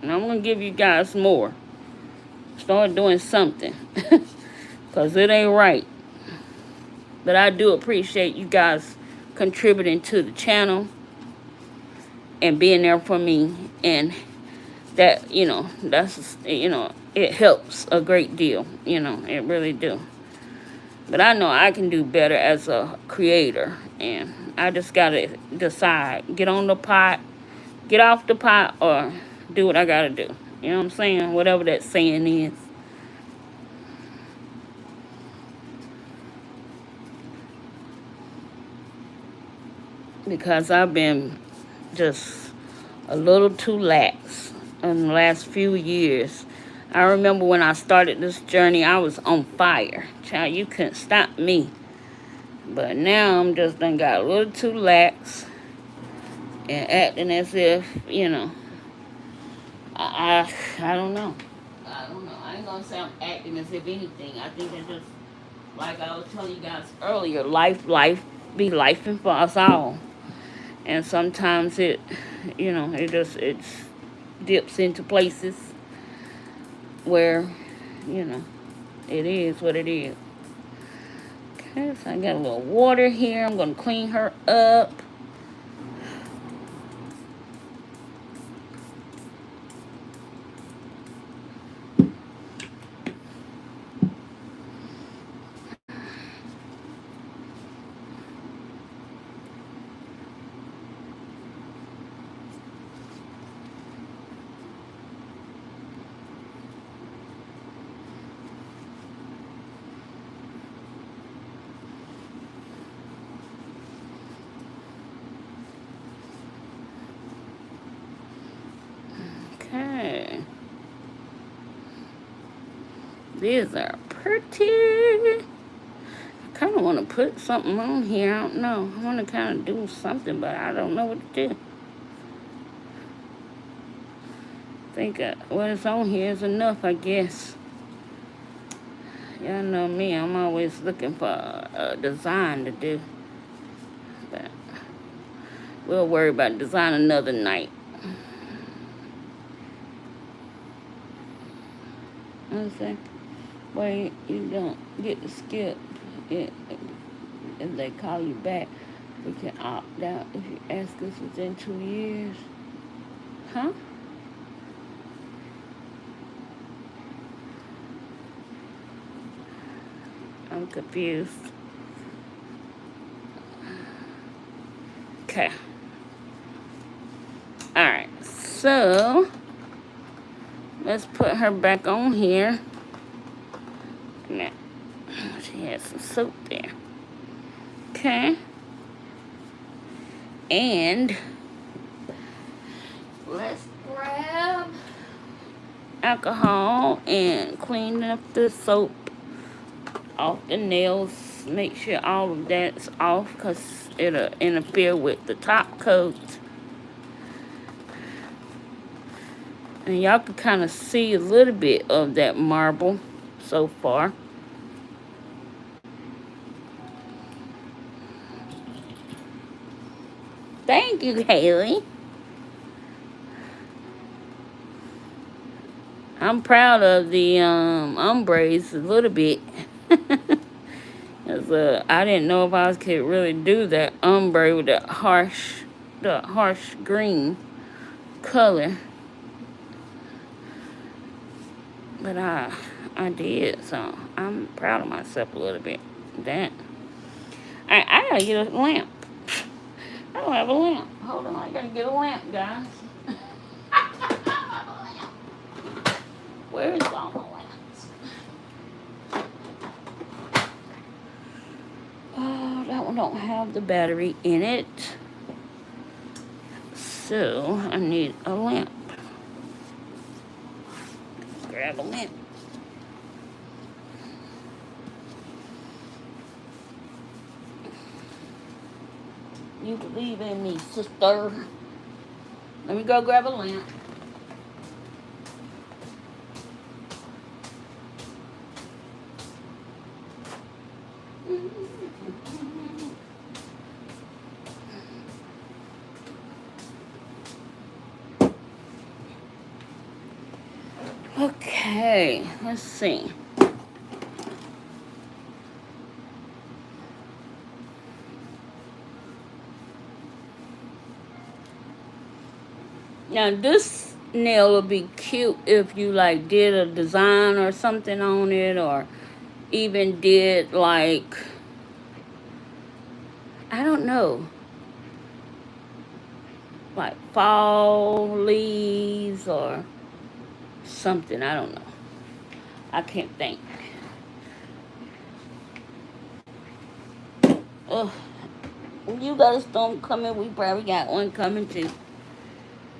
And I'm going to give you guys more. Start doing something. Because it ain't right. But I do appreciate you guys contributing to the channel. And being there for me. And that, you know, that's, you know, it helps a great deal. You know, it really do. But I know I can do better as a creator. And I just got to decide. Get on the pot. Get off the pot. Or do what I got to do. You know what I'm saying? Whatever that saying is. Because I've been just a little too lax in the last few years. I remember when I started this journey, I was on fire. Child, you couldn't stop me. But now I'm just done got a little too lax and acting as if, you know, I don't know. I don't know. I ain't gonna say I'm acting as if anything. I think I just like I was telling you guys earlier, life be lifing for us all. And sometimes it, it dips into places where, you know, it is what it is. Okay, so I got a little water here. I'm going to clean her up. Okay. These are pretty. I kind of want to put something on here. I don't know. I want to kind of do something, but I don't know what to do. I think what is on here is enough, I guess. Y'all know me. I'm always looking for a design to do. But we'll worry about design another night. Okay. Well, you don't get to skip it. If they call you back, we can opt out if you ask us within 2 years. Huh? I'm confused. Okay. Alright, so let's put her back on here. Now, she has some soap there. Okay. And let's grab alcohol and clean up the soap off the nails. Make sure all of that's off because it'll interfere with the top coat. And y'all can kind of see a little bit of that marble so far. Thank you, Haley. I'm proud of the ombres a little bit. Cause I didn't know if I could really do that ombre with the harsh green color. But I did, so I'm proud of myself a little bit. That I gotta get a lamp. I don't have a lamp. Hold on, I gotta get a lamp, guys. Where is all my lamps? Oh, that one don't have the battery in it. So I need a lamp. Grab a lamp. You believe in me, sister. Let me go grab a lamp. Okay, let's see. Now this nail would be cute if you like did a design or something on it, or even did like, I don't know, like fall leaves or something. I don't know. I can't think. Oh, you got a storm coming. We probably got one coming too.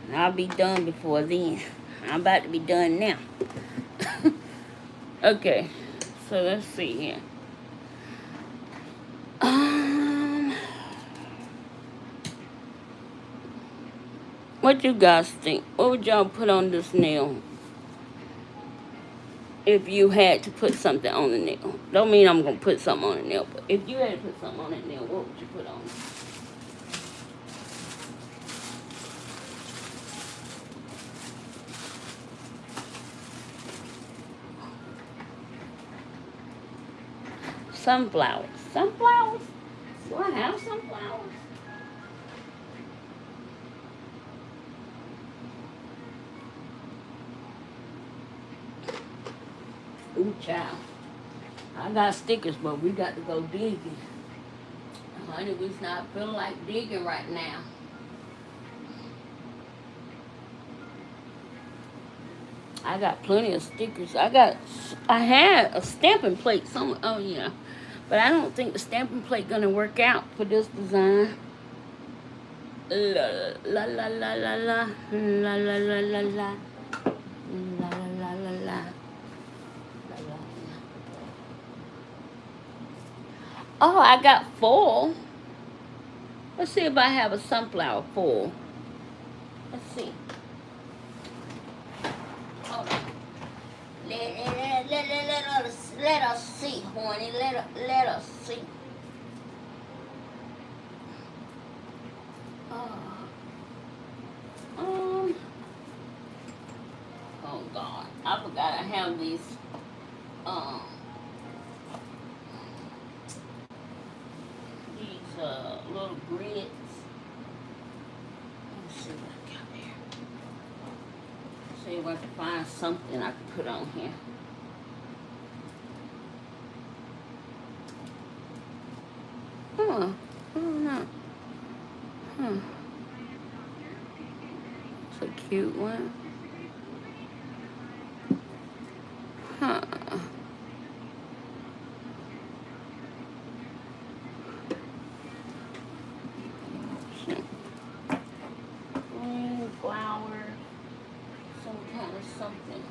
And I'll be done before then. I'm about to be done now. Okay, so let's see here. What you guys think? What would y'all put on this nail? if you had to put something on the nail. Don't mean I'm going to put something on the nail, but if you had to put something on the nail, what would you put on it? Sunflowers. Sunflowers? Do I have sunflowers? Ooh, child. I got stickers, but we got to go digging. Honey, we's not feeling like digging right now. I got plenty of stickers. I had a stamping plate somewhere. Oh, yeah. But I don't think the stamping plate gonna work out for this design. La la la la la la la la la la la la la la la. Oh, I got foil. Let's see if I have a sunflower foil. Let's see. Hold on. Let us see, honey. Let us see. Oh God, I forgot I have these. These little grids. Let's see what I got there. See if I can find something I can put on here. I don't know. It's a cute one. Green flower. Some kind of something,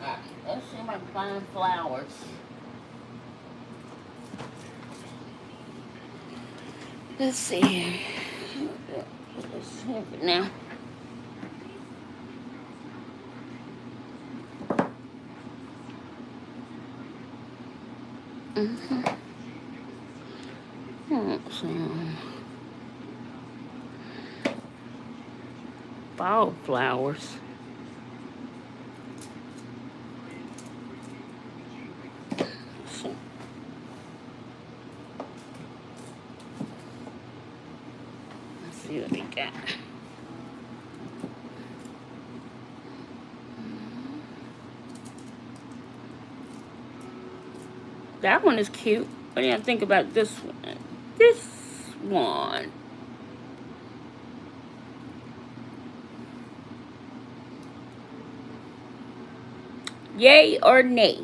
Alright, let's see if I can find flowers. Let's see here. Let's see it now. Some fall flowers. Let's see what we got. That one is cute. What do you think about this one? This one. Yay or nay?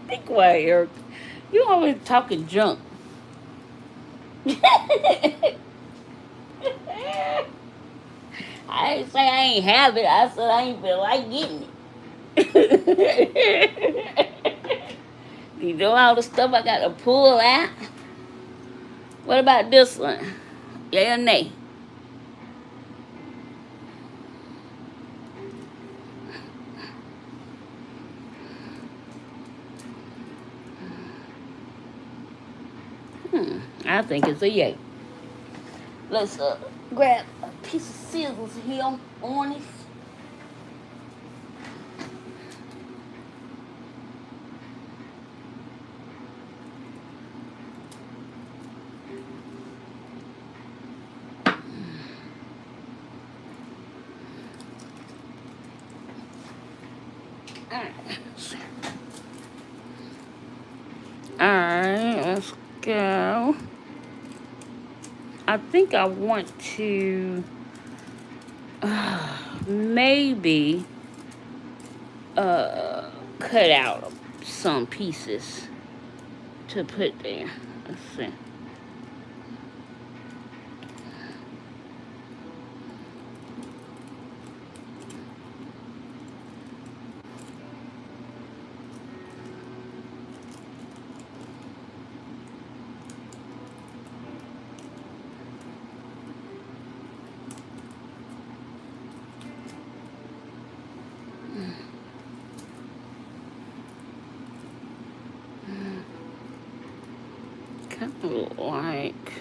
Be quiet, Eric. You always talking junk. I ain't say I ain't have it. I said I ain't feel like getting it. You know all the stuff I got to pull out? What about this one? Yay or nay? I think it's a yay. Let's grab a piece of scissors here on this. Alright, let's go. I think I want to maybe cut out some pieces to put there. Let's see. Kind of like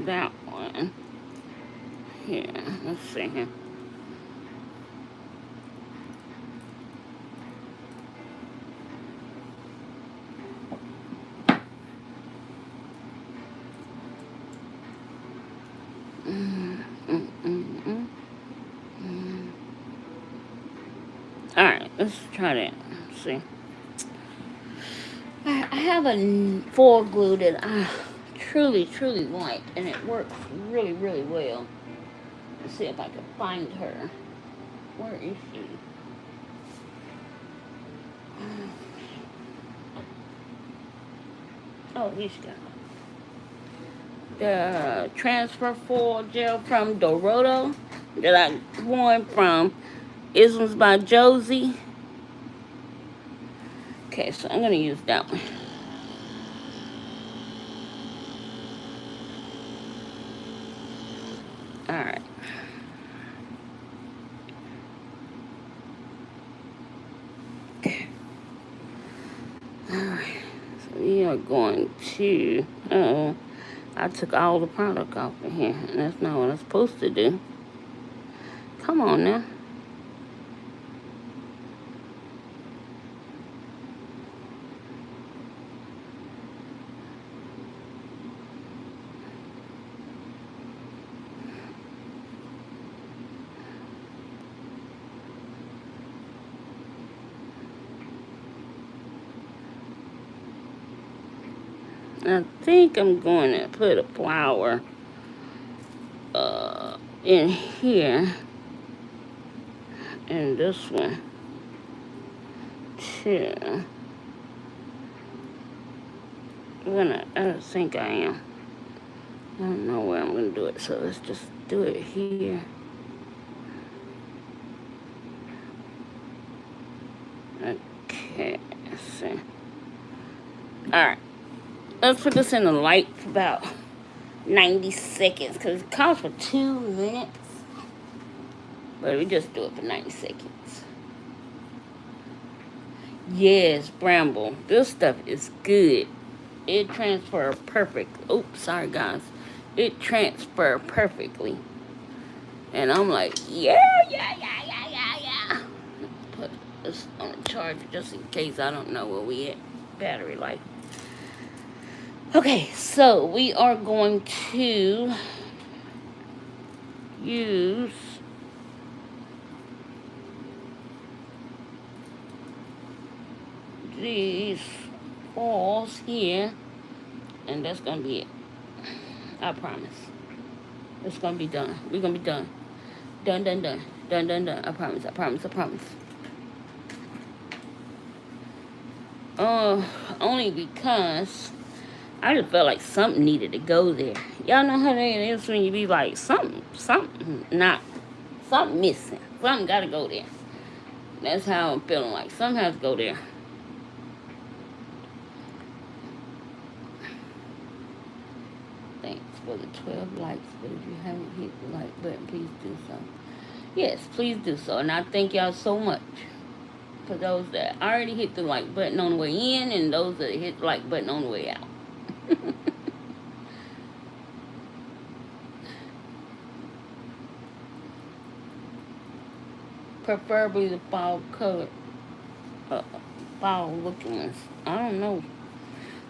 that one. Here, let's see here. Alright, let's try that. Let's see. I have a foil glue that I truly like, and it works really well. Let's see if I can find her. Where is she? Oh, here she got the transfer foil gel from Dorado that I won from Isms by Josie. Okay, so I'm gonna use that one. Alright. Okay. Alright. So we are going to I took all the product off of here, and that's not what I'm supposed to do. Come on now. I think I'm going to put a flower in here, and this one too. I think I am. I don't know where I'm gonna do it, so let's just do it here. Okay, let's see. Alright. Let's put this in the light for about 90 seconds, because it calls for 2 minutes. But we just do it for 90 seconds. Yes, Bramble. This stuff is good. It transfers perfect. Oops, sorry guys. It transfers perfectly. And I'm like, yeah. Put this on the charger just in case I don't know where we at. Battery life. Okay, so we are going to use these foils here, and that's gonna be it. I promise. It's gonna be done. We're gonna be done. Done. I promise. Only because I just felt like something needed to go there. Y'all know how that is when you be like, something missing. Something gotta go there. That's how I'm feeling like. Something has to go there. Thanks for the 12 likes, but if you haven't hit the like button, please do so. Yes, please do so. And I thank y'all so much for those that already hit the like button on the way in, and those that hit the like button on the way out. Preferably the fall color, fall looking ones. I don't know.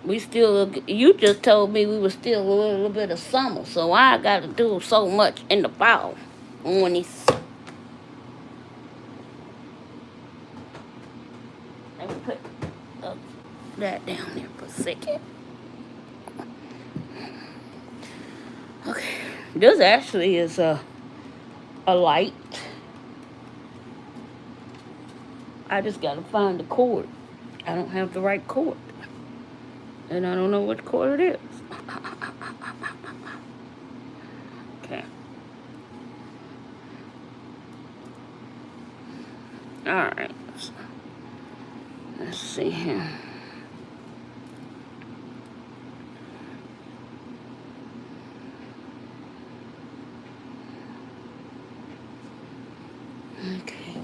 We still look. You just told me we were still a little bit of summer, so I got to do so much in the fall when it's. Let me put that down there for a second. Okay, this actually is a light. I just gotta find the cord. I don't have the right cord. And I don't know what color it is. Okay. Alright. Let's see here. Okay.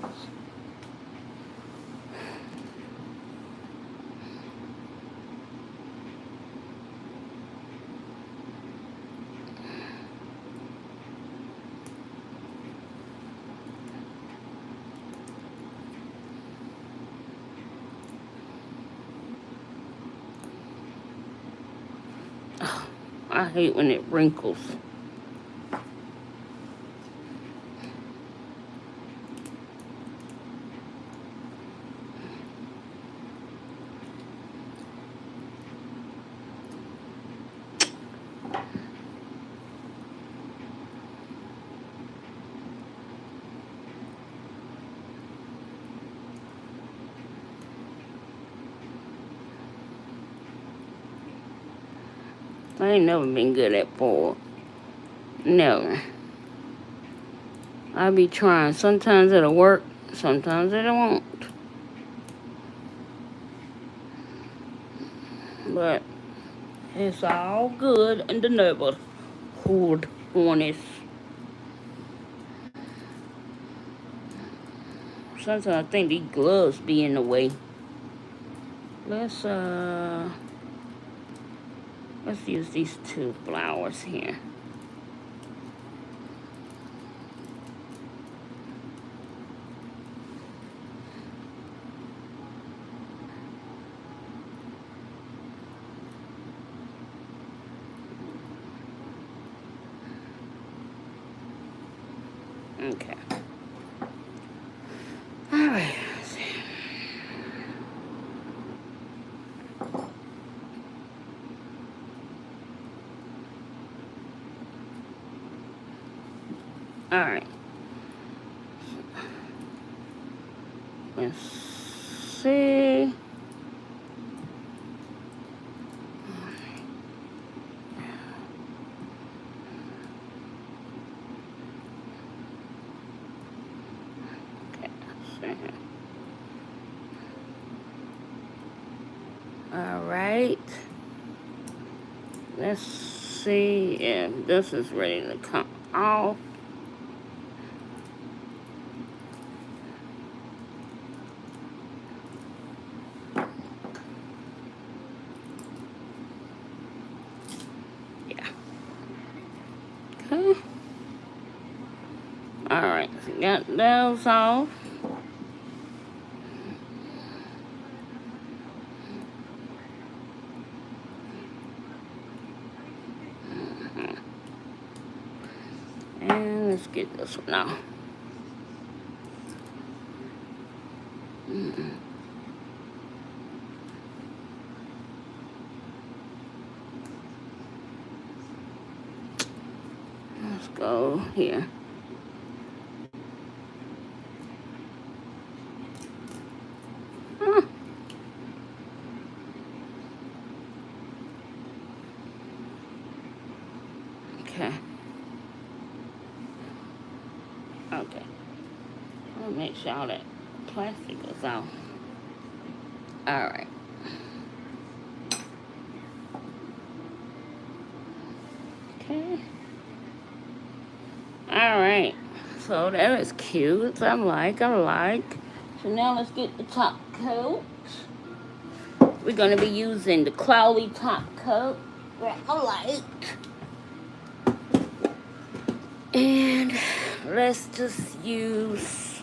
Oh, I hate when it wrinkles. I ain't never been good at forward. Never. I be trying. Sometimes it'll work. Sometimes it won't. But it's all good in the neighborhood on this. Sometimes I think these gloves be in the way. Let's use these two flowers here. Okay. All right. All right. Let's see. All right. Let's see if this is ready to come off. Yeah. Okay. All right. So got those off. And let's get this one out. Let's go here. Okay. Okay. I'll make sure all that plastic is out. All right. Okay. All right. So that is cute. I like. So now let's get the top coat. We're going to be using the cloudy top coat that I like. And let's just use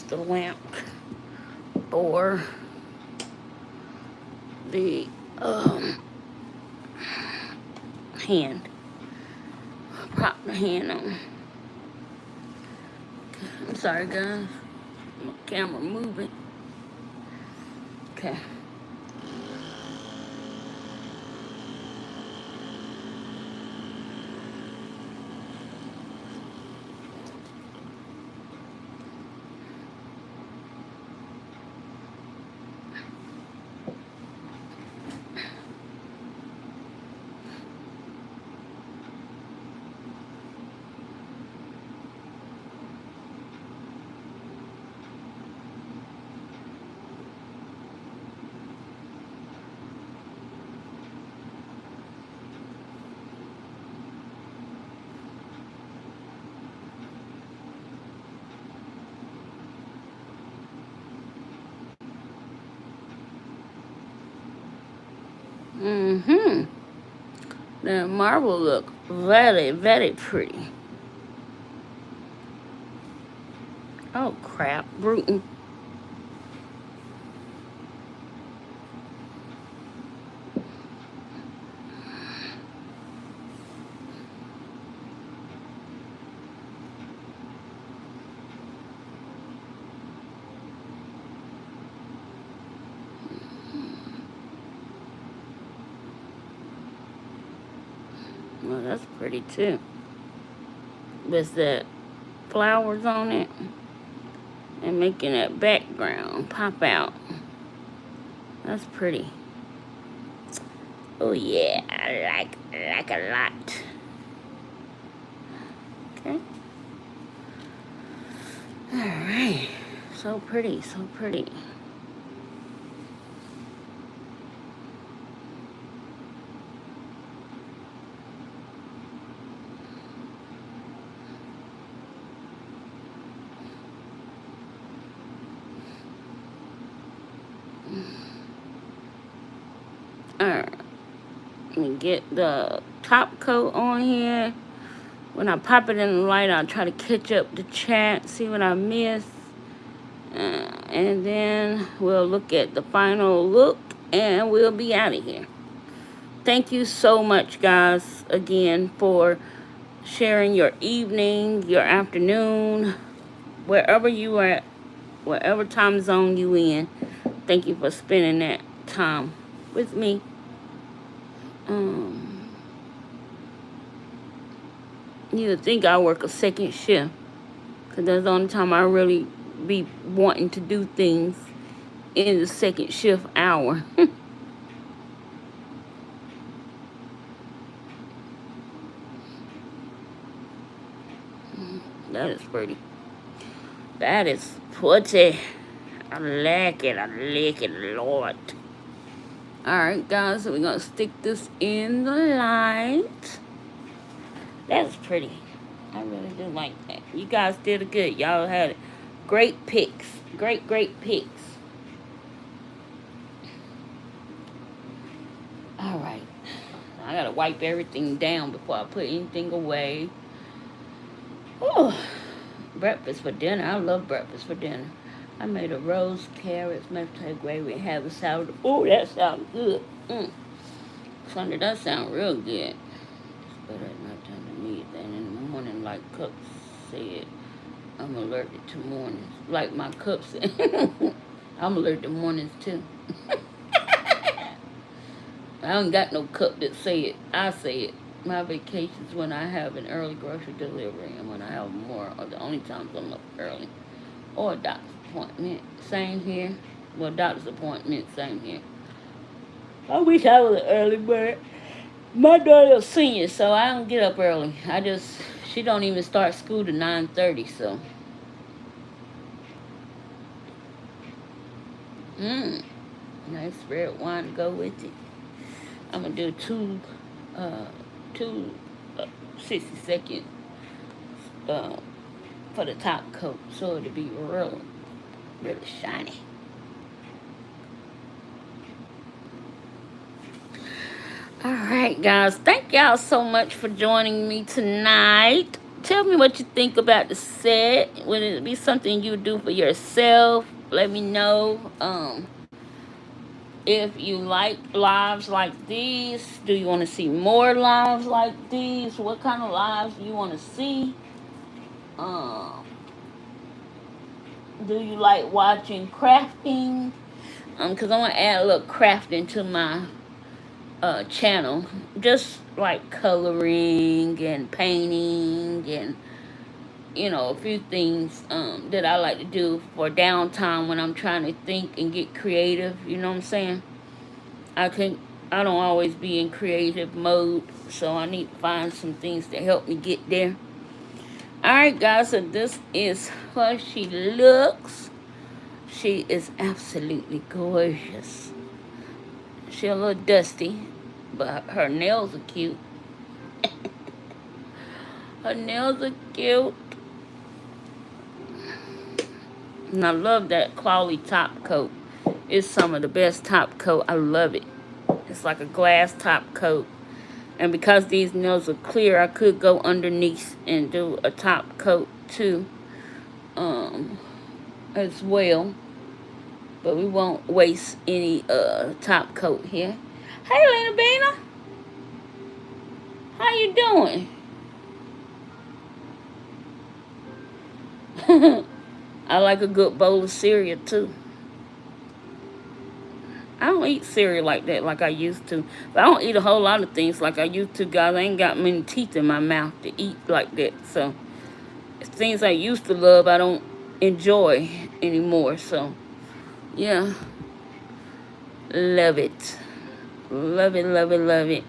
the lamp or the hand. Prop the hand on. I'm sorry, guys. My camera moving. Okay. Mm-hmm. The marble look very, very pretty. Oh, crap. Bruton. Well, that's pretty, too. With the flowers on it and making that background pop out. That's pretty. Oh, yeah. I like a lot. Okay. All right. So pretty, so pretty. Alright, let me get the top coat on here. When I pop it in the light, I'll try to catch up the chat, see what I missed. And then we'll look at the final look, and we'll be out of here. Thank you so much, guys, again, for sharing your evening, your afternoon, wherever you are at, whatever time zone you in. Thank you for spending that time with me. You would think I work a second shift, because that's the only time I really be wanting to do things in the second shift hour. That is pretty. That is pretty. I like it. I like it a lot. Alright, guys, so we're going to stick this in the light. That's pretty. I really do like that. You guys did good. Y'all had great picks. Great picks. Alright. I got to wipe everything down before I put anything away. Oh, breakfast for dinner. I love breakfast for dinner. I made a roast, carrots, mashed potato gravy, and have a salad. Oh, that sounds good. Sunday, that sounds real good. It's better at night time to me than in the morning, like Cup said. I'm allergic to mornings. Like my Cup said. I'm allergic to mornings, too. I don't got no cup that say it. I say it. My vacations when I have an early grocery delivery and when I have more are the only times I'm up early. Or a doctor's appointment. Same here. Well, doctor's appointment, same here. I wish I was an early bird. My daughter's a senior, so I don't get up early. She don't even start school to 9:30, so. Nice red wine to go with it. I'm going to do two 60-second for the top coat, so it'll be really shiny. Alright, guys, thank y'all so much for joining me tonight. Tell me what you think about the set. Would it be something you do for yourself? Let me know. If you like lives like these, do you want to see more lives like these? What kind of lives do you want to see? Do you like watching crafting? Because I want to add a little crafting to my channel. Just like coloring and painting and, a few things that I like to do for downtime when I'm trying to think and get creative. You know what I'm saying? I don't always be in creative mode, so I need to find some things to help me get there. Alright, guys, so this is how she looks. She is absolutely gorgeous. She's a little dusty, but her nails are cute. Her nails are cute. And I love that quality top coat. It's some of the best top coat. I love it. It's like a glass top coat. And because these nails are clear, I could go underneath and do a top coat too, as well. But we won't waste any top coat here. Hey, Lena Bina, how you doing? I like a good bowl of cereal too. I don't eat cereal like that like I used to. But I don't eat a whole lot of things like I used to, guys. I ain't got many teeth in my mouth to eat like that. So things I used to love, I don't enjoy anymore. So yeah, love it. Love it, love it, love it.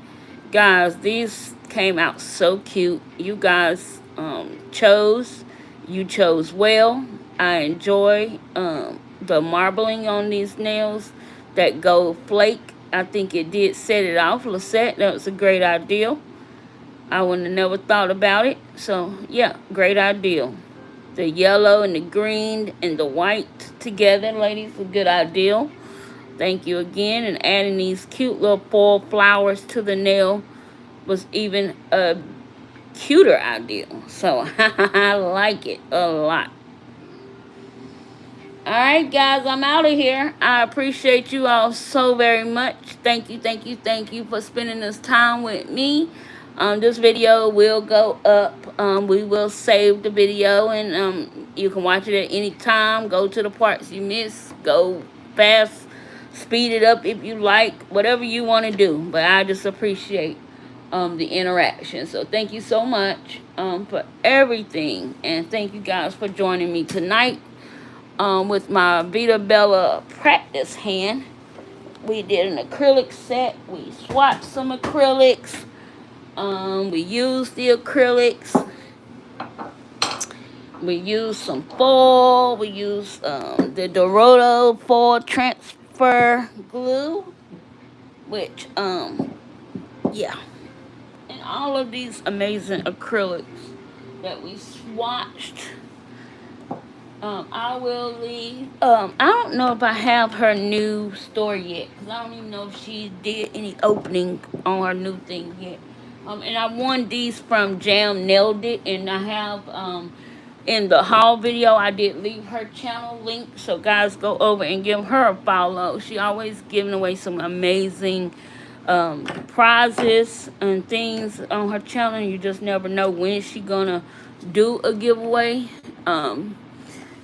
Guys, these came out so cute. You guys you chose well. I enjoy the marbling on these nails. That gold flake, I think it did set it off. Lisette, that was a great idea. I wouldn't have never thought about it. So yeah, great idea. The yellow and the green and the white together, ladies, a good idea. Thank you again. And adding these cute little foil flowers to the nail was even a cuter idea. So I like it a lot. Alright, guys, I'm out of here. I appreciate you all so very much. Thank you, thank you, thank you for spending this time with me. This video will go up. We will save the video, and you can watch it at any time. Go to the parts you missed. Go fast. Speed it up if you like. Whatever you want to do. But I just appreciate the interaction. So thank you so much for everything. And thank you guys for joining me tonight. With my Vita Bella practice hand. We did an acrylic set. We swatched some acrylics. We used the acrylics. We used some foil. We used the Dorado foil transfer glue. Which, yeah. And all of these amazing acrylics that we swatched. I will leave. I don't know if I have her new store yet, because I don't even know if she did any opening on her new thing yet. And I won these from Jam Nailed It, and I have in the haul video I did leave her channel link, so guys, go over and give her a follow. She always giving away some amazing prizes and things on her channel. You just never know when she gonna do a giveaway.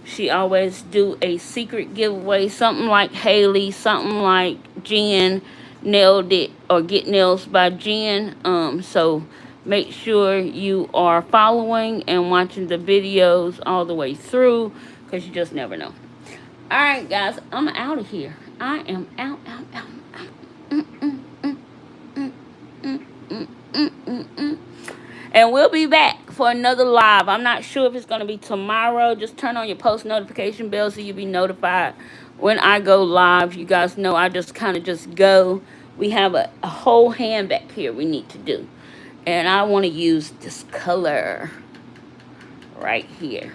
She always do a secret giveaway, something like Haley, something like Jen Nailed It, or Get Nails by Jen. So make sure you are following and watching the videos all the way through, because you just never know. All right, guys, I'm out of here. I am out. And we'll be back for another live. I'm not sure if it's going to be tomorrow. Just turn on your post notification bell so you'll be notified when I go live. You guys know I just kind of just go. We have a whole hand back here we need to do. And I want to use this color right here.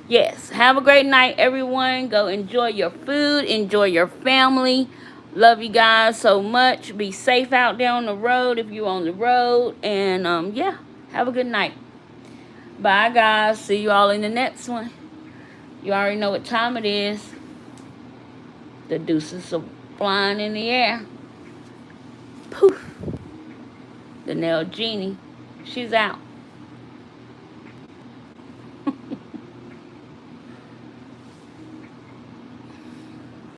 Yes, have a great night, everyone. Go enjoy your food. Enjoy your family. Love you guys so much. Be safe out there on the road if you're on the road. And, yeah, have a good night. Bye, guys. See you all in the next one. You already know what time it is. The deuces are flying in the air. Poof. The Nail Genie. She's out.